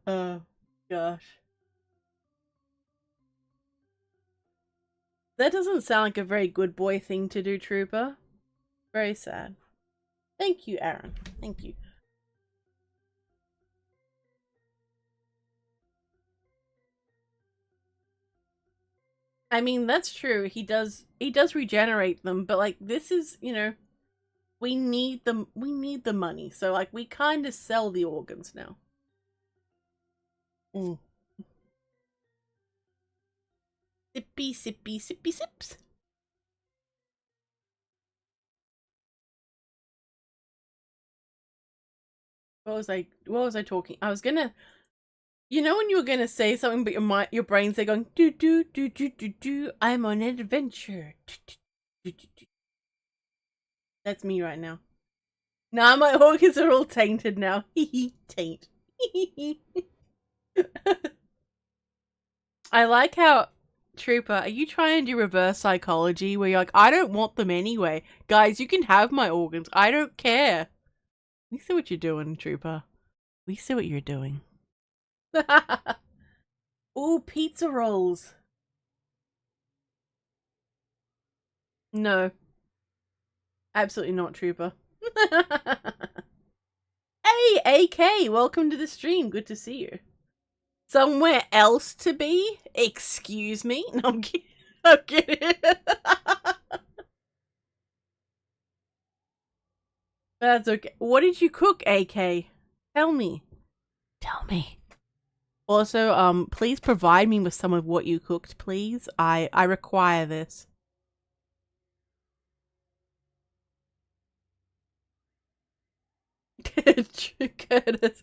Oh gosh. That doesn't sound like a very good boy thing to do, Trooper. Very sad. Thank you, Aaron. Thank you. I mean, that's true. He does regenerate them, but like this is, you know, We need the money. So like we kind of sell the organs now. Mm. Sippy, sippy, sippy, sips. What was I talking? I was gonna, you know, when you were gonna say something, but your brain's there going do do do do do do. I'm on an adventure. Do, do, do. That's me right now. Nah, my organs are all tainted now. Taint. I like how, Trooper, are you trying to do reverse psychology where you're like, I don't want them anyway. Guys, you can have my organs. I don't care. We see what you're doing, Trooper. We see what you're doing. Ooh, pizza rolls. No. Absolutely not, Trooper. Hey, AK, welcome to the stream. Good to see you. Somewhere else to be? Excuse me? No, I'm kidding. I'm kidding. That's okay. What did you cook, AK? Tell me. Tell me. Also, please provide me with some of what you cooked, please. I require this. Curtis.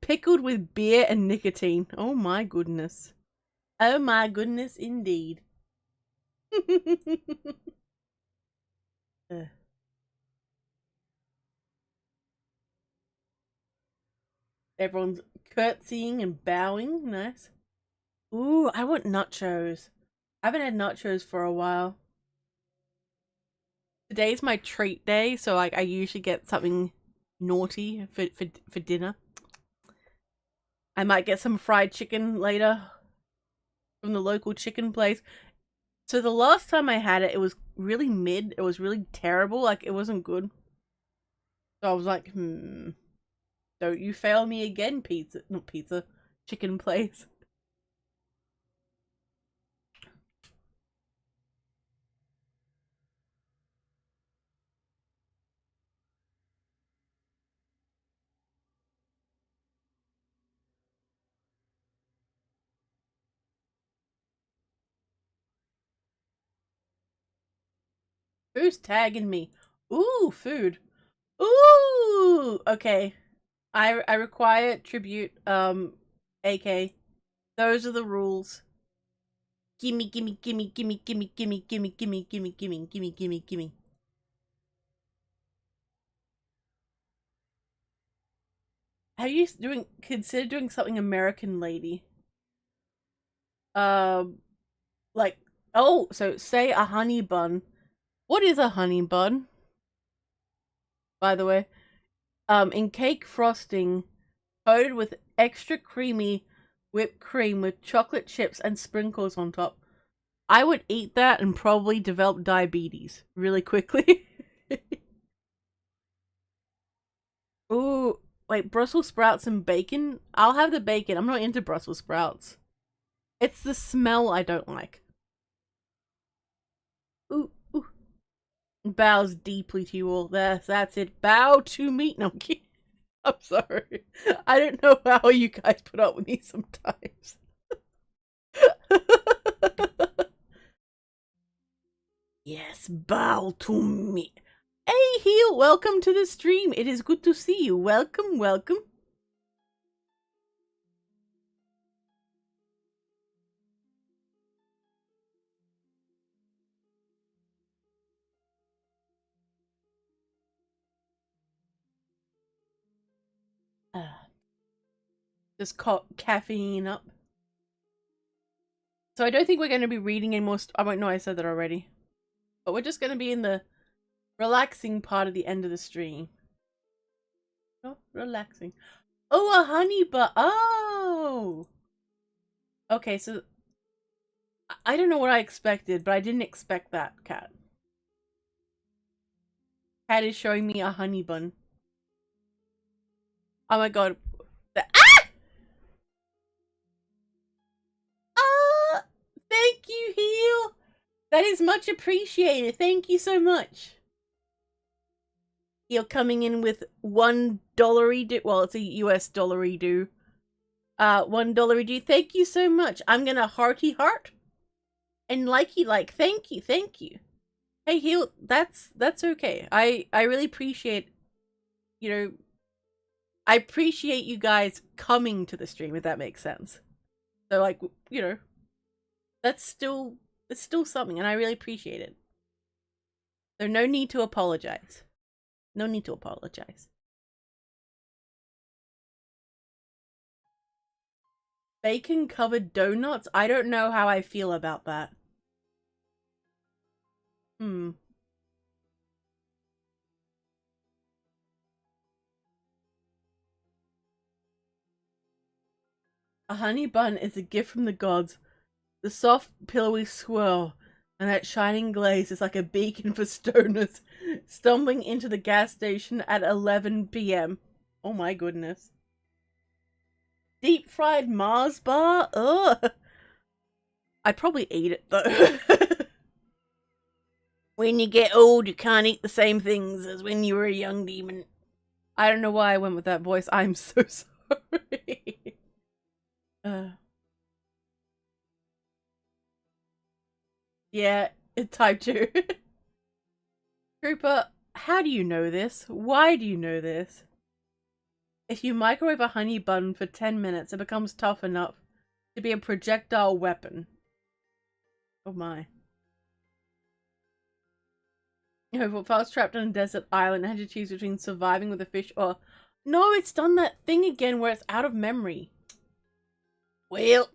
Pickled with beer and nicotine. Oh my goodness. Oh my goodness, indeed. Everyone's curtsying and bowing. Nice. Ooh, I want nachos. I haven't had nachos for a while. Today's my treat day, so like I usually get something naughty for dinner. I might get some fried chicken later from the local chicken place. So the last time I had it, it was really mid. It was really terrible. Like, it wasn't good. So I was like, don't you fail me again, pizza. Not pizza. Chicken place. Who's tagging me? Ooh, food. Ooh! Okay. I require tribute, AK. Those are the rules. Gimme, gimme, gimme, gimme, gimme, gimme, gimme, gimme, gimme, gimme, gimme, gimme, gimme. Have you considered doing something American, lady? Like, oh, so say a honey bun. What is a honey bun? By the way, in cake frosting, coated with extra creamy whipped cream with chocolate chips and sprinkles on top. I would eat that and probably develop diabetes really quickly. Ooh, wait, Brussels sprouts and bacon? I'll have the bacon. I'm not into Brussels sprouts. It's the smell I don't like. Ooh, ooh. Bows deeply to you all. That's it. Bow to me. No, I'm kidding. I'm sorry. I don't know how you guys put up with me sometimes. Yes, bow to me. Hey, Heel, welcome to the stream. It is good to see you. Welcome, welcome. Just caffeine up. So I don't think we're going to be reading any more. I won't know I said that already. But we're just going to be in the relaxing part of the end of the stream. Oh, relaxing. Oh, a honey bun. Oh! Okay, so I don't know what I expected, but I didn't expect that, Cat. Cat is showing me a honey bun. Oh my god. Ah! Ah! Thank you, Heel! That is much appreciated. Thank you so much. You're coming in with $1 do. Well, it's a US dollar do. $1 do. Thank you so much. I'm gonna hearty heart and likey like. Thank you, thank you. Hey, Heal. That's okay. I really appreciate. You know, I appreciate you guys coming to the stream. If that makes sense. So, like, you know, it's still something, and I really appreciate it. There's no need to apologize. No need to apologize. Bacon covered donuts? I don't know how I feel about that. A honey bun is a gift from the gods. The soft, pillowy swirl and that shining glaze is like a beacon for stoners stumbling into the gas station at 11 p.m. Oh my goodness. Deep fried Mars bar? Ugh. I'd probably eat it though. When you get old, you can't eat the same things as when you were a young demon. I don't know why I went with that voice. I'm so sorry. Yeah, type 2. Trooper, how do you know this? Why do you know this? If you microwave a honey bun for 10 minutes, it becomes tough enough to be a projectile weapon. Oh my. You know, if I was trapped on a desert island and had to choose between surviving with a fish or... No, it's done that thing again where it's out of memory. Well...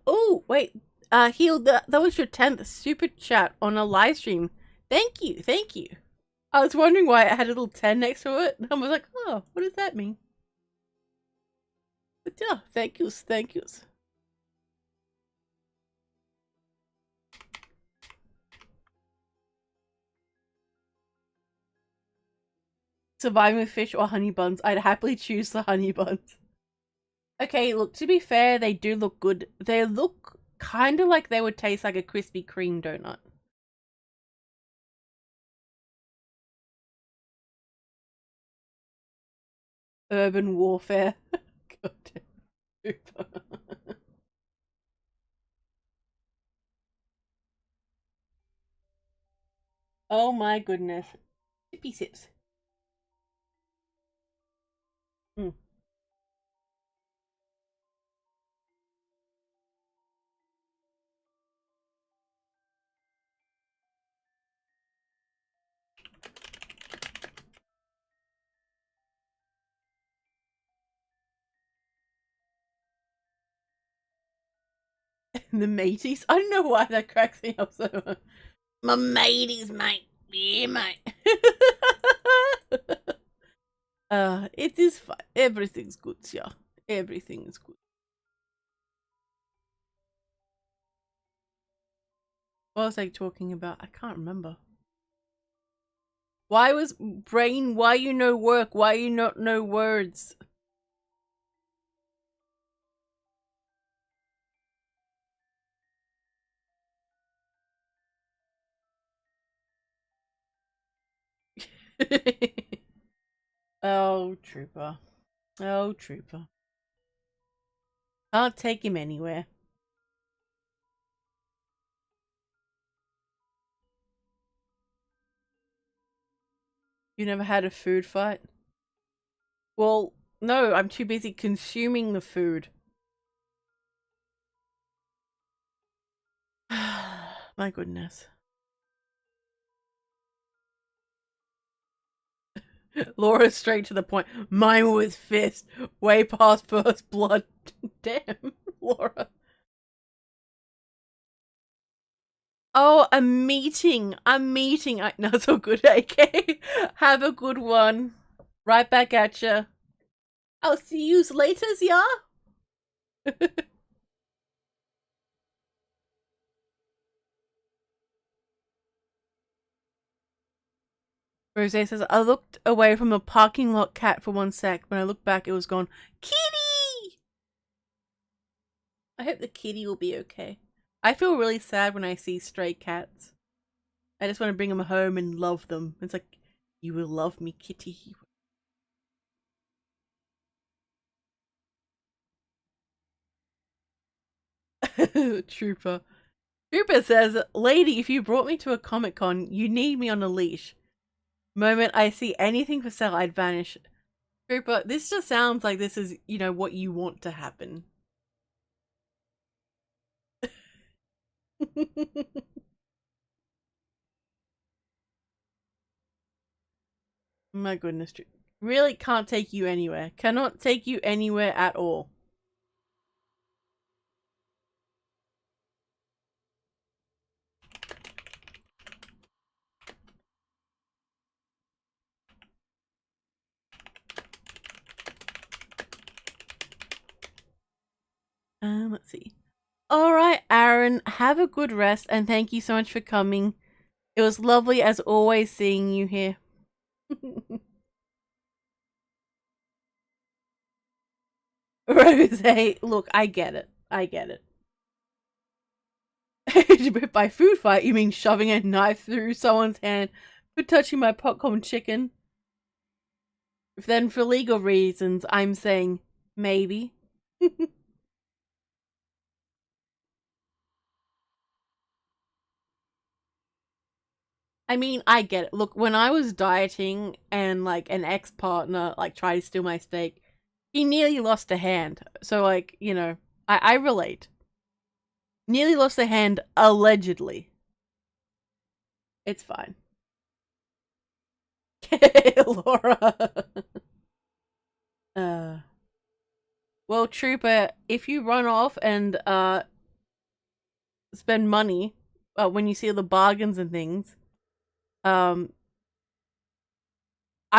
Oh, wait. Heal, that was your 10th super chat on a live stream. Thank you, thank you. I was wondering why it had a little 10 next to it. And I was like, oh, what does that mean? But yeah, thank yous, thank yous. Surviving with fish or honey buns, I'd happily choose the honey buns. Okay, look, to be fair, they do look good. They look kind of like they would taste like a Krispy Kreme donut. Urban warfare. God. Oh my goodness. Sippy sips. Mm. The mateys? I don't know why that cracks me up so much. My mateys, mate. Yeah, mate. It is fine. Everything's good, yeah. Everything is good. What was I talking about? I can't remember. Why was brain? Why you no work? Why you not no words? Oh, trooper. Oh, trooper. Can't take him anywhere. You never had a food fight? Well, no, I'm too busy consuming the food. My goodness. Laura straight to the point. Mine with fist. Way past first blood. Damn, Laura. Oh, a meeting. A meeting. No, it's all good, AK. Have a good one. Right back at ya. I'll see yous later, yeah? Rose says, I looked away from a parking lot cat for 1 sec. When I looked back, it was gone. Kitty! I hope the kitty will be okay. I feel really sad when I see stray cats. I just want to bring them home and love them. It's like, you will love me, kitty. Trooper. Trooper says, lady, if you brought me to a Comic-Con, you need me on a leash. Moment I see anything for sale, I'd vanish. Trooper, this just sounds like this is, you know, what you want to happen. My goodness. Really can't take you anywhere. Cannot take you anywhere at all. Let's see. Alright, Aaron, have a good rest and thank you so much for coming. It was lovely as always seeing you here. Rose, look, I get it. I get it. By food fight, you mean shoving a knife through someone's hand for touching my popcorn chicken? Then for legal reasons, I'm saying maybe. I mean, I get it. Look, when I was dieting and like an ex-partner like tried to steal my steak, he nearly lost a hand. So like, you know, I relate. Nearly lost a hand, allegedly. It's fine. Laura. Well, Trooper, if you run off and spend money when you see all the bargains and things, I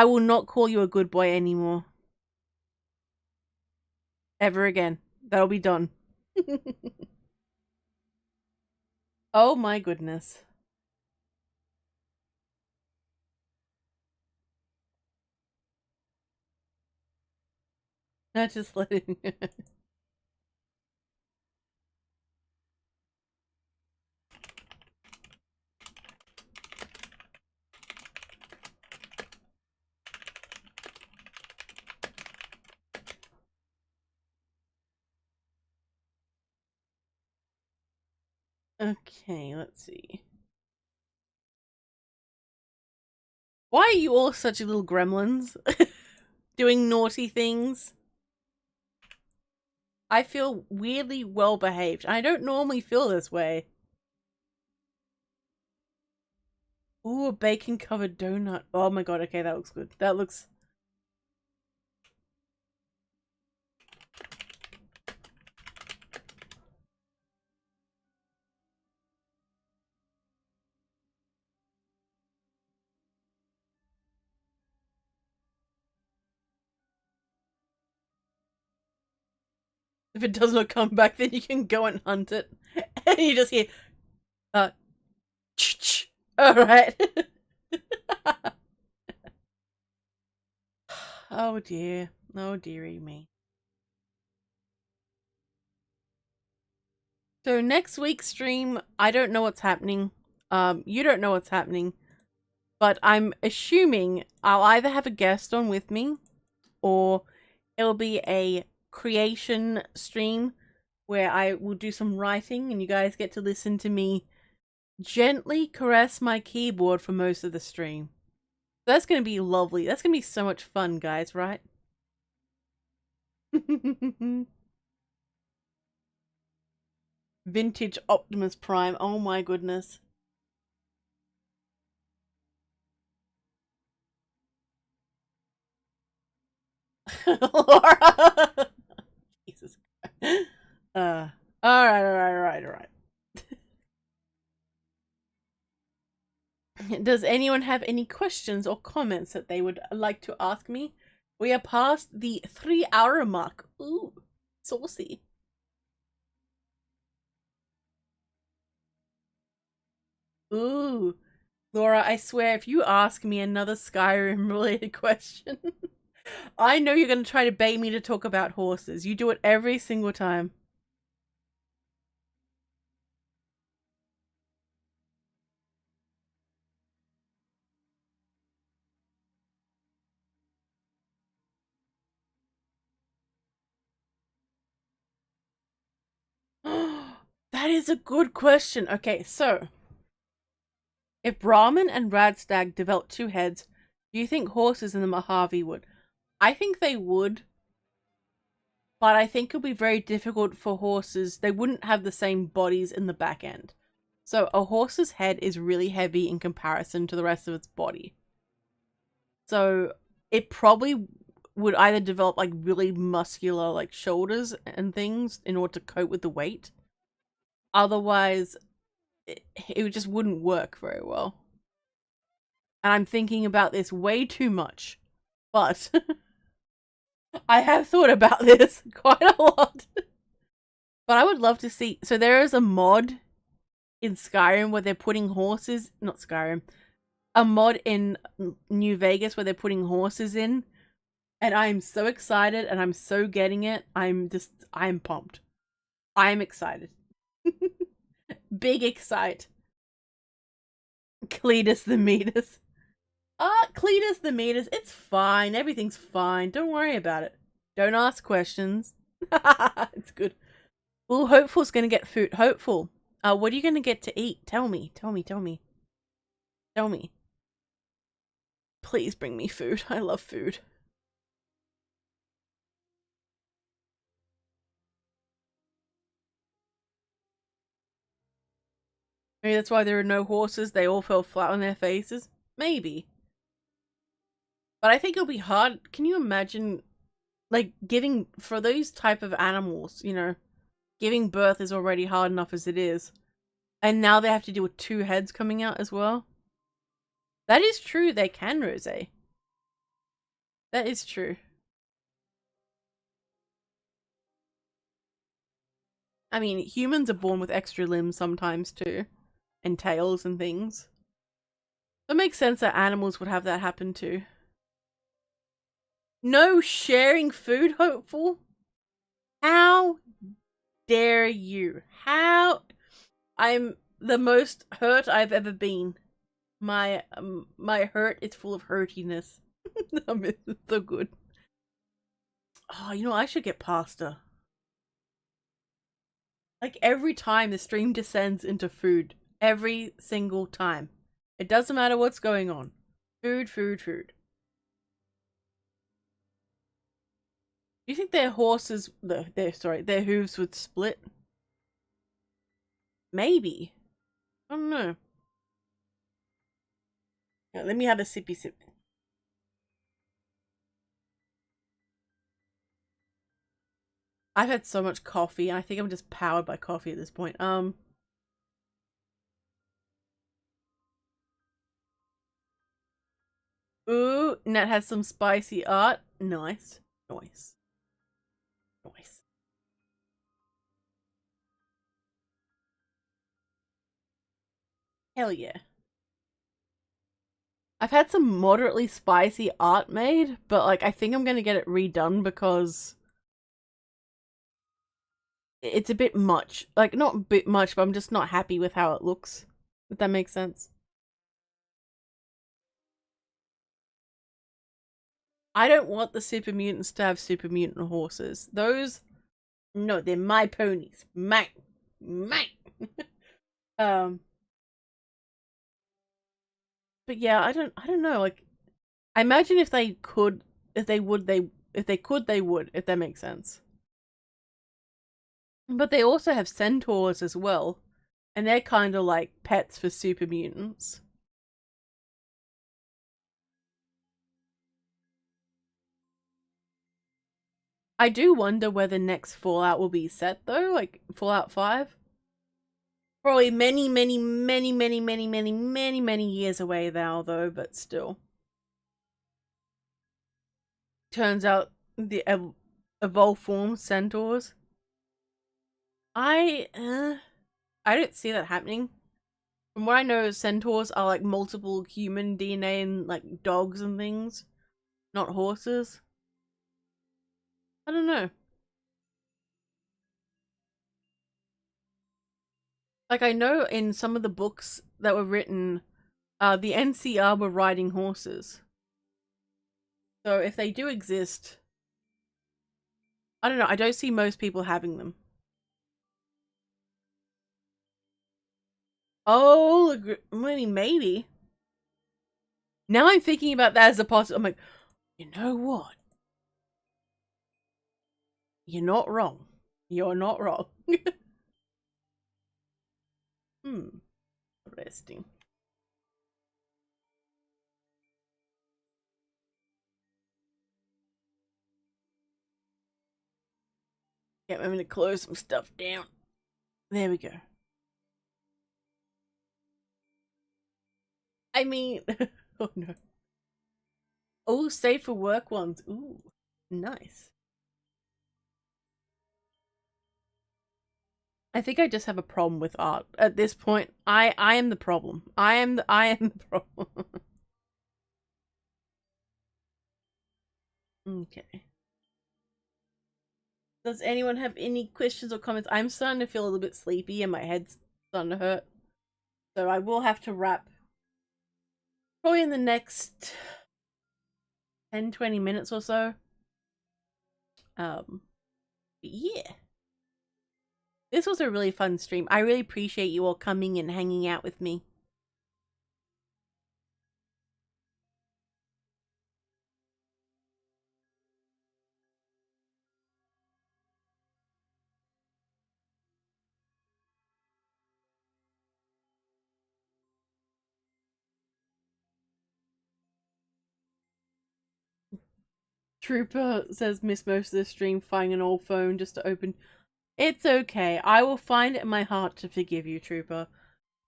will not call you a good boy anymore. Ever again. That'll be done. Oh my goodness. Not just letting. Okay, let's see. Why are you all such little gremlins? Doing naughty things? I feel weirdly well behaved. I don't normally feel this way. Ooh, a bacon covered donut. Oh my god, okay, that looks good. That looks... If it does not come back, then you can go and hunt it. And you just hear, ch-ch. Alright. Oh dear. Oh dearie me. So next week's stream, I don't know what's happening. You don't know what's happening. But I'm assuming I'll either have a guest on with me, or it'll be a creation stream where I will do some writing and you guys get to listen to me gently caress my keyboard for most of the stream. That's going to be lovely. That's going to be so much fun, guys, right? Vintage Optimus Prime. Oh my goodness. Laura! Jesus. Alright. Does anyone have any questions or comments that they would like to ask me? We are past the 3-hour mark. Ooh, saucy. Ooh, Laura, I swear if you ask me another Skyrim related question, I know you're going to try to bait me to talk about horses. You do it every single time. That is a good question. Okay, so if Brahmin and Radstag developed two heads, do you think horses in the Mojave would? I think they would, but I think it'll be very difficult for horses. They wouldn't have the same bodies in the back end. So a horse's head is really heavy in comparison to the rest of its body. So it probably would either develop like really muscular like shoulders and things in order to cope with the weight. Otherwise, it just wouldn't work very well. And I'm thinking about this way too much. But I have thought about this quite a lot. But I would love to see... So there is a mod in Skyrim where they're putting horses... Not Skyrim. A mod in New Vegas where they're putting horses in. And I'm so excited and I'm so getting it. I'm pumped. I'm excited. Big excite. Cletus the Metus. Cletus the Metus. It's fine. Everything's fine. Don't worry about it. Don't ask questions. It's good. Well, Hopeful's gonna get food. Hopeful. What are you gonna get to eat? Tell me. Tell me. Tell me. Tell me. Please bring me food. I love food. Maybe that's why there are no horses. They all fell flat on their faces. Maybe. But I think it'll be hard. Can you imagine, like, giving, for those type of animals, you know, giving birth is already hard enough as it is. And now they have to deal with two heads coming out as well. That is true. They can, Rose. That is true. I mean, humans are born with extra limbs sometimes too. And tails and things. It makes sense that animals would have that happen too. No sharing food, Hopeful? How dare you? How? I'm the most hurt I've ever been. My hurt is full of hurtiness. It's so good. Oh, you know, I should get pasta. Like every time the stream descends into food. Every single time. It doesn't matter what's going on. Food, food, food. Do you think their horses, their hooves would split? Maybe. I don't know. Now, let me have a sippy sip. I've had so much coffee, and I think I'm just powered by coffee at this point. Ooh, Nat has some spicy art. Nice. Nice. Nice. Hell yeah. I've had some moderately spicy art made, but like I think I'm gonna get it redone because it's a bit much. Like, not a bit much, but I'm just not happy with how it looks. If that makes sense. I don't want the super mutants to have super mutant horses. Those, no, they're my ponies. Mine. But yeah, I don't know. Like, I imagine if they could, if they would, if they could, they would. If that makes sense. But they also have centaurs as well, and they're kind of like pets for super mutants. I do wonder where the next Fallout will be set though, like Fallout 5. Probably many years away now though, but still. Turns out the evolved form centaurs. I don't see that happening. From what I know, centaurs are like multiple human DNA and like dogs and things, not horses. I don't know. Like, I know in some of the books that were written, the NCR were riding horses. So if they do exist, I don't know, I don't see most people having them. Oh, maybe. Now I'm thinking about that as a possible. I'm like, you know what? You're not wrong. You're not wrong. Hmm. Interesting. Yeah, I'm gonna close some stuff down. There we go. I mean, oh no. Oh, save for work ones. Ooh, nice. I think I just have a problem with art at this point. I am the problem. I am the problem. Okay. Does anyone have any questions or comments? I'm starting to feel a little bit sleepy and my head's starting to hurt. So I will have to wrap probably in the next 10-20 minutes or so. Yeah. This was a really fun stream. I really appreciate you all coming and hanging out with me. Trooper says miss most of the stream finding an old phone just to open. It's okay. I will find it in my heart to forgive you, Trooper.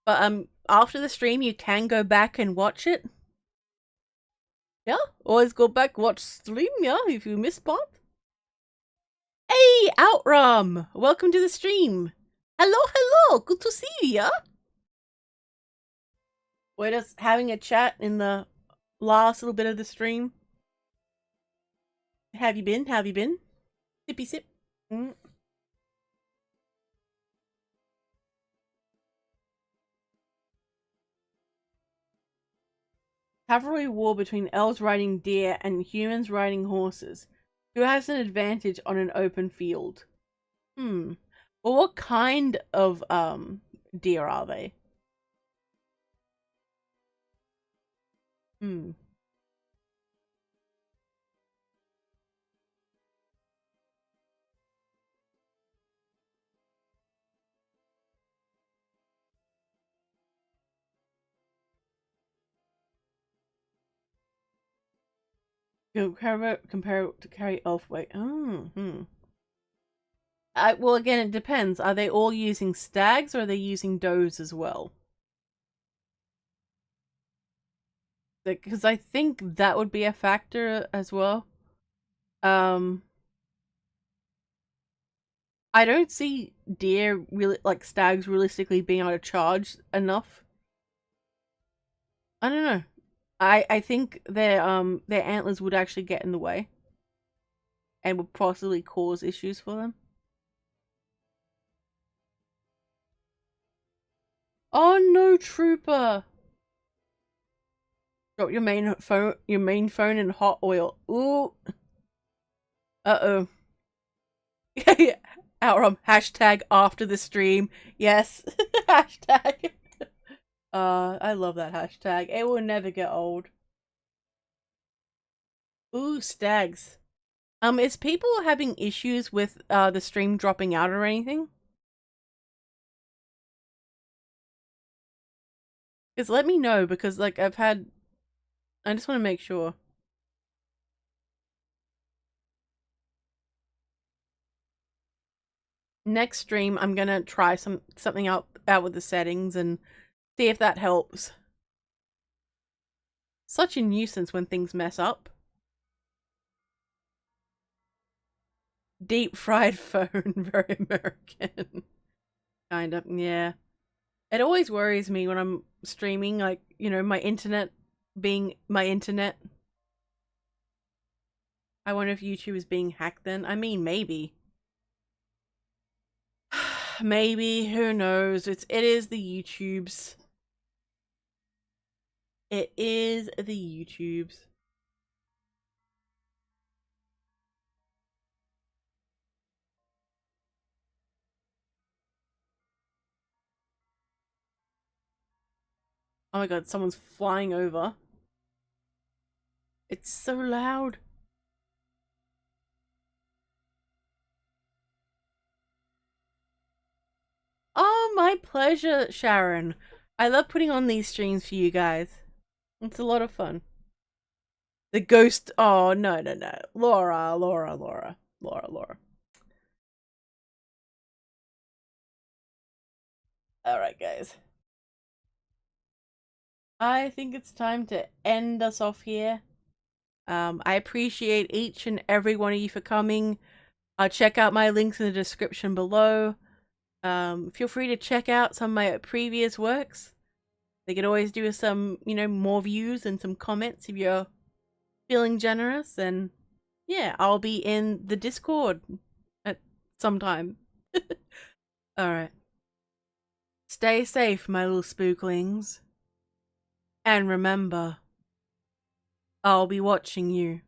But after the stream you can go back and watch it. Yeah? Always go back watch stream, yeah, if you miss part. Hey, Outram! Welcome to the stream. Hello, hello! Good to see you, yeah? We're just having a chat in the last little bit of the stream. Have you been? Have you been? Sippy sip. Mm. Cavalry war between elves riding deer and humans riding horses. Who has an advantage on an open field? Hmm. Well, what kind of deer are they? Hmm. Compare to carry elf weight. Oh, hmm. Well, again, it depends. Are they all using stags or are they using does as well? Because I think that would be a factor as well. Um, I don't see deer really like stags realistically being able to charge enough. I don't know. I think their antlers would actually get in the way and would possibly cause issues for them. Oh no, Trooper! Drop your main phone in hot oil. Ooh. Uh-oh. Outrun hashtag after the stream. Yes. Hashtag. I love that hashtag. It will never get old. Ooh, stags. Is people having issues with the stream dropping out or anything? Because let me know, because like I just want to make sure. Next stream I'm gonna try something out with the settings and see if that helps. Such a nuisance when things mess up. Deep fried phone, very American. Kind of, yeah. It always worries me when I'm streaming, like, you know, my internet being my internet. I wonder if YouTube is being hacked then. I mean, maybe. Maybe, who knows? It is the YouTubes. It is the YouTubes. Oh my god, someone's flying over. It's so loud. Oh, my pleasure, Sharon. I love putting on these streams for you guys. It's a lot of fun. The ghost. Oh, no, no, no. Laura. Alright, guys. I think it's time to end us off here. I appreciate each and every one of you for coming. Check out my links in the description below. Feel free to check out some of my previous works. They could always do some, more views and some comments if you're feeling generous. And yeah, I'll be in the Discord at some time. Alright. Stay safe, my little spooklings. And remember, I'll be watching you.